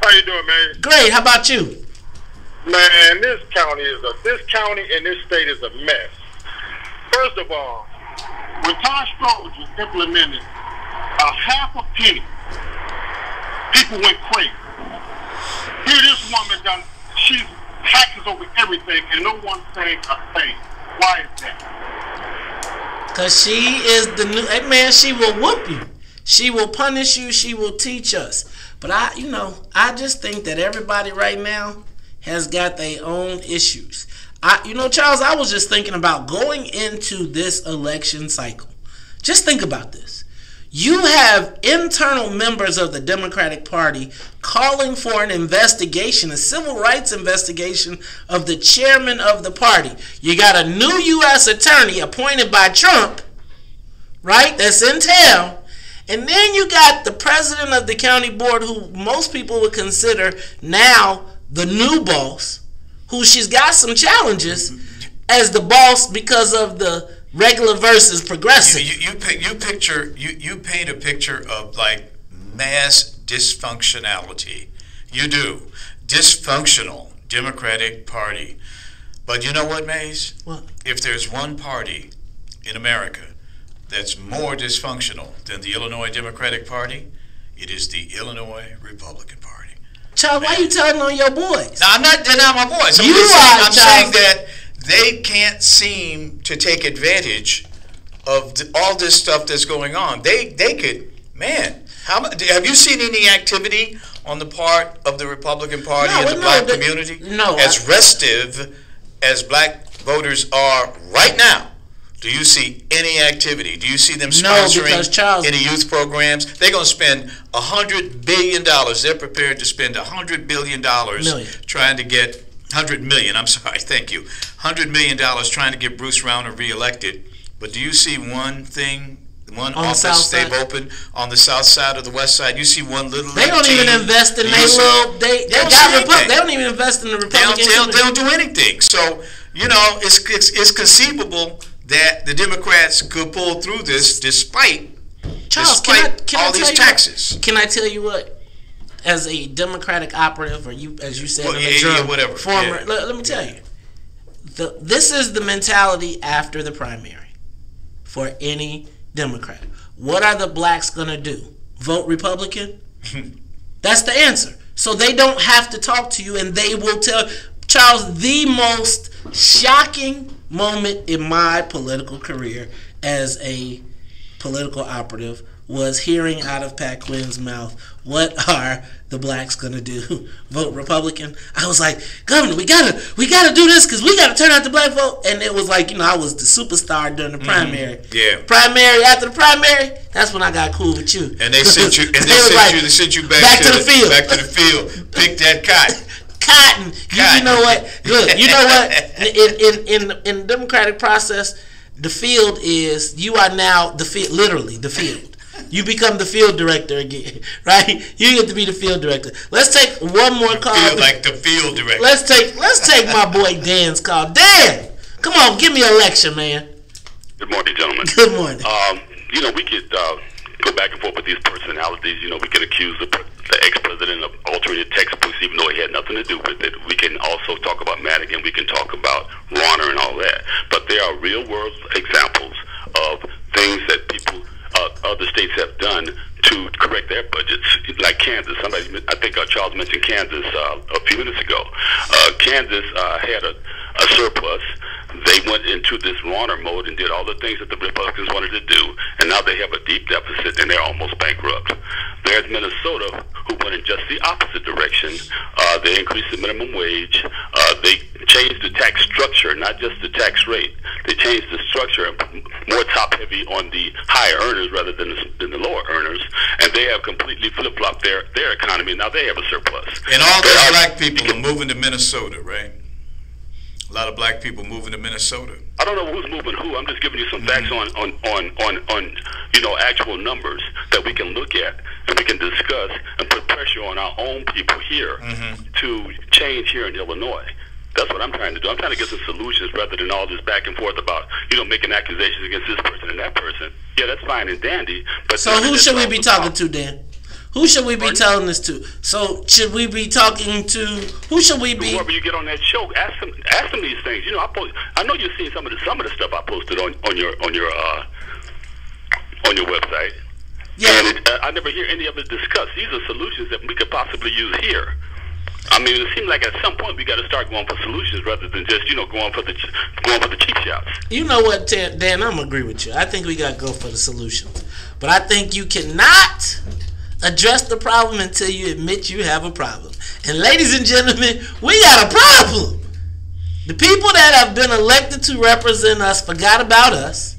How you doing, man? Great. How about you? Man, this county and this state is a mess. First of all, when Tosh Strolls was implemented, a half a penny people went crazy. Here this woman done, she's taxes over everything and no one saying a thing. Why is that? Because she is the new, hey man, she will whoop you. She will punish you. She will teach us. But I just think that everybody right now has got their own issues. Charles, I was just thinking about going into this election cycle. Just think about this. You have internal members of the Democratic Party calling for an investigation, a civil rights investigation of the chairman of the party. You got a new U.S. attorney appointed by Trump, right, that's in town. And then you got the president of the county board, who most people would consider now the new boss, who she's got some challenges as the boss because of the regular versus progressive. You paint a picture of like mass dysfunctionality. You do. Dysfunctional Democratic Party. But you know what, Mays? What? If there's one party in America that's more dysfunctional than the Illinois Democratic Party, it is the Illinois Republican Party. Charles, why you telling on your boys? No, they're not my boys. I'm saying that they can't seem to take advantage of all this stuff that's going on. They could, man. Have you seen any activity on the part of the Republican Party and the black community? No. As restive as black voters are right now, do you see any activity? Do you see them sponsoring any youth programs? They're going to spend $100 billion. They're prepared to spend $100 billion trying to get $100 million. I'm sorry. Thank you. $100 million trying to get Bruce Rauner reelected. But do you see one thing, one office they've opened on the south side or the west side? You see one little. They don't even invest in their little. They don't even invest in the Republican. They don't do anything. So it's conceivable that the Democrats could pull through this despite all these taxes. Can I tell you what? As a Democratic operative, or as you said, whatever. Former. Let me tell you, this is the mentality after the primary for any Democrat. What are the blacks gonna do? Vote Republican? That's the answer. So they don't have to talk to you, and they will tell. Charles, the most shocking moment in my political career as a political operative was hearing out of Pat Quinn's mouth, what are the blacks gonna do? Vote Republican? I was like, Governor, we gotta do this because we gotta turn out the black vote. And it was like, I was the superstar during the primary. Yeah. Primary, after the primary, that's when I got cool with you. And they sent you back to the field. Back to the field. Pick that cotton. Cotton. You know what? Look, you know what? In the Democratic process, the field is, you are now the field, literally the field. You become the field director again, right? You get to be the field director. Let's take one more call. Feel like the field director. Let's take my boy Dan's call. Dan, come on, give me a lecture, man. Good morning, gentlemen. Good morning. We could go back and forth with these personalities. We can accuse the ex-president of altering the textbooks, even though he had nothing to do with it. We can also talk about Madigan. We can talk about Rauner and all that. But there are real-world examples of things that people, other states have done to correct their budgets, like Kansas. I think Charles mentioned Kansas a few minutes ago. Kansas had a surplus. They went into this Rauner mode and did all the things that the Republicans wanted to do, and now they have a deep deficit and they're almost bankrupt. There's Minnesota, who went in just the opposite direction. They increased the minimum wage. They changed the tax structure, not just the tax rate. They changed the structure, more top-heavy on the higher earners rather than the lower earners, and they have completely flip-flopped their economy. Now they have a surplus. And all those black people are moving to Minnesota, right? A lot of black people moving to Minnesota. I don't know who's moving who. I'm just giving you some facts on actual numbers that we can look at and we can discuss and put pressure on our own people here to change here in Illinois. That's what I'm trying to do. I'm trying to get some solutions rather than all this back and forth about, making accusations against this person and that person. Yeah, that's fine and dandy. But so who should we be talking to, Dan? Who should we be telling this to? So should we be talking to? Who should we be? Whoever you get on that show, ask them these things. I know you've seen some of the stuff I posted on your website. And I never hear any of it discussed. These are solutions that we could possibly use here. I mean, it seems like at some point we got to start going for solutions rather than just going for the cheap shots. You know what, Dan? I'm agree with you. I think we got to go for the solutions, but I think you cannot address the problem until you admit you have a problem. And ladies and gentlemen, we got a problem. The people that have been elected to represent us forgot about us,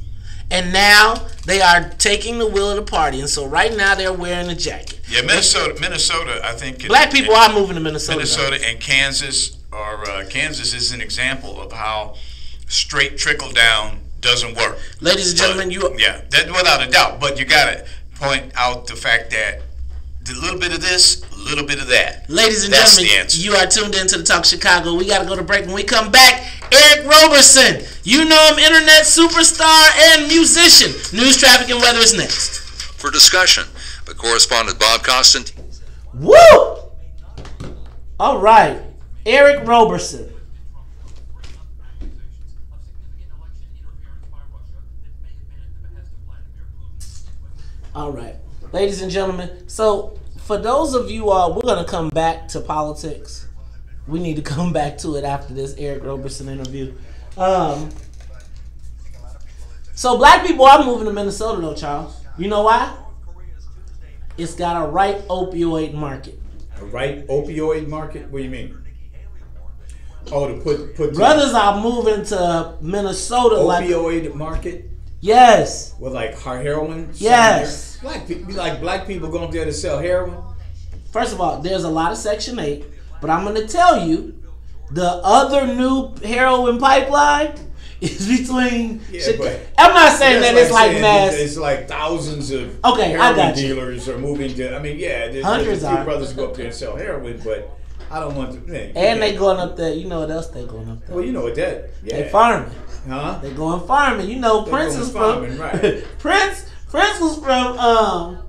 and now they are taking the wheel of the party. And so right now they're wearing a jacket. Yeah, Minnesota, I think. Black people are moving to Minnesota. Minnesota and Kansas Kansas is an example of how straight trickle down doesn't work. Ladies and gentlemen, that without a doubt. But you got to point out the fact that a little bit of this, a little bit of that. Ladies and That's gentlemen, the answer. you are tuned into the Talk Chicago. We got to go to break. When we come back, Eric Roberson. You know him, internet superstar and musician. News, traffic, and weather is next. For discussion, but correspondent Bob Constantine. Woo! All right, Eric Roberson. All right, ladies and gentlemen. So, for those of you all, we're going to come back to politics. We need to come back to it after this Eric Roberson interview. So, black people are moving to Minnesota, though, Charles. You know why? It's got a ripe opioid market. A ripe opioid market? What do you mean? Oh, to put brothers are moving to Minnesota. Opioid market? Yes. With like heroin? Yes. Black people going there to sell heroin? First of all, there's a lot of Section 8, but I'm going to tell you, the other new heroin pipeline is between. I'm not saying that it's like mass. It's like thousands of heroin dealers are moving to. I mean, there's hundreds a few brothers go up there and sell heroin, but I don't want to. And they going up there. You know what else they going up there? Well, you know what that. Yeah. They farming. Huh? They going farming. You know, Prince is from. Right. Prince was from.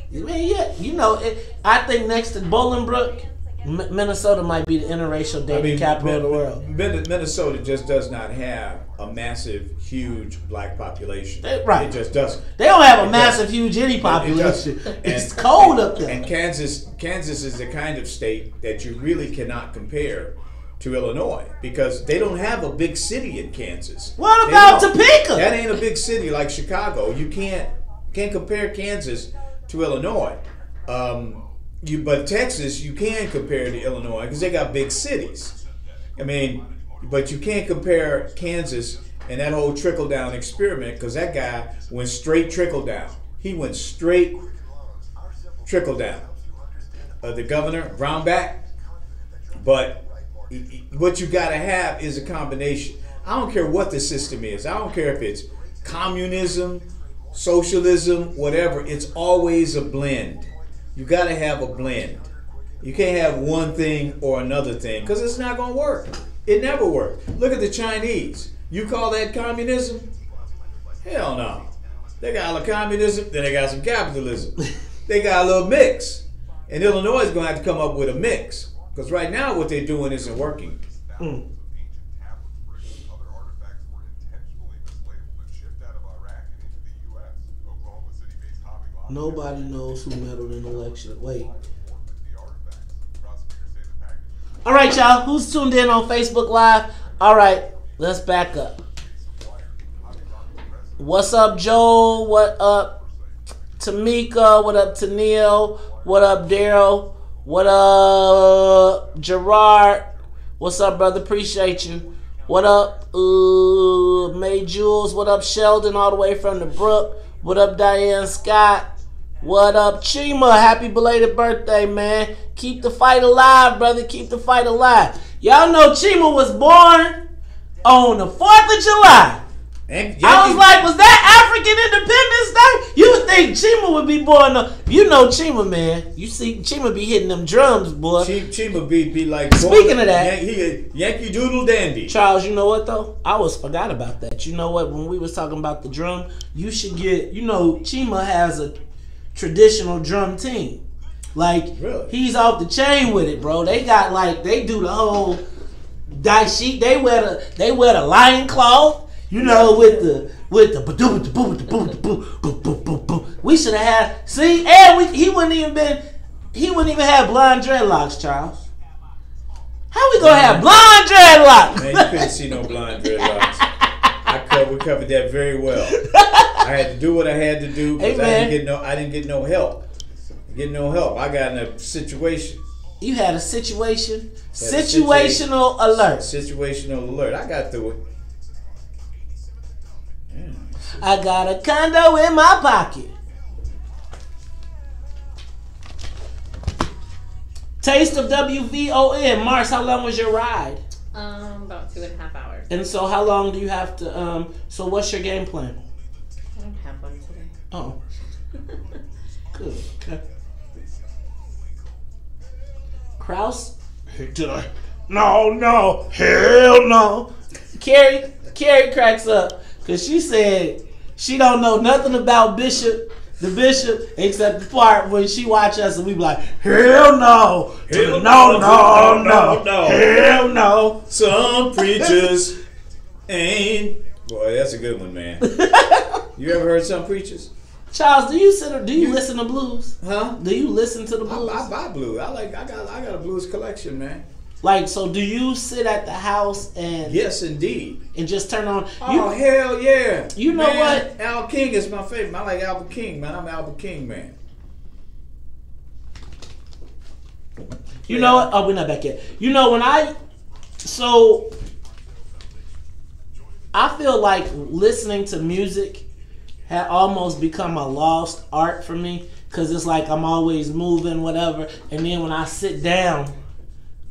You know, I think next to Bolingbrook, Minnesota might be the interracial dating capital of the world. Minnesota just does not have a massive, huge black population. Right. It just doesn't. They don't have a massive, huge any population. It's cold up there. And Kansas is the kind of state that you really cannot compare to Illinois because they don't have a big city in Kansas. What about Topeka? That ain't a big city like Chicago. You can't compare Kansas to Illinois. But Texas, you can compare to Illinois because they got big cities. I mean, but you can't compare Kansas and that whole trickle-down experiment because that guy went straight trickle-down. He went straight trickle-down. The governor, Brownback. But what you got to have is a combination. I don't care what the system is. I don't care if it's communism, socialism, whatever. It's always a blend. You got to have a blend. You can't have one thing or another thing because it's not going to work. It never worked. Look at the Chinese. You call that communism? Hell no. They got a little communism, then they got some capitalism. They got a little mix. And Illinois is going to have to come up with a mix because right now what they're doing isn't working. Nobody knows who meddled in the election. Wait. All right, y'all. Who's tuned in on Facebook Live? All right, let's back up. What's up, Joel? What up, Tamika? What up, Tennille? What up, Daryl? What up, Gerard? What's up, brother? Appreciate you. What up, May Jules? What up, Sheldon? All the way from the Brook. What up, Diane Scott? What up, Chima? Happy belated birthday, man. Keep the fight alive, brother. Keep the fight alive. Y'all know Chima was born on the 4th of July. I was like, was that African Independence Day? You would think Chima would be born on... You know Chima, man. You see Chima be hitting them drums, boy. Chima be like... Speaking of that... Yankee Doodle Dandy. Charles, you know what, though? I forgot about that. You know what? When we was talking about the drum, you should get... You know, Chima has a traditional drum team. Like, really? He's off the chain with it, bro. They got, like... They do the whole... Daishiki. They wear the lion cloth. You know, with the we should have had. See, and he wouldn't even have blonde dreadlocks, Charles. How we gonna have blonde dreadlocks? Man, you couldn't see no blonde dreadlocks. We covered that very well. I had to do what I had to do because I didn't get no help. I got in a situation. You had a situation. Situational alert. Situational alert. I got through it. Yeah. I got a condo in my pocket. Taste of WVON. Mars, how long was your ride? About 2.5 hours. And so how long do you have to, so what's your game plan? I don't have one today. Oh. Good, okay. Kraus? Did I? No, hell no. Carrie cracks up because she said she don't know nothing about the bishop, except the part when she watch us and we be like, hell no, hell no. Some preachers ain't. Boy, that's a good one, man. You ever heard some preachers? Charles, do you listen to blues? Huh? Do you listen to the blues? I buy blues. I got a blues collection, man. Like, so do you sit at the house and... Yes, indeed. And just turn on... hell yeah. You know what? Al King is my favorite. I like Albert King, man. I'm an Albert King, man. You know what? Oh, we're not back yet. You know, I feel like listening to music had almost become a lost art for me because it's like I'm always moving, whatever. And then when I sit down,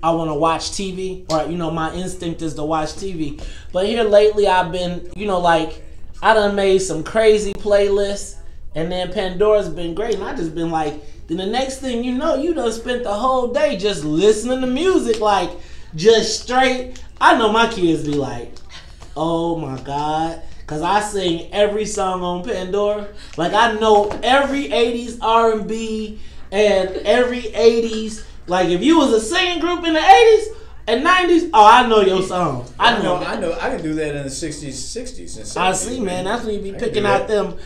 I want to watch TV, or, my instinct is to watch TV. But here lately I've been, like, I done made some crazy playlists, and then Pandora's been great, and I just been like, then the next thing you know, you done spent the whole day just listening to music, like, just straight. I know my kids be like, oh my God, because I sing every song on Pandora. Like, I know every 80s R&B and every 80s. Like, if you was a singing group in the 80s and 90s, oh, I know your song. I know. I can do that in the 60s and 70s. I see, man. That's when you be picking out them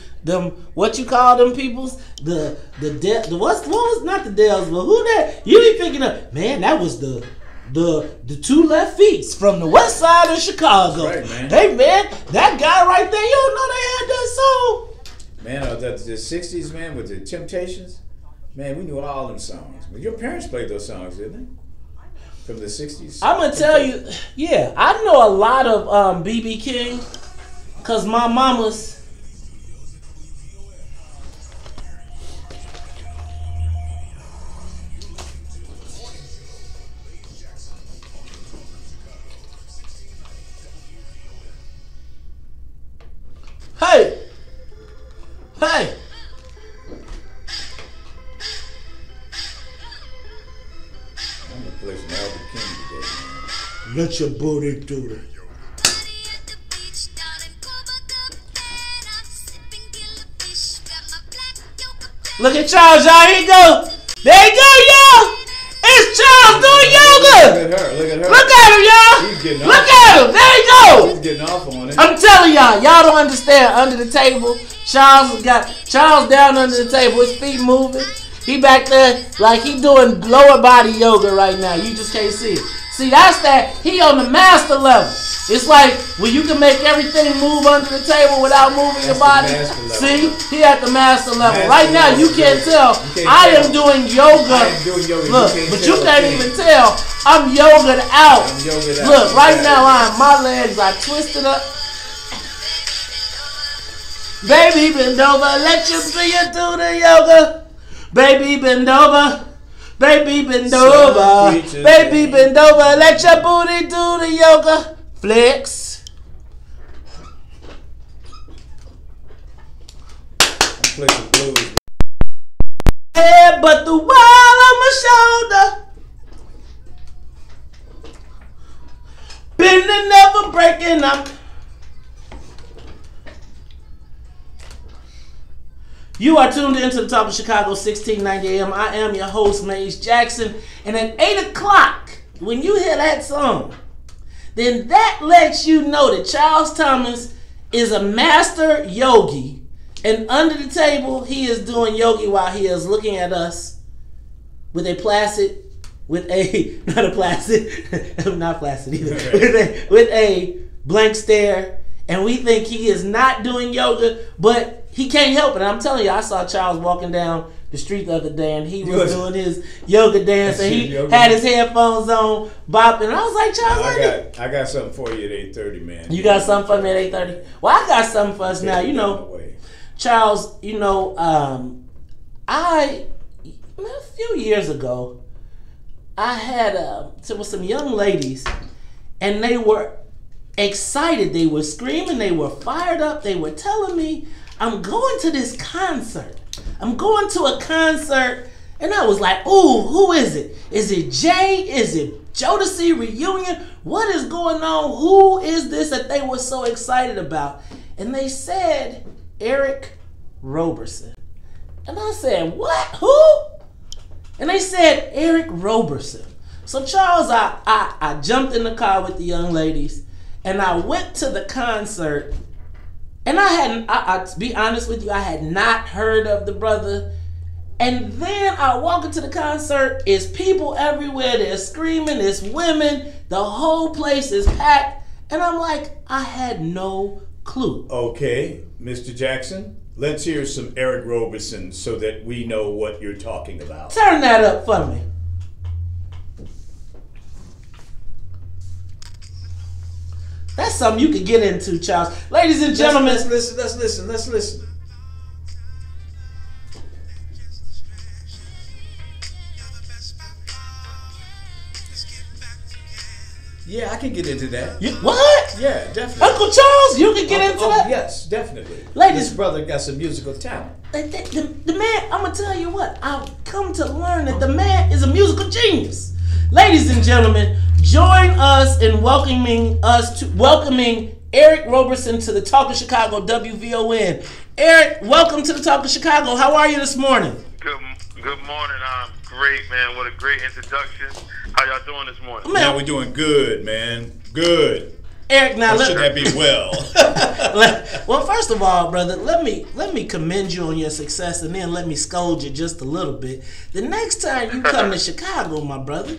what you call them peoples? What was not the Dells, but who that? You be picking up, man, that was the two left feet from the west side of Chicago. That's right, man. Hey, man, that guy right there, you don't know they had that song. Man, the 60s, man, with the Temptations. Man, we knew all them songs. But your parents played those songs, didn't they? From the 60s. I'm going to tell you, yeah, I know a lot of B.B. King because my mama's... Hey! Let your booty do it. Look at Charles, y'all. Here you go. There you go, y'all. It's Charles doing yoga. Look at her. Look at him, y'all. He's getting Look off. at him. There you go. He's getting off on it. I'm telling y'all don't understand. Under the table, Charles down under the table. His feet moving. He back there like he doing lower body yoga right now. You just can't see it. See, that's that. He on the master level. It's like when you can make everything move under the table without moving your body. See, he at the master level. Right now, you can't tell. I am doing yoga. Look, but you can't even tell. I'm yogaed out. Look, right now, my legs are twisted up. Baby, bend over. Let you see you do the yoga. Baby, bend over. Baby, bend over. Baby, bend over. Let your booty do the yoga. Flex. Play some blues. Head, but the wall on my shoulder. Bending, never breaking up. You are tuned into the Talk of Chicago, 1690 AM. I am your host, Mace Jackson. And at 8 o'clock, when you hear that song, then that lets you know that Charles Thomas is a master yogi, and under the table he is doing yogi while he is looking at us with a placid, with a not a placid, not placid either, with a blank stare, and we think he is not doing yoga, but he can't help it. And I'm telling you, I saw Charles walking down the street the other day, and he was doing his yoga dance, and he had his headphones on, bopping. And I was like, Charles, I got something for you at 8:30, man. You got something for me at 8:30? Well, I got something for us now. You know, Charles, you know, a few years ago, I had there was some young ladies, and they were excited. They were screaming. They were fired up. They were telling me, I'm going to this concert. I'm going to a concert. And I was like, ooh, who is it? Is it Jay? Is it Jodeci reunion? What is going on? Who is this that they were so excited about? And they said, Eric Roberson. And I said, what? Who? And they said, Eric Roberson. So Charles, I jumped in the car with the young ladies, and I went to the concert. And to be honest with you, I had not heard of the brother. And then I walk into the concert, it's people everywhere, they're screaming, it's women, the whole place is packed. And I'm like, I had no clue. Okay, Mr. Jackson, let's hear some Eric Roberson so that we know what you're talking about. Turn that up for me. That's something you can get into, Charles. Ladies and gentlemen. Let's listen. Yeah, I can get into that. What? Yeah, definitely. Uncle Charles, you can get into that? Yes, definitely. Ladies, this brother got some musical talent. The man, I'm going to tell you what, I've come to learn that the man is a musical genius. Ladies and gentlemen, join us in welcoming Eric Roberson to the Talk of Chicago WVON. Eric, welcome to the Talk of Chicago. How are you this morning? Good morning. I'm great, man. What a great introduction. How y'all doing this morning? Man, we're doing good, man. Good. Eric, now should that be well? Well, first of all, brother, let me commend you on your success, and then let me scold you just a little bit. The next time you come to Chicago, my brother,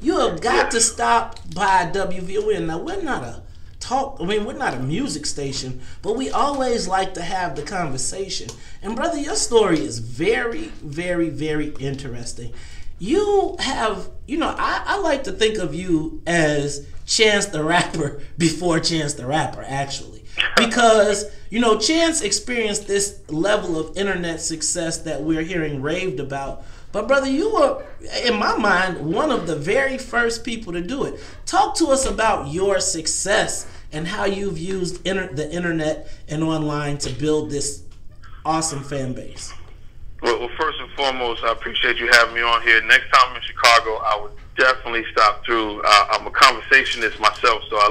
you have got to stop by WVON. Now, we're not a music station, but we always like to have the conversation. And brother, your story is very, very, very interesting. You have, I like to think of you as Chance the Rapper before Chance the Rapper, actually. Because, Chance experienced this level of internet success that we're hearing raved about. But brother, you were, in my mind, one of the very first people to do it. Talk to us about your success and how you've used the internet and online to build this awesome fan base. Well, first and foremost, I appreciate you having me on here. Next time I'm in Chicago, I would definitely stop through. I'm a conversationist myself, so I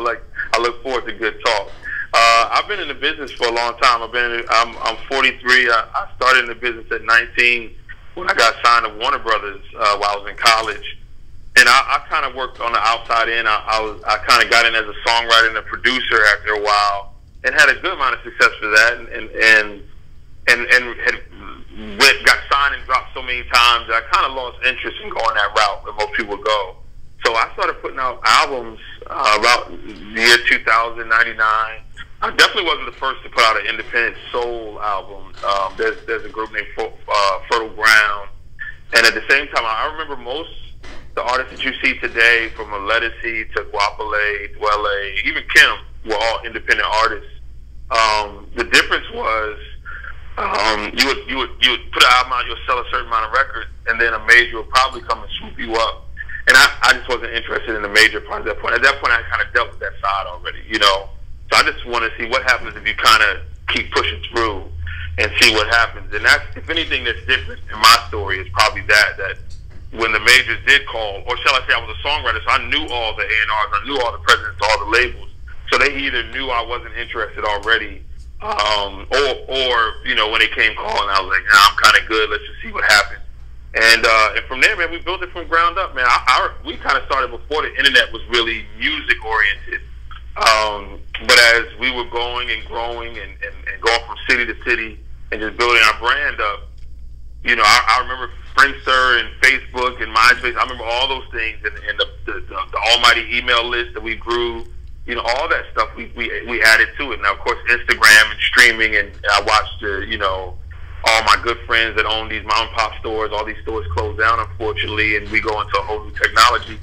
look forward to good talk. I've been in the business for a long time. I'm 43. I started in the business at 19 when I got signed to Warner Brothers while I was in college. And I kind of worked on the outside in. I kind of got in as a songwriter and a producer after a while, and had a good amount of success for that. And got signed and dropped so many times that I kind of lost interest in going that route where most people go. So I started putting out albums about the year 2000, 99. I definitely wasn't the first to put out an independent soul album. There's a group named Fertile Ground. And at the same time, I remember most the artists that you see today, from Lettucey to Guapale, Dwele, even Kim, were all independent artists. The difference was you would put an album out, you'll sell a certain amount of records, and then a major would probably come and swoop you up. And I just wasn't interested in the major part at that point. At that point, I kind of dealt with that side already, So I just want to see what happens if you kind of keep pushing through and see what happens. And that's, if anything, that's different in my story is probably that when the majors did call, or shall I say, I was a songwriter, so I knew all the A&Rs, I knew all the presidents, all the labels. So they either knew I wasn't interested already, or when they came calling, I was like, nah, I'm kind of good. Let's just see what happens. And from there, man, we built it from ground up, man. We kind of started before the internet was really music oriented. But as we were going and growing and going from city to city and just building our brand up, you know, I remember Friendster and Facebook and MySpace. I remember all those things and the almighty email list that we grew. You know, all that stuff we added to it. Now, of course, Instagram and streaming, and I watched, you know, all my good friends that own these mom and pop stores. All these stores closed down, unfortunately, and we go into a whole new technology.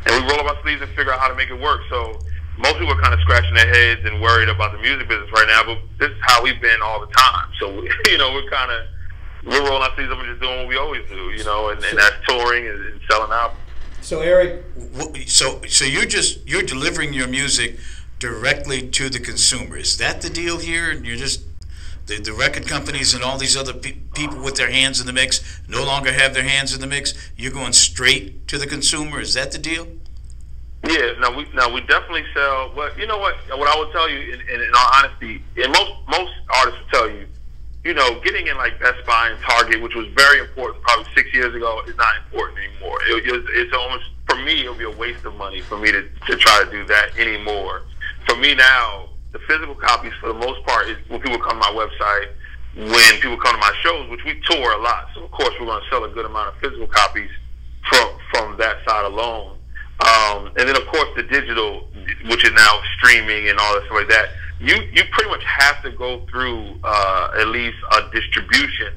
And we roll up our sleeves and figure out how to make it work. So most people are kind of scratching their heads and worried about the music business right now, but this is how we've been all the time. So, you know, we're rolling our sleeves up and just doing what we always do, you know, and that's touring and selling out. So Eric, so you're delivering your music directly to the consumer. Is that the deal here? And you're just the record companies and all these other people with their hands in the mix no longer have their hands in the mix. You're going straight to the consumer. Is that the deal? Yeah. Now we definitely sell. Well, you know what? What I will tell you, in all honesty, and most artists will tell you, you know, getting in like Best Buy and Target, which was very important probably 6 years ago, is not important anymore. It's almost, for me, it'll be a waste of money for me to try to do that anymore. For me now, the physical copies for the most part is when people come to my website, when people come to my shows, which we tour a lot. So of course we're going to sell a good amount of physical copies from that side alone. And then of course the digital, which is now streaming and all that stuff like that. You pretty much have to go through at least a distribution,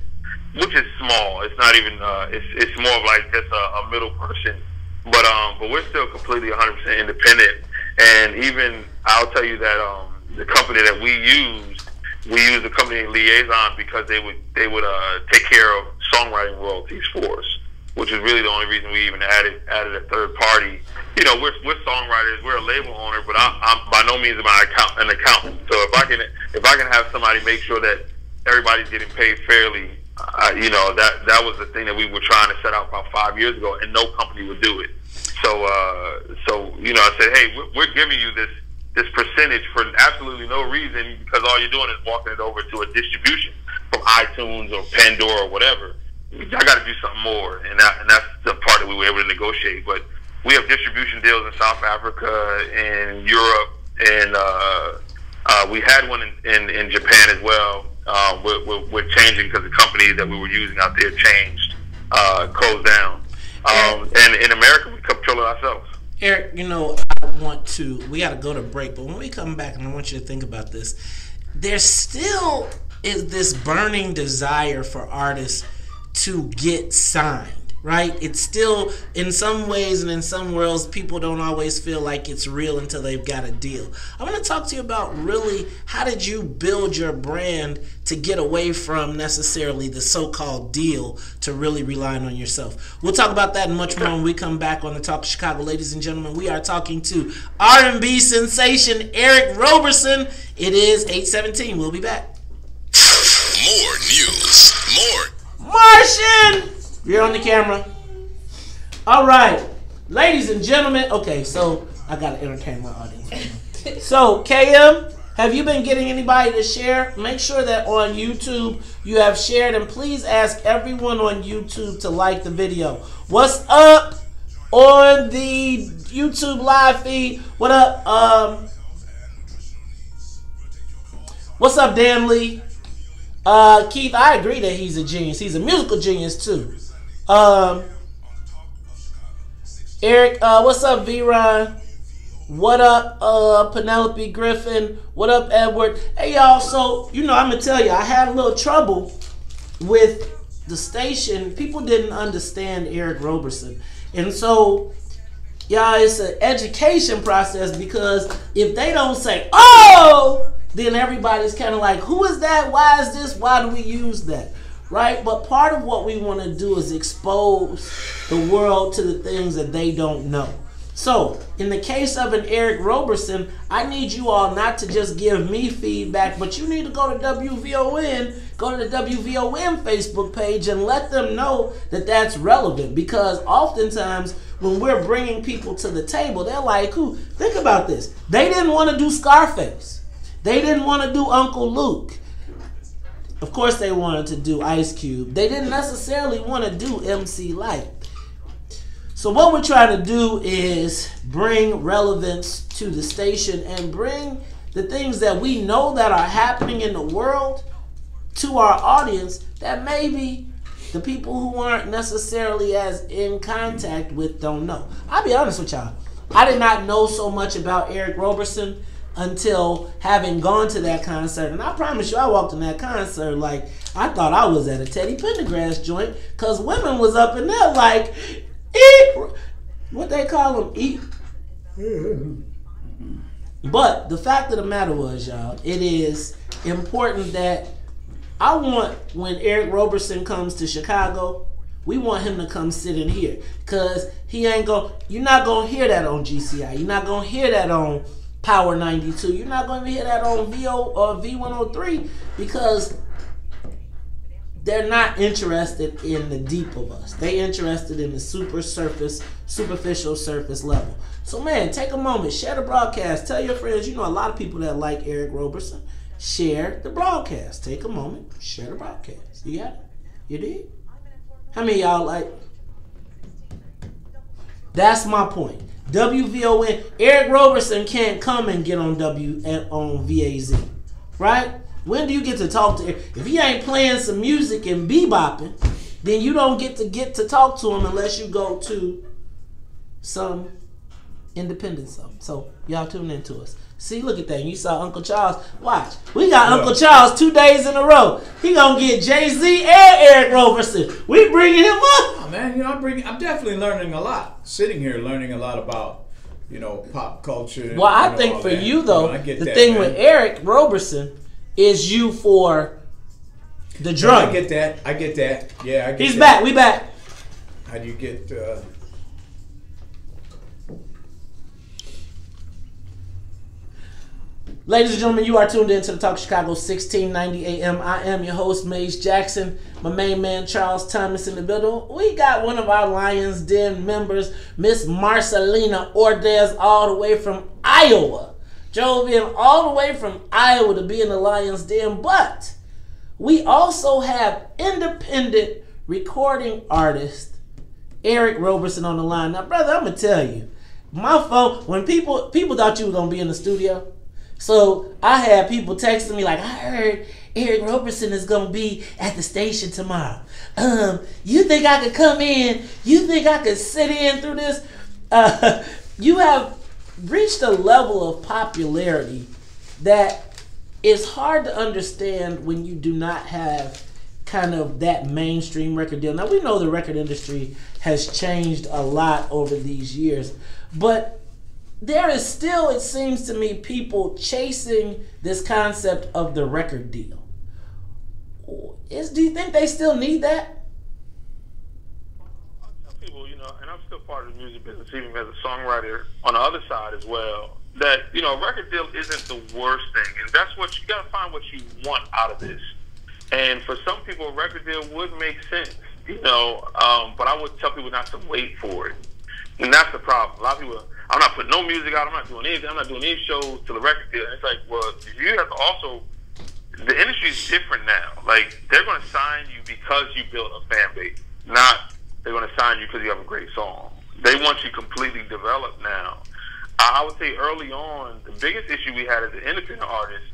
which is small. It's not even it's more of like just a middle person. But we're still completely 100% independent. And even I'll tell you that the company that we used the company Liaison because they would take care of songwriting royalties for us, which is really the only reason we even added a third party. You know, we're songwriters, we're a label owner, but I'm by no means an accountant. So if I can have somebody make sure that everybody's getting paid fairly, you know, that was the thing that we were trying to set out about 5 years ago, and no company would do it. So you know, I said, hey, we're giving you this percentage for absolutely no reason, because all you're doing is walking it over to a distribution from iTunes or Pandora or whatever. I got to do something more, and that's the part that we were able to negotiate. But we have distribution deals in South Africa and Europe, and we had one in Japan as well. We're changing because the company that we were using out there closed down. And in America, we control it ourselves. Eric, you know, we got to go to break, but when we come back, and I want you to think about this, there still is this burning desire for artists to get signed, right? It's still, in some ways and in some worlds, people don't always feel like it's real until they've got a deal. I want to talk to you about really, how did you build your brand to get away from necessarily the so-called deal to really relying on yourself? We'll talk about that and much more when we come back on the Talk of Chicago. Ladies and gentlemen, we are talking to R&B sensation Eric Roberson. It is 8:17. We'll be back. More news. More Martian! You're on the camera. All right. Ladies and gentlemen. Okay, so I got to entertain my audience. So, KM, have you been getting anybody to share? Make sure that on YouTube you have shared, and please ask everyone on YouTube to like the video. What's up on the YouTube live feed? What up? What's up, Dan Lee? Keith, I agree that he's a genius. He's a musical genius too. Eric, what's up, V-Ron? What up, Penelope Griffin? What up, Edward? Hey, y'all, so, you know, I'm going to tell you, I had a little trouble with the station. People didn't understand Eric Roberson. And so, y'all, it's an education process, because if they don't say, oh, then everybody's kind of like, who is that? Why is this? Why do we use that? Right? But part of what we want to do is expose the world to the things that they don't know. So, in the case of an Eric Roberson, I need you all not to just give me feedback, but you need to go to WVON, go to the WVON Facebook page and let them know that that's relevant. Because oftentimes, when we're bringing people to the table, they're like, who? Think about this. They didn't want to do Scarface. They didn't want to do Uncle Luke. Of course they wanted to do Ice Cube. They didn't necessarily want to do MC Lyte. So what we're trying to do is bring relevance to the station and bring the things that we know that are happening in the world to our audience that maybe the people who aren't necessarily as in contact with don't know. I'll be honest with y'all. I did not know so much about Eric Roberson until having gone to that concert. And I promise you, I walked in that concert like I thought I was at a Teddy Pendergrass joint, because women was up in there like, eat, what they call them, eat. But the fact of the matter was, y'all, it is important that I want, when Eric Roberson comes to Chicago, we want him to come sit in here, because he ain't going, you're not going to hear that on GCI. You're not going to hear that on Power 92. You're not going to hear that on V103, because they're not interested in the deep of us. They interested in the superficial surface level. So man, take a moment, share the broadcast, tell your friends. You know a lot of people that like Eric Roberson. Share the broadcast. Take a moment, share the broadcast. You got it? You did? How many of y'all like? That's my point. WVON, Eric Roberson can't come and get on VAZ, right? When do you get to talk to Eric? If he ain't playing some music and bebopping, then you don't get to talk to him unless you go to some independent something. So y'all tune in to us. See, look at that. You saw Uncle Charles. Watch. We got Uncle Charles 2 days in a row. He gonna get Jay-Z and Eric Roberson. We bringing him up. Oh, man, you know, I'm definitely learning a lot. Sitting here learning a lot about, you know, pop culture. Well, I think for you though, the thing with Eric Roberson is you for the drum. I get that. Yeah, I get that. He's back. We back. How do you get... Ladies and gentlemen, you are tuned in to the Talk Chicago 1690 AM. I am your host, Mace Jackson. My main man, Charles Thomas, in the building. We got one of our Lions Den members, Miss Marcelina Ordez, all the way from Iowa. Drove in all the way from Iowa to be in the Lions Den. But we also have independent recording artist Eric Roberson on the line. Now, brother, I'm going to tell you, my phone, when people thought you were going to be in the studio, so I had people texting me like, I heard Eric Roberson is going to be at the station tomorrow. You think I could come in? You think I could sit in through this? You have reached a level of popularity that is hard to understand when you do not have kind of that mainstream record deal. Now, we know the record industry has changed a lot over these years, but there is still, it seems to me, people chasing this concept of the record deal. Do you think they still need that? I tell people, you know, and I'm still part of the music business, even as a songwriter on the other side as well, that, you know, a record deal isn't the worst thing. And that's what you got to find what you want out of this. And for some people, a record deal would make sense, you know, but I would tell people not to wait for it. And that's the problem. A lot of people, I'm not putting no music out, I'm not doing anything, I'm not doing any shows till the record deal. And it's like, well, you have to also, the industry is different now. Like, they're going to sign you because you built a fan base, not they're going to sign you because you have a great song. They want you completely developed now. I would say early on, the biggest issue we had as an independent artist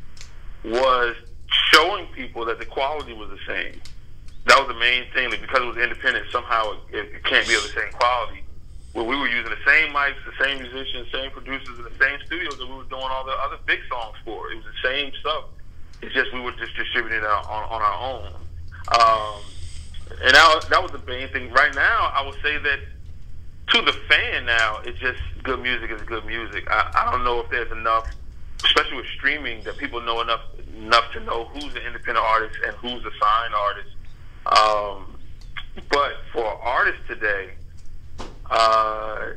was showing people that the quality was the same. That was the main thing. Like, because it was independent, somehow it can't be of the same quality. Well, we were using the same mics, the same musicians, same producers in the same studios that we were doing all the other big songs for. It was the same stuff. It's just we were just distributing it on our own. And that was the main thing. Right now, I would say that to the fan now, it's just good music is good music. I don't know if there's enough, especially with streaming, that people know enough to know who's an independent artist and who's a signed artist. But for artists today,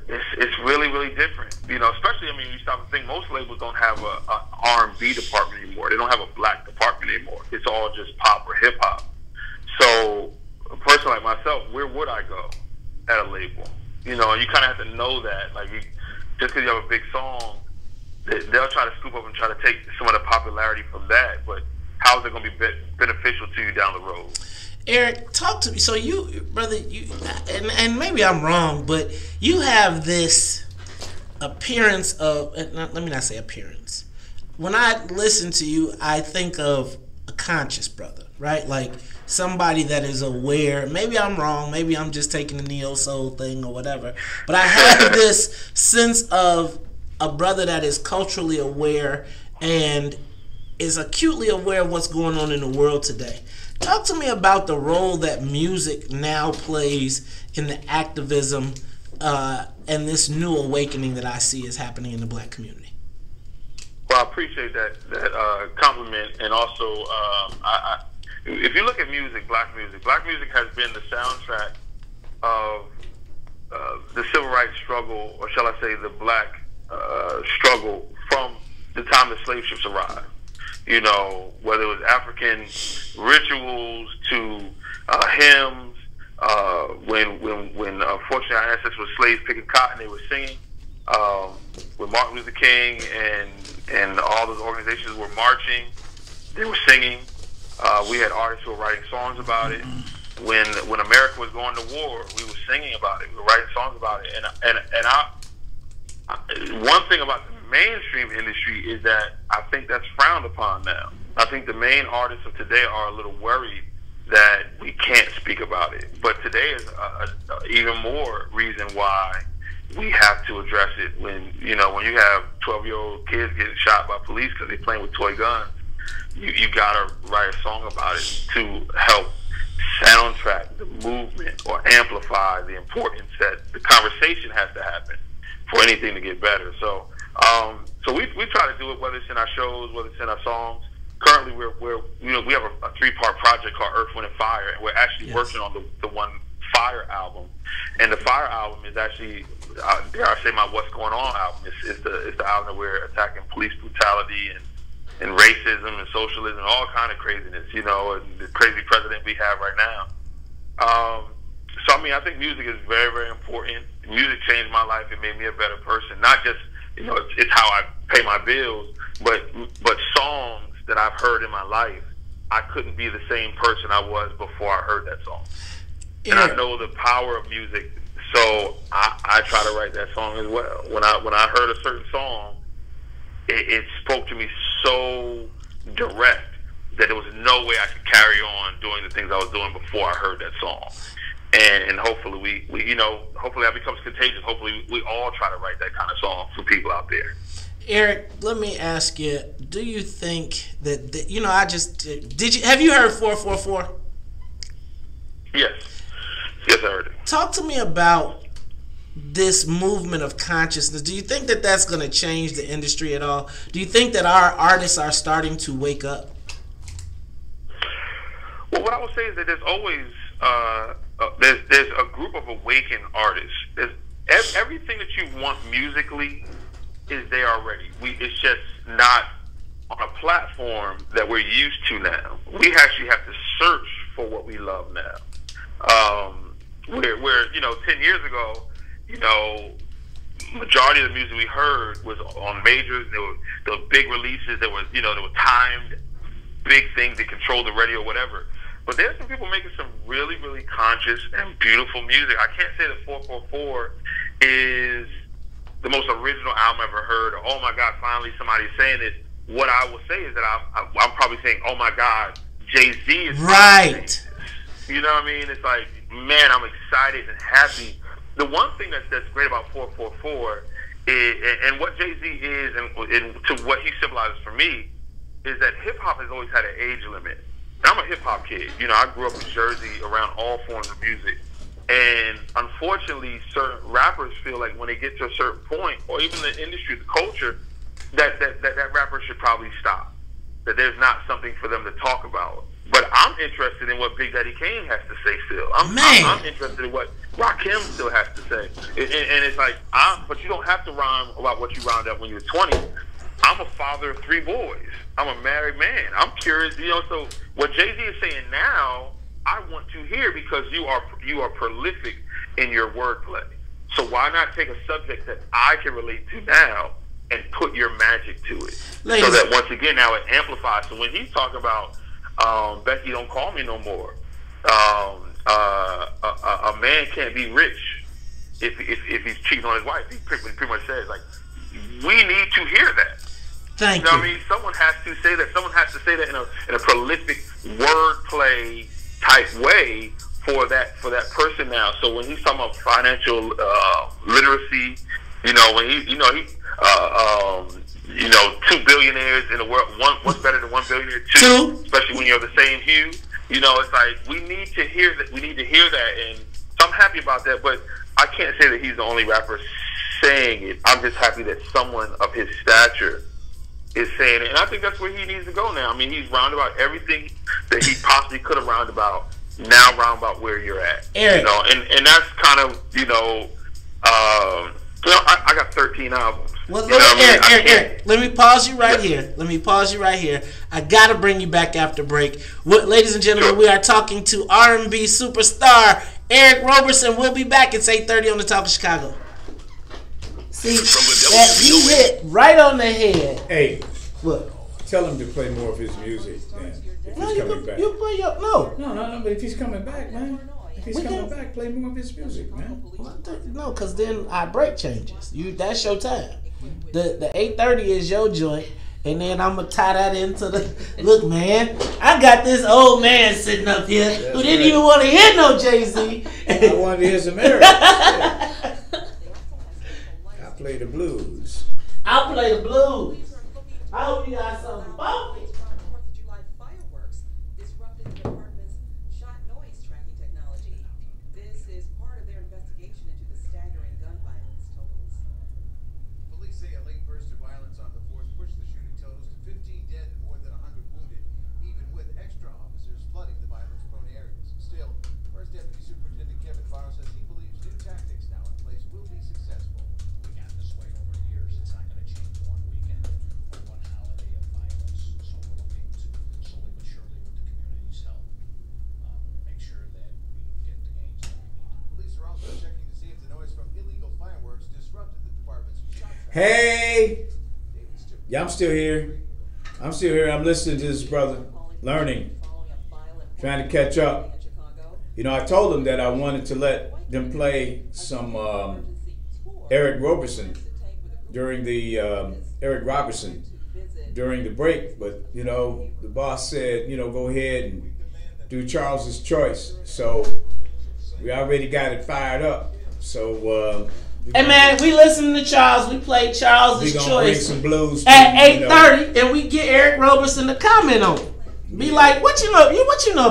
it's really, really different. You know, especially, I mean, you stop and think, most labels don't have a R&B department anymore. They don't have a black department anymore. It's all just pop or hip hop. So a person like myself, where would I go at a label? You know, you kind of have to know that. Like, just because you have a big song, they'll try to scoop up and try to take some of the popularity from that. But how is it going to be beneficial to you down the road? Eric, talk to me. So you, brother, and maybe I'm wrong, but you have this appearance of, let me not say appearance. when I listen to you, I think of a conscious brother, right? Like somebody that is aware. Maybe I'm wrong. Maybe I'm just taking the neo soul thing or whatever. But I have this sense of a brother that is culturally aware and is acutely aware of what's going on in the world today. Talk to me about the role that music now plays in the activism and this new awakening that I see is happening in the black community. Well, I appreciate that compliment, and also if you look at music, black music has been the soundtrack of the civil rights struggle, or shall I say the black struggle from the time the slave ships arrived. You know, whether it was African rituals to hymns, when unfortunately our ancestors were slaves picking cotton, they were singing. When Martin Luther King and all those organizations were marching, they were singing. We had artists who were writing songs about it. When America was going to war, we were singing about it. We were writing songs about it. And one thing about the mainstream industry is that I think that's frowned upon now. I think the main artists of today are a little worried that we can't speak about it. But today is even more reason why we have to address it. When you have 12-year-old kids getting shot by police because they're playing with toy guns, you gotta write a song about it to help soundtrack the movement or amplify the importance that the conversation has to happen for anything to get better. So we try to do it, whether it's in our shows, whether it's in our songs. Currently, we have a 3-part project called Earth, Wind, and Fire, and we're actually working on the one Fire album. And the Fire album is actually, dare I say, my What's Going On album. It's the album that we're attacking police brutality and racism and socialism and all kind of craziness, and the crazy president we have right now. So I mean, I think music is very, very important. Music changed my life. It made me a better person. Not just, it's how I pay my bills, but songs that I've heard in my life, I couldn't be the same person I was before I heard that song. And I know the power of music, so I try to write that song as well. When I heard a certain song, it spoke to me so direct that there was no way I could carry on doing the things I was doing before I heard that song. And hopefully hopefully that becomes contagious. Hopefully we all try to write that kind of song for people out there. Eric, let me ask you, do you think that have you heard 444? Yes, I heard it. Talk to me about this movement of consciousness. Do you think that that's going to change the industry at all? Do you think that our artists are starting to wake up? Well, what I would say is that there's always there's a group of awakened artists. There's everything that you want musically is there already. It's just not on a platform that we're used to now. We actually have to search for what we love now. Where 10 years ago, majority of the music we heard was on majors. There were big releases. There were timed big things that controlled the radio, whatever. But there's some people making some really, really conscious and beautiful music. I can't say that 444 is the most original album I've ever heard, or, oh my God, finally somebody's saying it. What I will say is that I'm probably saying, oh my God, Jay-Z is right. You know what I mean? It's like, man, I'm excited and happy. The one thing that's great about 444 is, and what Jay-Z is, and to what he symbolizes for me, is that hip-hop has always had an age limit. And I'm a hip-hop kid. I grew up in Jersey around all forms of music. And unfortunately, certain rappers feel like when they get to a certain point, or even the industry, the culture, that rapper should probably stop. That there's not something for them to talk about. But I'm interested in what Big Daddy Kane has to say still. I'm interested in what Rakim still has to say. And it's like, but you don't have to rhyme about what you rhymed up when you were 20. I'm a father of 3 boys. I'm a married man. I'm curious, so what Jay-Z is saying now, I want to hear, because you are prolific in your wordplay. So why not take a subject that I can relate to now and put your magic to it? So that once again, now it amplifies. So when he's talking about Becky, don't call me no more. A man can't be rich if he's cheating on his wife. He pretty much says, like, we need to hear that. Thank you. Know you. what I mean? Someone has to say that. Someone has to say that in a prolific wordplay type way for that person now. So when he's talking about financial literacy, when he 2 billionaires in the world, one's better than 1 billionaire, two, especially when you're the same hue. It's like we need to hear that. We need to hear that, and so I'm happy about that. But I can't say that he's the only rapper saying it. I'm just happy that someone of his stature is saying it, and I think that's where he needs to go now. I mean, he's round about everything that he possibly could have round about. Now round about where you're at, Eric. And that's kind of I got 13 albums. Well, Eric, let me pause you right here. I gotta bring you back after break. Ladies and gentlemen, we are talking to R&B superstar Eric Roberson. We'll be back. It's 8:30 on the Talk of Chicago. See, that he hit right on the head. Hey, look. Tell him to play more of his music, man. If he's coming back. You play your no. But if he's coming back, man. If he's coming back, play more of his music, man. No, because then our break changes. That's your time. The 8:30 is your joint, and then I'm gonna tie that into the look, man. I got this old man sitting up here who didn't even want to hear no Jay-Z. I wanted to hear some Eric. I play the blues. I'll play the blues. I hope you got something funky. Hey, yeah, I'm still here. I'm listening to this brother, learning, trying to catch up. I told them that I wanted to let them play some Eric Roberson during the break, but the boss said, go ahead and do Charles's choice. So we already got it fired up. So. Hey man, we listened to Charles. We played Charles' choice bring some blues at 8:30, and we get Eric Roberson to comment on it. Be like, what you know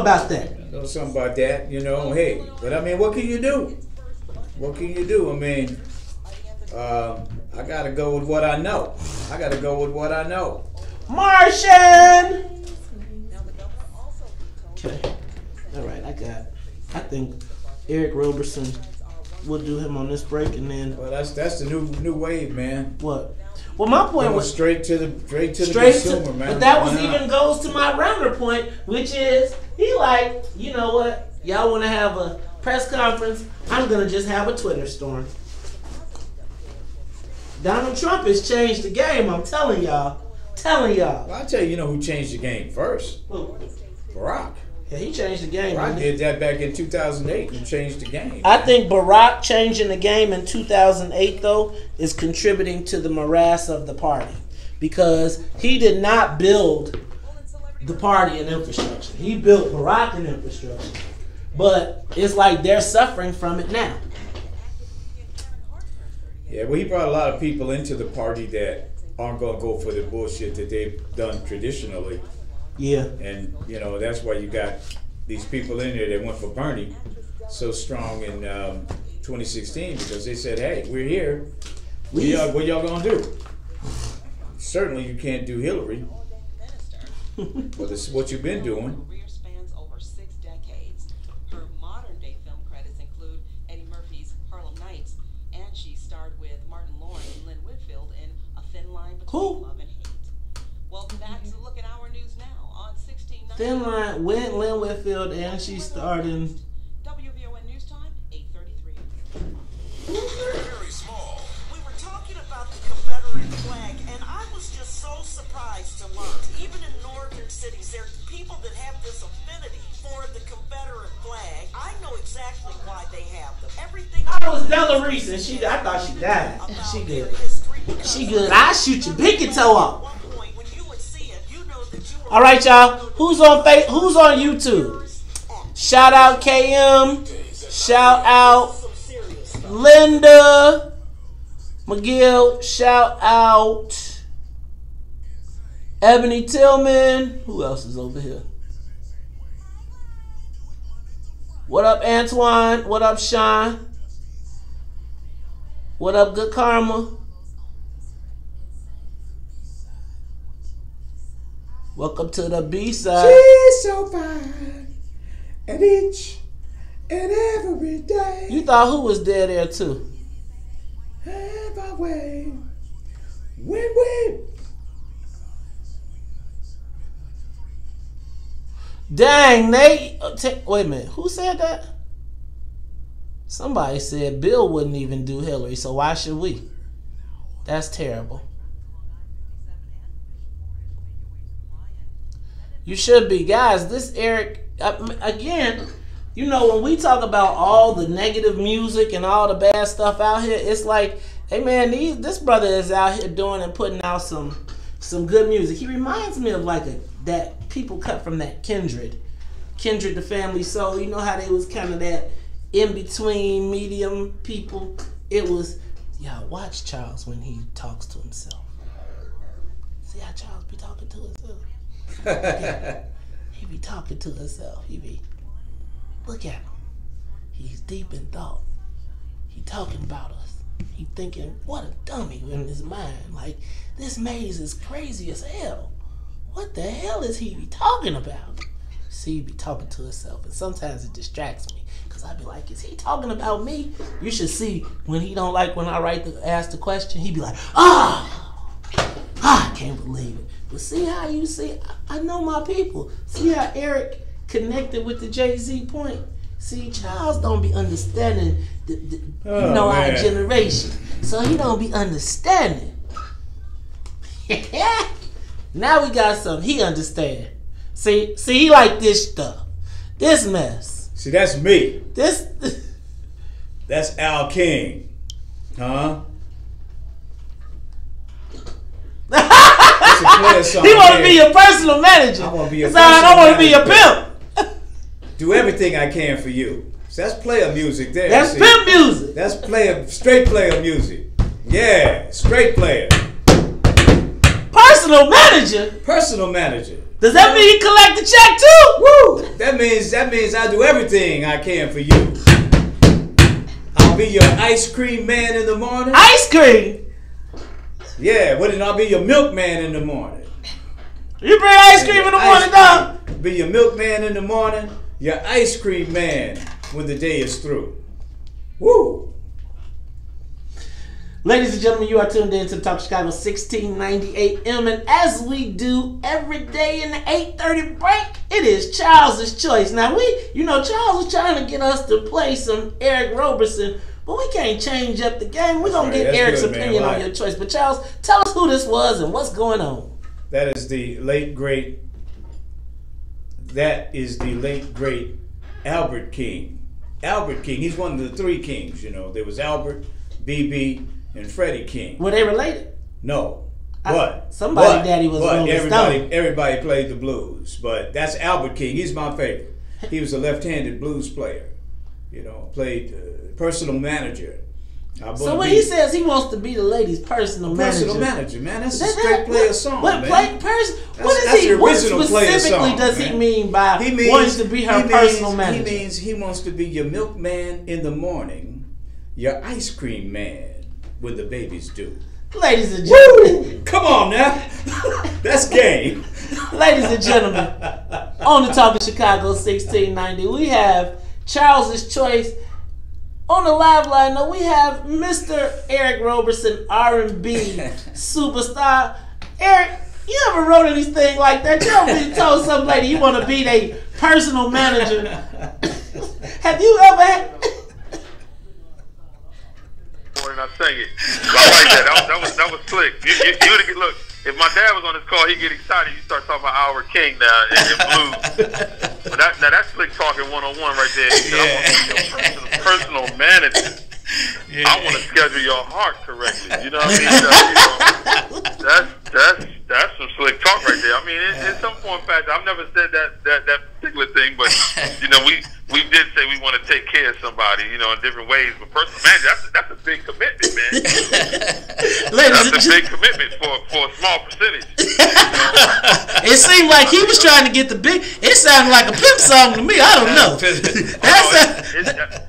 about that? I know something about that, Hey, but I mean, what can you do? What can you do? I mean, I gotta go with what I know. Martian. Okay. All right, I think Eric Roberson. We'll do him on this break, and then. Well, that's the new wave, man. What? Well, my point was straight to the consumer, man. But that even goes to my rounder point, which is he like, you know what? Y'all want to have a press conference? I'm gonna just have a Twitter storm. Donald Trump has changed the game. I'm telling y'all. Well, I'll tell you, who changed the game first? Who? Barack. Yeah, he changed the game. Barack did that back in 2008 and changed the game. I think Barack changing the game in 2008, though, is contributing to the morass of the party. Because he did not build the party in infrastructure. He built Barack in infrastructure. But it's like they're suffering from it now. Yeah, well, he brought a lot of people into the party that aren't going to go for the bullshit that they've done traditionally. Yeah. And, that's why you got these people in there that went for Bernie so strong in 2016 because they said, hey, we're here. What y'all going to do? Certainly you can't do Hillary. Well, this is what you've been doing. Who? Welcome back to Look at Our News Now on 1690. Thin Line went Lynn Whitfield and she starred in WVON News Time, 8:33. Very small. We were talking about the Confederate flag, and I was just so surprised to learn, even in northern cities, there's people that have this affinity for the Confederate flag. I know exactly why they have them. Everything. I was Della Reese, and I thought she died. She good. She good. I shoot your pinky toe off. All right, y'all. Who's on YouTube? Shout out KM. Shout out Linda McGill. Shout out Ebony Tillman. Who else is over here? What up, Antoine? What up, Sean? What up, Good Karma? Welcome to the B-side. She's so fine, and each and every day. You thought who was there too? Have our way. Win-win. Dang, Nate. Wait a minute. Who said that? Somebody said Bill wouldn't even do Hillary, so why should we? That's terrible. You should be. Guys, this Eric, again, you know, when we talk about all the negative music and all the bad stuff out here, it's like, hey man, this brother is out here doing and putting out some good music. He reminds me of like that people cut from that Kindred the Family Soul. You know how they was kind of that in-between medium people? It was, y'all watch Charles when he talks to himself. See how Charles be talking to himself? He be talking to himself. Look at him. He's deep in thought. He talking about us. He thinking, what a dummy in his mind. Like, this maze is crazy as hell. What the hell is he be talking about? See, he be talking to himself, and sometimes it distracts me because I be like, is he talking about me? You should see when he don't like when I ask the question, he be like, I can't believe it. But see how you see, I know my people. See how Eric connected with the Jay-Z point? See, Charles don't be understanding our generation. So he don't be understanding. Now we got something he understand. See, he like this stuff. This mess. See, that's me. That's Al King. Huh? He want to be your personal manager. I want to be your I want to be your pimp. Do everything I can for you. So that's player music there. That's pimp music. That's straight player music. Yeah, straight player. Personal manager? Personal manager. Does that mean he collect the check too? Woo! That means I do everything I can for you. I'll be your ice cream man in the morning. Ice cream? Yeah, well then I'll be your milkman in the morning. You bring ice cream in the morning, dog? Be your milkman in the morning, your ice cream man when the day is through. Woo! Ladies and gentlemen, you are tuned in to Talk Chicago 1690 AM, and as we do every day in the 8:30 break, it is Charles's Choice. Now Charles was trying to get us to play some Eric Roberson, but we can't change up the game. We're going to get Eric's opinion on your choice. But Charles, tell us who this was and what's going on. That is the late, great Albert King. Albert King, he's one of the three kings, you know. There was Albert, BB, and Freddie King. Were they related? No. Daddy was everybody played the blues. But that's Albert King. He's my favorite. He was a left-handed blues player. You know, played personal manager. So when he says he wants to be the lady's personal manager, man, that's a straight player song, man. What specifically does he mean by wanting to be her personal manager? He means he wants to be your milkman in the morning, your ice cream man when the baby's due. Ladies and gentlemen, come on now, that's game. Ladies and gentlemen, on the Talk of Chicago 1690, we have Charles's Choice. On the live line, though, we have Mr. Eric Roberson, R&B superstar. Eric, you ever wrote anything like that? You ever told some lady you want to be their personal manager? Have you ever had... And I sang it. I like that. That was slick. You look, if my dad was on this call, he'd get excited. You start talking about Albert King now and blues. But that's slick talking 101 right there. He said, I want to be your personal manager. Yeah. I want to schedule your heart correctly. You know what I mean? That's That's some slick talk right there. I mean, in some form and fashion, I've never said that particular thing, but you know, we did say we want to take care of somebody, you know, in different ways. But personal manager, that's a big commitment, man. That's a big commitment for a small percentage. It seemed like he was trying to get the big. It sounded like a pimp song to me. I don't know.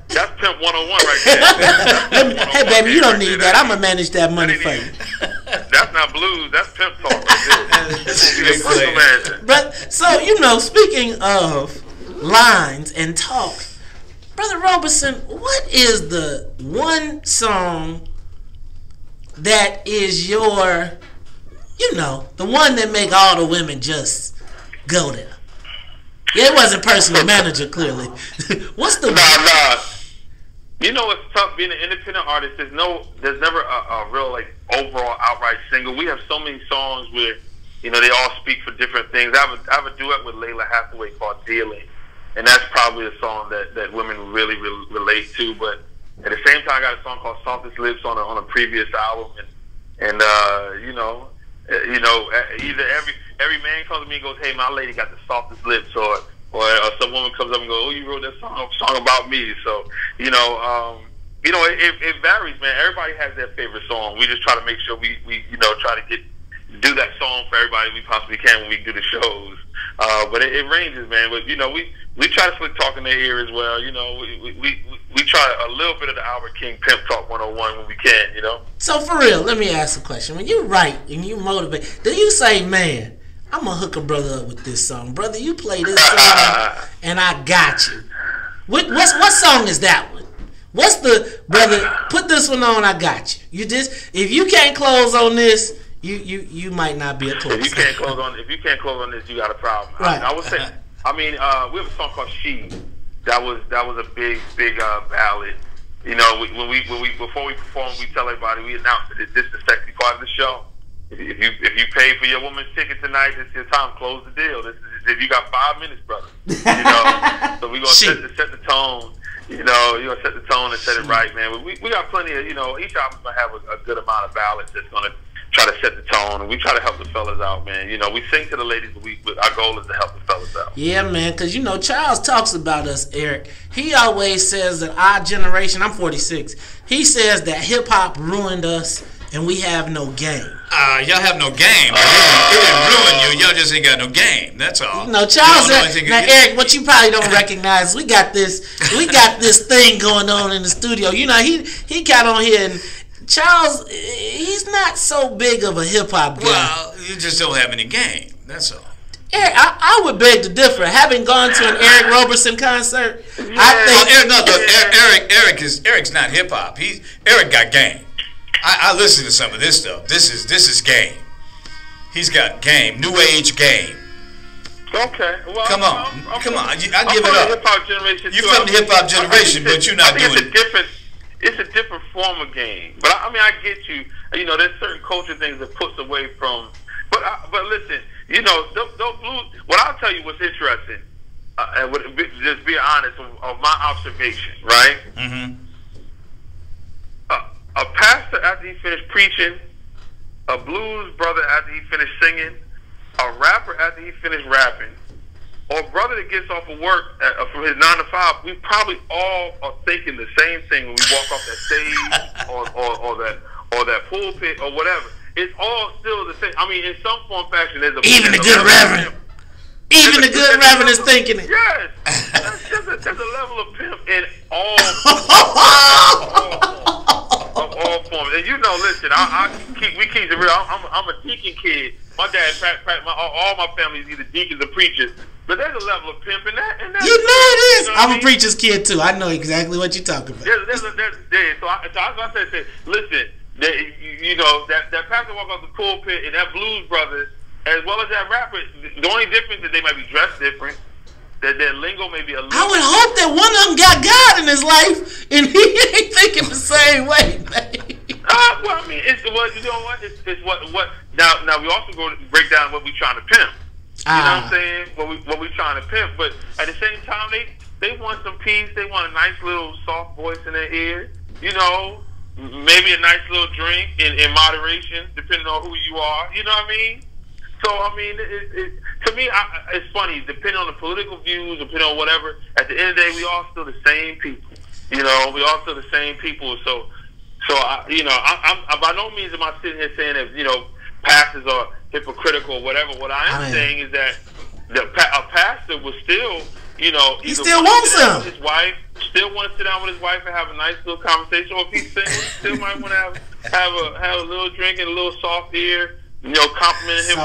That's Pimp 101 right there. Hey, baby, you don't need that. I'm gonna manage that money for you. That's not blues. That's pimp talk right there. But so you know, speaking of lines and talk, Brother Roberson, what is the one song that is your, you know, the one that make all the women just go there? Yeah, it wasn't personal manager, clearly. What's the Nah. You know, it's tough being an independent artist. There's never a real like overall outright single. We have so many songs where, you know, they all speak for different things. I have a duet with Layla Hathaway called "Dealing," and that's probably a song that women really relate to. But at the same time, I got a song called "Softest Lips" on a previous album, and you know, either every man comes to me and goes, "Hey, my lady got the softest lips," or some woman comes up and goes, "Oh, you wrote that song about me." So, you know, it varies, man. Everybody has their favorite song. We just try to make sure we you know, try to do that song for everybody we possibly can when we do the shows. But it ranges, man. But you know, we try to slick talk in their ear as well. You know, we try a little bit of the Albert King Pimp Talk 101 when we can. You know. So for real, let me ask a question. When you write and you motivate, do you say, "Man, I'm gonna hook a brother up with this song, brother, you play this song and I got you"? What song is that one? What's the brother? Put this one on, I got you. You just, if you can't close on this, you might not be a close. If you can't close on this, you got a problem. Right. I would say. I mean, we have a song called "She." That was a big ballad. You know, when we before we perform, we tell everybody, we announce that this is the sexy part of the show. If you pay for your woman's ticket tonight, it's your time. Close the deal. If you got 5 minutes, brother. You know, so we're gonna set the tone. You know, you're gonna set the tone and set it right, man. We got plenty of, you know, each album's gonna have a good amount of ballads that's gonna try to set the tone, and we try to help the fellas out, man. You know, we sing to the ladies, but our goal is to help the fellas out. Yeah, man, because, you know, Charles talks about us, Eric. He always says that our generation, I'm 46, he says that hip-hop ruined us and we have no game. Y'all have no game. It didn't ruin you. Y'all just ain't got no game. That's all. No, Charles. Now, Eric, what you probably don't recognize, we got this thing going on in the studio. You know, he got on here, and Charles, he's not so big of a hip hop guy. Well, you just don't have any game. That's all. Eric, I would beg to differ. Having gone to an Eric Roberson concert, I think Eric's not hip hop. Eric got game. I listen to some of this stuff. This is game. He's got game, new age game. Okay, well, come on. I give it up. Hip-hop generation. You're from the hip hop generation, but you're not doing. It's a different form of game. But I mean, I get you. You know, there's certain culture things that puts away from. But listen, you know, those blues. What I'll tell you what's interesting, and just be honest of my observation, right? Mm-hmm. A pastor after he finished preaching, a blues brother after he finished singing, a rapper after he finished rapping, or a brother that gets off of work from his 9 to 5, we probably all are thinking the same thing when we walk off that stage or that pulpit or whatever. It's all still the same. I mean, in some form or fashion, there's even the good reverend. Even the good reverend is thinking it. Yes, there's a level of pimp in all forms. And you know, listen, we keep it real. I'm a deacon kid. My dad, all my family is either deacons or preachers. But there's a level of pimp in that. You know it is. You know I'm a preacher's kid too. I know exactly what you're talking about. So I said, listen, you know, that pastor walk off the pulpit and that blues brother, as well as that rapper, the only difference is they might be dressed different. That their lingo may be a little. I would hope that one of them got God in his life and he ain't thinking the same way, man. Well, I mean, you know what? It's what. Now we also go to break down what we trying to pimp. You know what I'm saying? What we trying to pimp, but at the same time, they want some peace. They want a nice little soft voice in their ear. You know, maybe a nice little drink in moderation, depending on who you are. You know what I mean? So I mean, to me, it's funny. Depending on the political views, depending on whatever, at the end of the day, we all still the same people. You know, we all still the same people. So I'm by no means am I sitting here saying that, you know, pastors are hypocritical or whatever. What I am saying is that a pastor was still, you know, he still wants some. His wife still want to sit down with his wife and have a nice little conversation. Or if he's single, still might want to have a little drink and a little soft ear. You know, complimenting him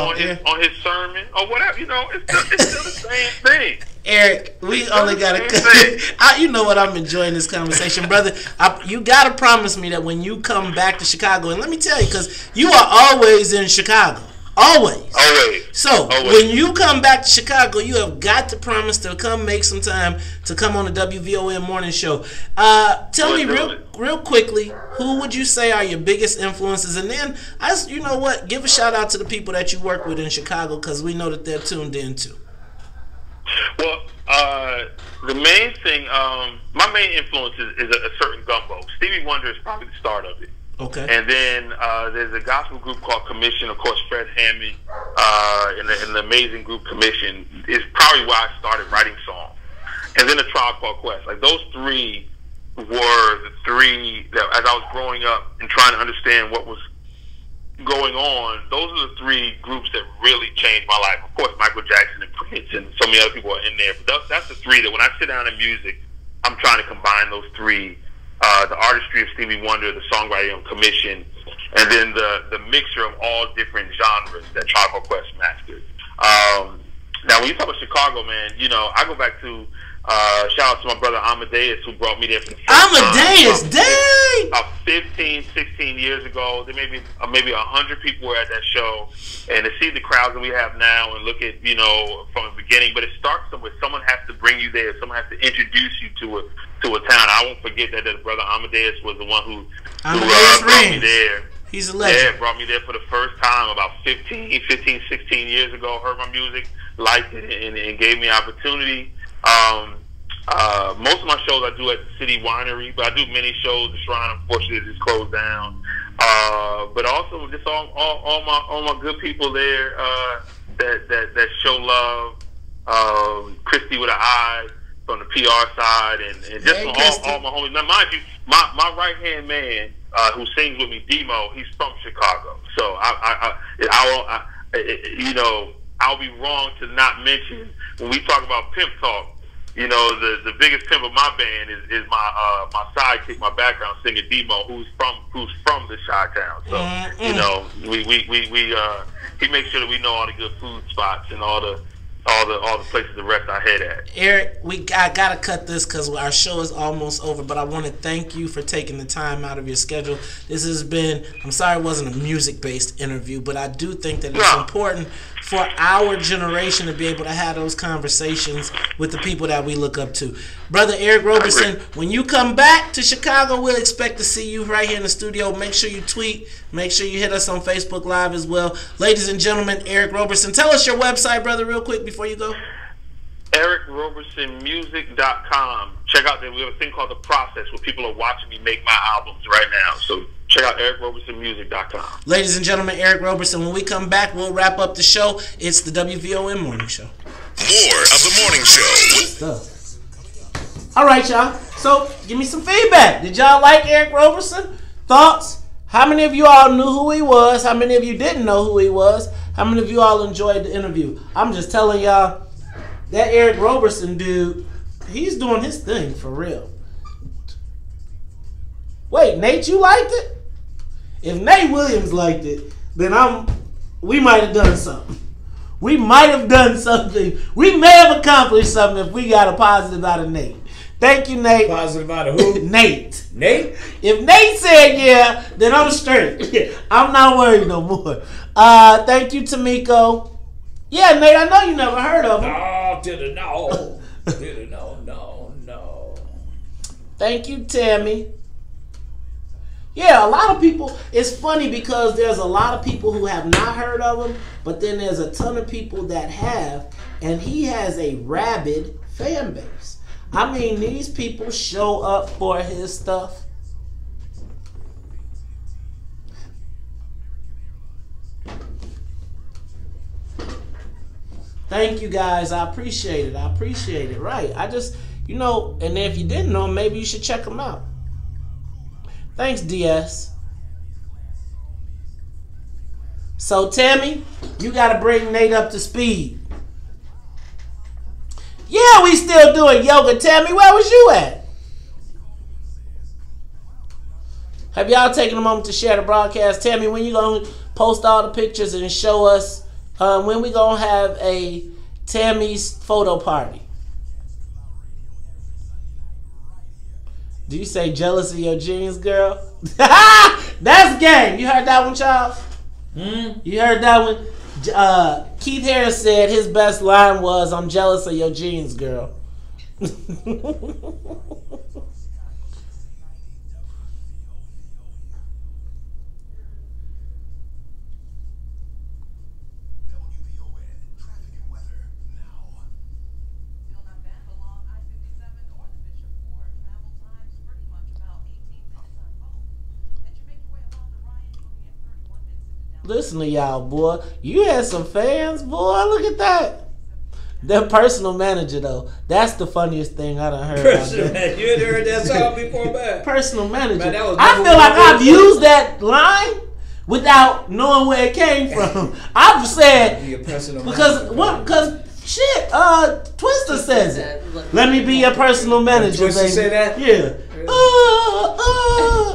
on his sermon or whatever. You know, it's still the same thing. Eric, we only got to. You know what? I'm enjoying this conversation, brother. You got to promise me that when you come back to Chicago, and let me tell you, because you are always in Chicago. Always. So, when you come back to Chicago, you have got to promise to come make some time to come on the WVON morning show. Tell me real quickly, who would you say are your biggest influences? And then, you know what, give a shout out to the people that you work with in Chicago, because we know that they're tuned in too. Well, the main thing, my main influence is a certain gumbo. Stevie Wonder is probably the start of it. Okay. And then there's a gospel group called Commission. Of course, Fred Hammond and the amazing group Commission is probably why I started writing songs. And then a Tribe Called Quest. Like, those three were the three that, as I was growing up and trying to understand what was going on, those are the three groups that really changed my life. Of course, Michael Jackson and Prince and so many other people are in there. But that's the three that when I sit down in music, I'm trying to combine those three. The artistry of Stevie Wonder, the songwriting of Commission, and then the mixture of all different genres that Tribe Called Quest mastered. Now, when you talk about Chicago, man, you know, I go back to shout out to my brother Amadeus, who brought me there for the first Amadeus, dang! About 15, 16 years ago, there maybe 100 people were at that show, and to see the crowds that we have now, and look at, you know, from the beginning, but it starts somewhere. Someone has to bring you there. Someone has to introduce you to a town. I won't forget that brother Amadeus was the one who brought me there. He's a legend. Yeah, brought me there for the first time about 15, 16 years ago. Heard my music, liked it, and gave me opportunity. Most of my shows I do at the City Winery, but I do many shows. The Shrine, unfortunately, is closed down. But also just all my good people there that show love. Christy with an I from the PR side, and just all my homies. Now, mind you, my right hand man who sings with me, Demo, he's from Chicago. So you know, I'll be wrong to not mention when we talk about pimp talk. You know, the biggest pimp of my band is my sidekick, my background singer Demo, who's from the Chi-Town. So you know, he makes sure that we know all the good food spots and all the places to rest our head at. Eric, I gotta cut this because our show is almost over, but I want to thank you for taking the time out of your schedule. This has been, I'm sorry it wasn't a music-based interview, but I do think that it's important for our generation to be able to have those conversations with the people that we look up to. Brother Eric Roberson, when you come back to Chicago, we'll expect to see you right here in the studio. Make sure you tweet. Make sure you hit us on Facebook Live as well. Ladies and gentlemen, Eric Roberson. Tell us your website, brother, real quick before you go. EricRobersonMusic.com. Check out there. We have a thing called The Process where people are watching me make my albums right now. So check out EricRobersonMusic.com. Ladies and gentlemen, Eric Roberson. When we come back, we'll wrap up the show. It's the WVON Morning Show. More of the Morning Show. All right, y'all. So give me some feedback. Did y'all like Eric Roberson? Thoughts? How many of you all knew who he was? How many of you didn't know who he was? How many of you all enjoyed the interview? I'm just telling y'all, that Eric Roberson dude, he's doing his thing for real. Wait, Nate, you liked it? If Nate Williams liked it, then we might have done something. We might have done something. We may have accomplished something if we got a positive out of Nate. Thank you, Nate. Positive out of who? Nate. Nate? If Nate said yeah, then I'm straight. I'm not worried no more. Thank you, Tamiko. Yeah, Nate, I know you never heard of him. No. Thank you, Tammy. Yeah, a lot of people, it's funny because there's a lot of people who have not heard of him, but then there's a ton of people that have, and he has a rabid fan base. I mean, these people show up for his stuff. Thank you guys. I appreciate it. I appreciate it. Right. I just, you know, and if you didn't know, maybe you should check them out. Thanks, DS. So, Tammy, you got to bring Nate up to speed. Yeah, we still doing yoga. Tammy, where was you at? Have y'all taken a moment to share the broadcast? Tammy, when you going to post all the pictures and show us when we going to have a Tammy's photo party? Do you say jealous of your jeans, girl? That's gang. You heard that one, Charles? You heard that one? Keith Harris said his best line was, "I'm jealous of your jeans, girl." Listen to y'all, boy. You had some fans, boy. Look at that. Their personal manager, though. That's the funniest thing I done heard. Personal manager. You had heard that song before, man. Personal manager. Man, that was I feel like I've used that line without knowing where it came from. I've said Be a personal because manager, what? Because shit. Twister says it. Let me be your personal manager, Twister baby. say that? Yeah.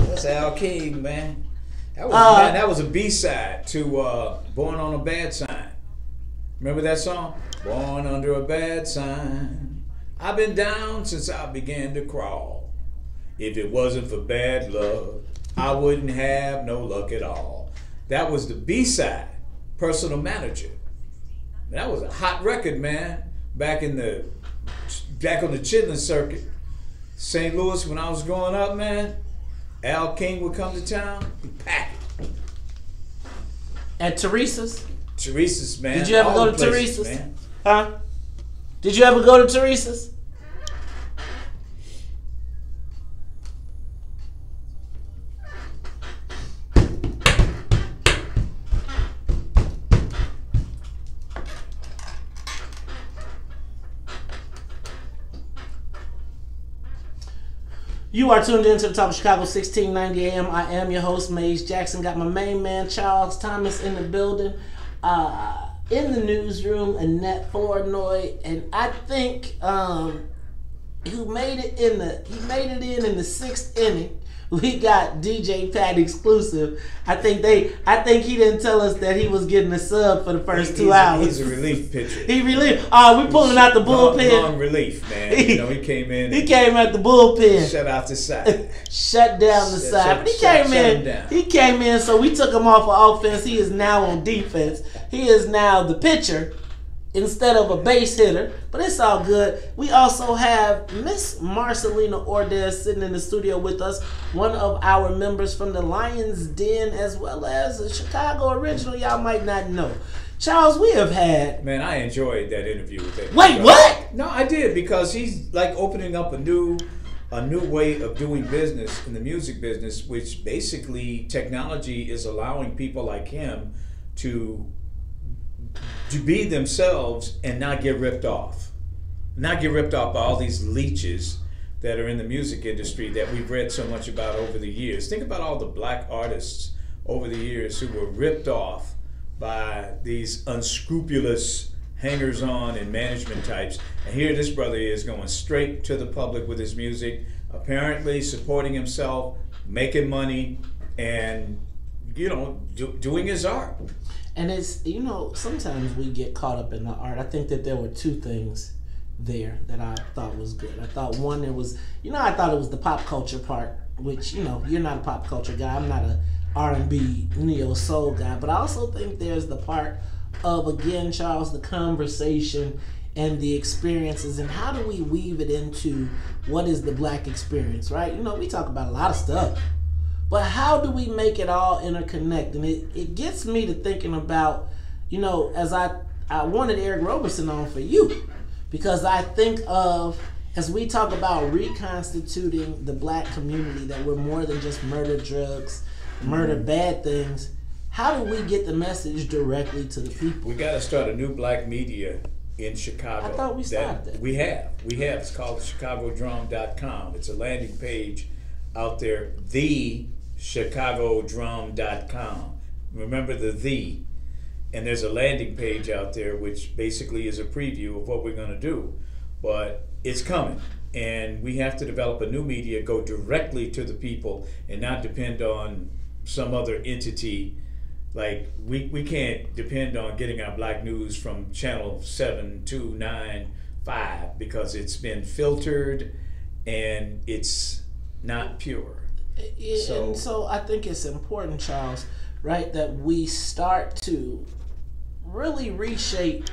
That's Al King, man. That was a B-side to Born on a Bad Sign. Remember that song? Born under a bad sign. I've been down since I began to crawl. If it wasn't for bad luck, I wouldn't have no luck at all. That was the B-side, Personal Manager. That was a hot record, man. Back on the Chitlin circuit. St. Louis, when I was growing up, man, Al King would come to town, he'd pack it. At Teresa's? Teresa's, man. Did you ever go to Teresa's? Man. Huh? Did you ever go to Teresa's? You are tuned in to the Talk of Chicago, 1690 AM. I am your host, Maze Jackson. Got my main man, Charles Thomas, in the building. In the newsroom, Annette Flournoy, and I think who made it in the sixth inning. We got DJ Pat exclusive. I think he didn't tell us that he was getting a sub for the first 2 hours. He's a relief pitcher. He relief. We pulling out the bullpen. Long relief, man. He came in. He came at the bullpen. Shut out the side. Shut down the side. But he came in. So we took him off of offense. He is now on defense. He is now the pitcher instead of a base hitter, but it's all good. We also have Miss Marcelina Ordez sitting in the studio with us, one of our members from the Lion's Den, as well as a Chicago original y'all might not know. Charles, we have had... Man, I enjoyed that interview with him. Wait, what? No, I did, because he's like opening up a new way of doing business in the music business, which basically technology is allowing people like him to be themselves and not get ripped off. Not get ripped off by all these leeches that are in the music industry that we've read so much about over the years. Think about all the black artists over the years who were ripped off by these unscrupulous hangers-on and management types. And here this brother is going straight to the public with his music, apparently supporting himself, making money, and, you know, doing his art. And it's, you know, sometimes we get caught up in the art. I think that there were two things there that I thought was good. I thought one, it was, you know, I thought it was the pop culture part, which, you know, you're not a pop culture guy. I'm not a R&B neo soul guy. But I also think there's the part of, again, Charles, the conversation and the experiences, and how do we weave it into what is the black experience, right? You know, we talk about a lot of stuff. But how do we make it all interconnect? And it gets me to thinking about, you know, as I wanted Eric Roberson on for you, because I think of, as we talk about reconstituting the black community, that we're more than just murder, drugs, murder, bad things. How do we get the message directly to the people? We got to start a new black media in Chicago. I thought we stopped it. We have. It's called chicagodrum.com. It's a landing page out there, thechicagodrum.com. Remember the. And there's a landing page out there which basically is a preview of what we're going to do. But it's coming. And we have to develop a new media, go directly to the people and not depend on some other entity. Like, we can't depend on getting our black news from channel 7295 because it's been filtered and it's not pure. So I think it's important, Charles, right, that we start to really reshape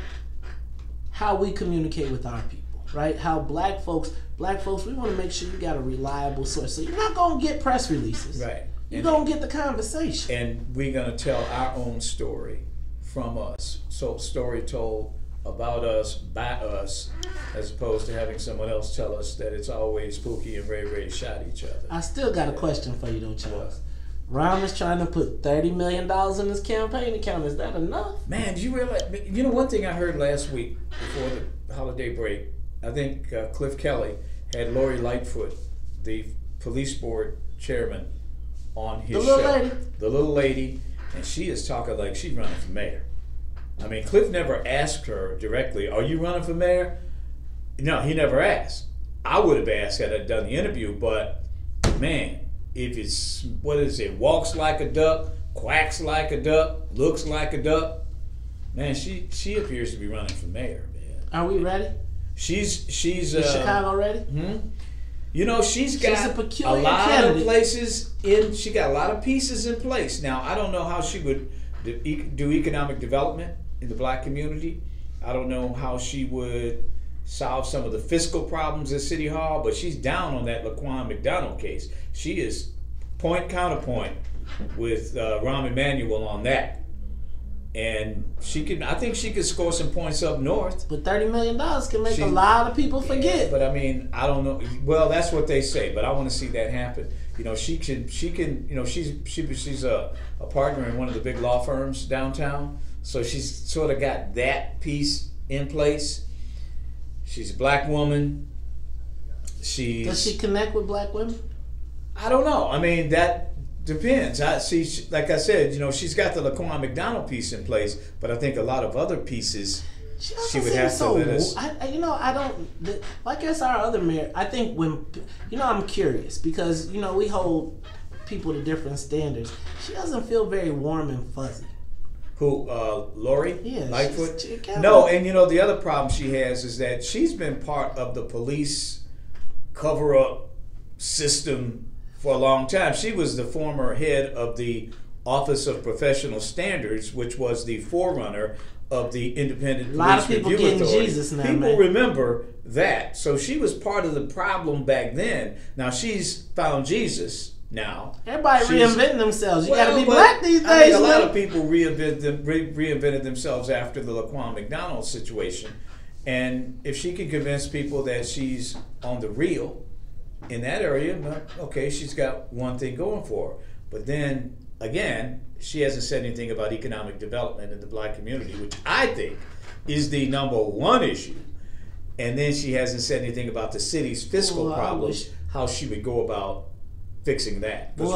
how we communicate with our people, right? How black folks, we want to make sure you got a reliable source. So you're not going to get press releases. Right. You're going to get the conversation. And we're going to tell our own story from us. So story told about us, by us, as opposed to having someone else tell us that it's always Pookie and Ray Ray shot each other. I still got a question for you though, Charles. Rahm is trying to put $30 million in his campaign account. Is that enough? Man, do you realize, one thing I heard last week before the holiday break, I think Cliff Kelly had Lori Lightfoot, the police board chairman, on his show. The little lady, and she is talking like she's running for mayor. I mean, Cliff never asked her directly, "Are you running for mayor?" No, he never asked. I would have asked had I done the interview, but man, if it's, walks like a duck, quacks like a duck, looks like a duck, man, she appears to be running for mayor, man. Are we ready? She's Is Chicago ready? She's got a peculiar lot candidate. of places in. She got a lot of pieces in place. Now, I don't know how she would do economic development in the black community. I don't know how she would solve some of the fiscal problems at City Hall, but she's down on that Laquan McDonald case. She is counterpoint with Rahm Emanuel on that. And I think she could score some points up north. But $30 million can make a lot of people forget. Yeah, but I mean, I don't know. Well, that's what they say, but I want to see that happen. She can. She's a partner in one of the big law firms downtown, so she's sort of got that piece in place. She's a black woman. Does she connect with black women? I don't know. I mean, that depends. Like I said, she's got the Laquan McDonald piece in place, but I think a lot of other pieces she would have to let us. Like as our other mayor, I think I'm curious because we hold people to different standards. She doesn't feel very warm and fuzzy. Who, Lori? Yeah, Lightfoot? No, and the other problem she has is that she's been part of the police cover-up system for a long time. She was the former head of the Office of Professional Standards, which was the forerunner of the Independent Police Review Authority. A lot of people getting Jesus now, People remember that. So she was part of the problem back then. Now she's found Jesus now. Everybody reinventing themselves. You got to be black these days. I think a lot of people reinvented themselves after the Laquan McDonald situation. And if she can convince people that she's on the real in that area, okay, she's got one thing going for her. But then, again, she hasn't said anything about economic development in the black community, which I think is the #1 issue. And then she hasn't said anything about the city's fiscal problems, how she would go about fixing that. Because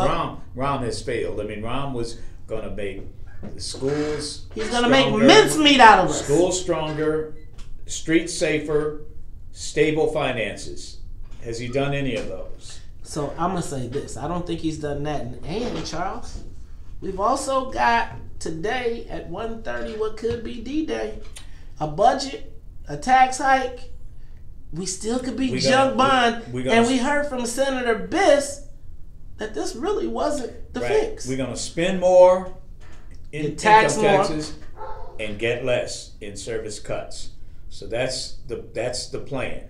Rahm has failed. I mean, Rahm was going to make the schools He's going to make mincemeat out of us. Schools stronger, streets safer, stable finances. Has he done any of those? So I'm going to say this. I don't think he's done that. And Charles, we've also got today at 1:30 what could be D-Day. A budget, a tax hike. We still could be junk bond. And we heard from Senator Biss that this really wasn't the fix. We're going to spend more in income taxes more and get less in service cuts. So that's the plan.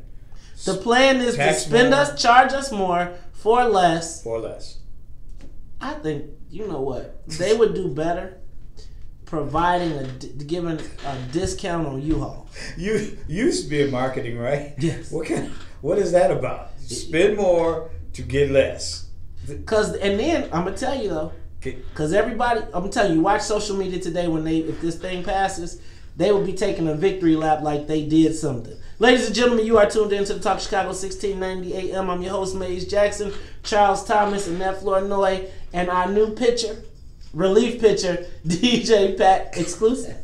The plan is to spend us, charge us more for less. For less. I think, you know what, they would do better giving a discount on U-Haul. You used to be in marketing, right? Yes. What is that about? Spend more to get less. And then I'm gonna tell you though, because everybody, I'm telling you, watch social media today if this thing passes, they will be taking a victory lap like they did something. Ladies and gentlemen, you are tuned in to the Talk Chicago 1690 AM. I'm your host, Mays Jackson, Charles Thomas, Annette Flournoy, and our new pitcher, relief pitcher, DJ Pat exclusive,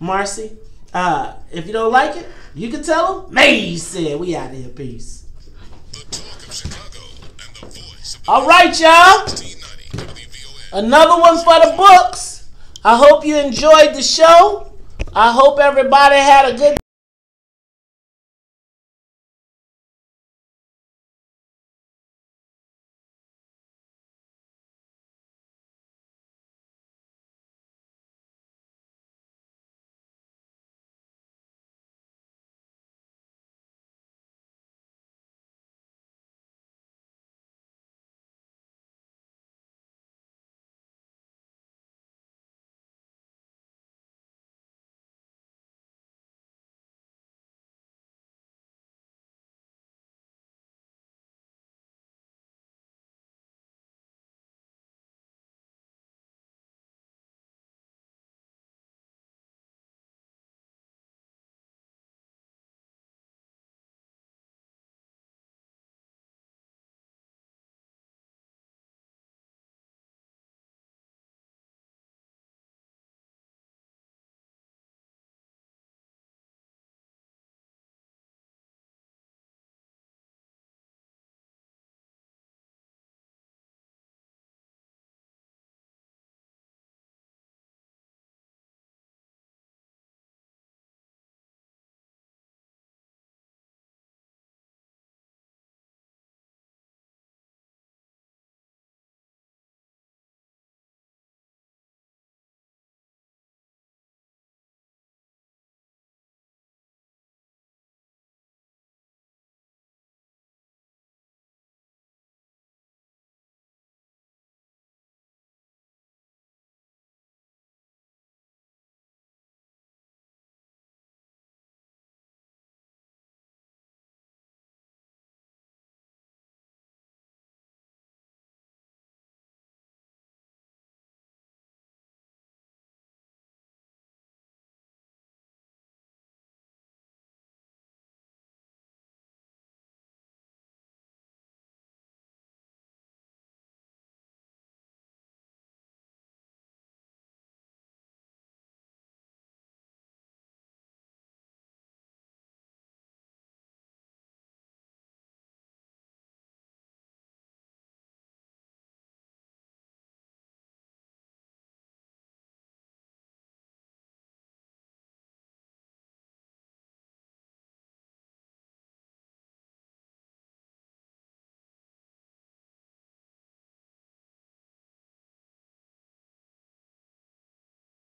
Marcy. If you don't like it, you can tell them Mays said. We out of here. Peace. All right, y'all. Another one for the books. I hope you enjoyed the show. I hope everybody had a good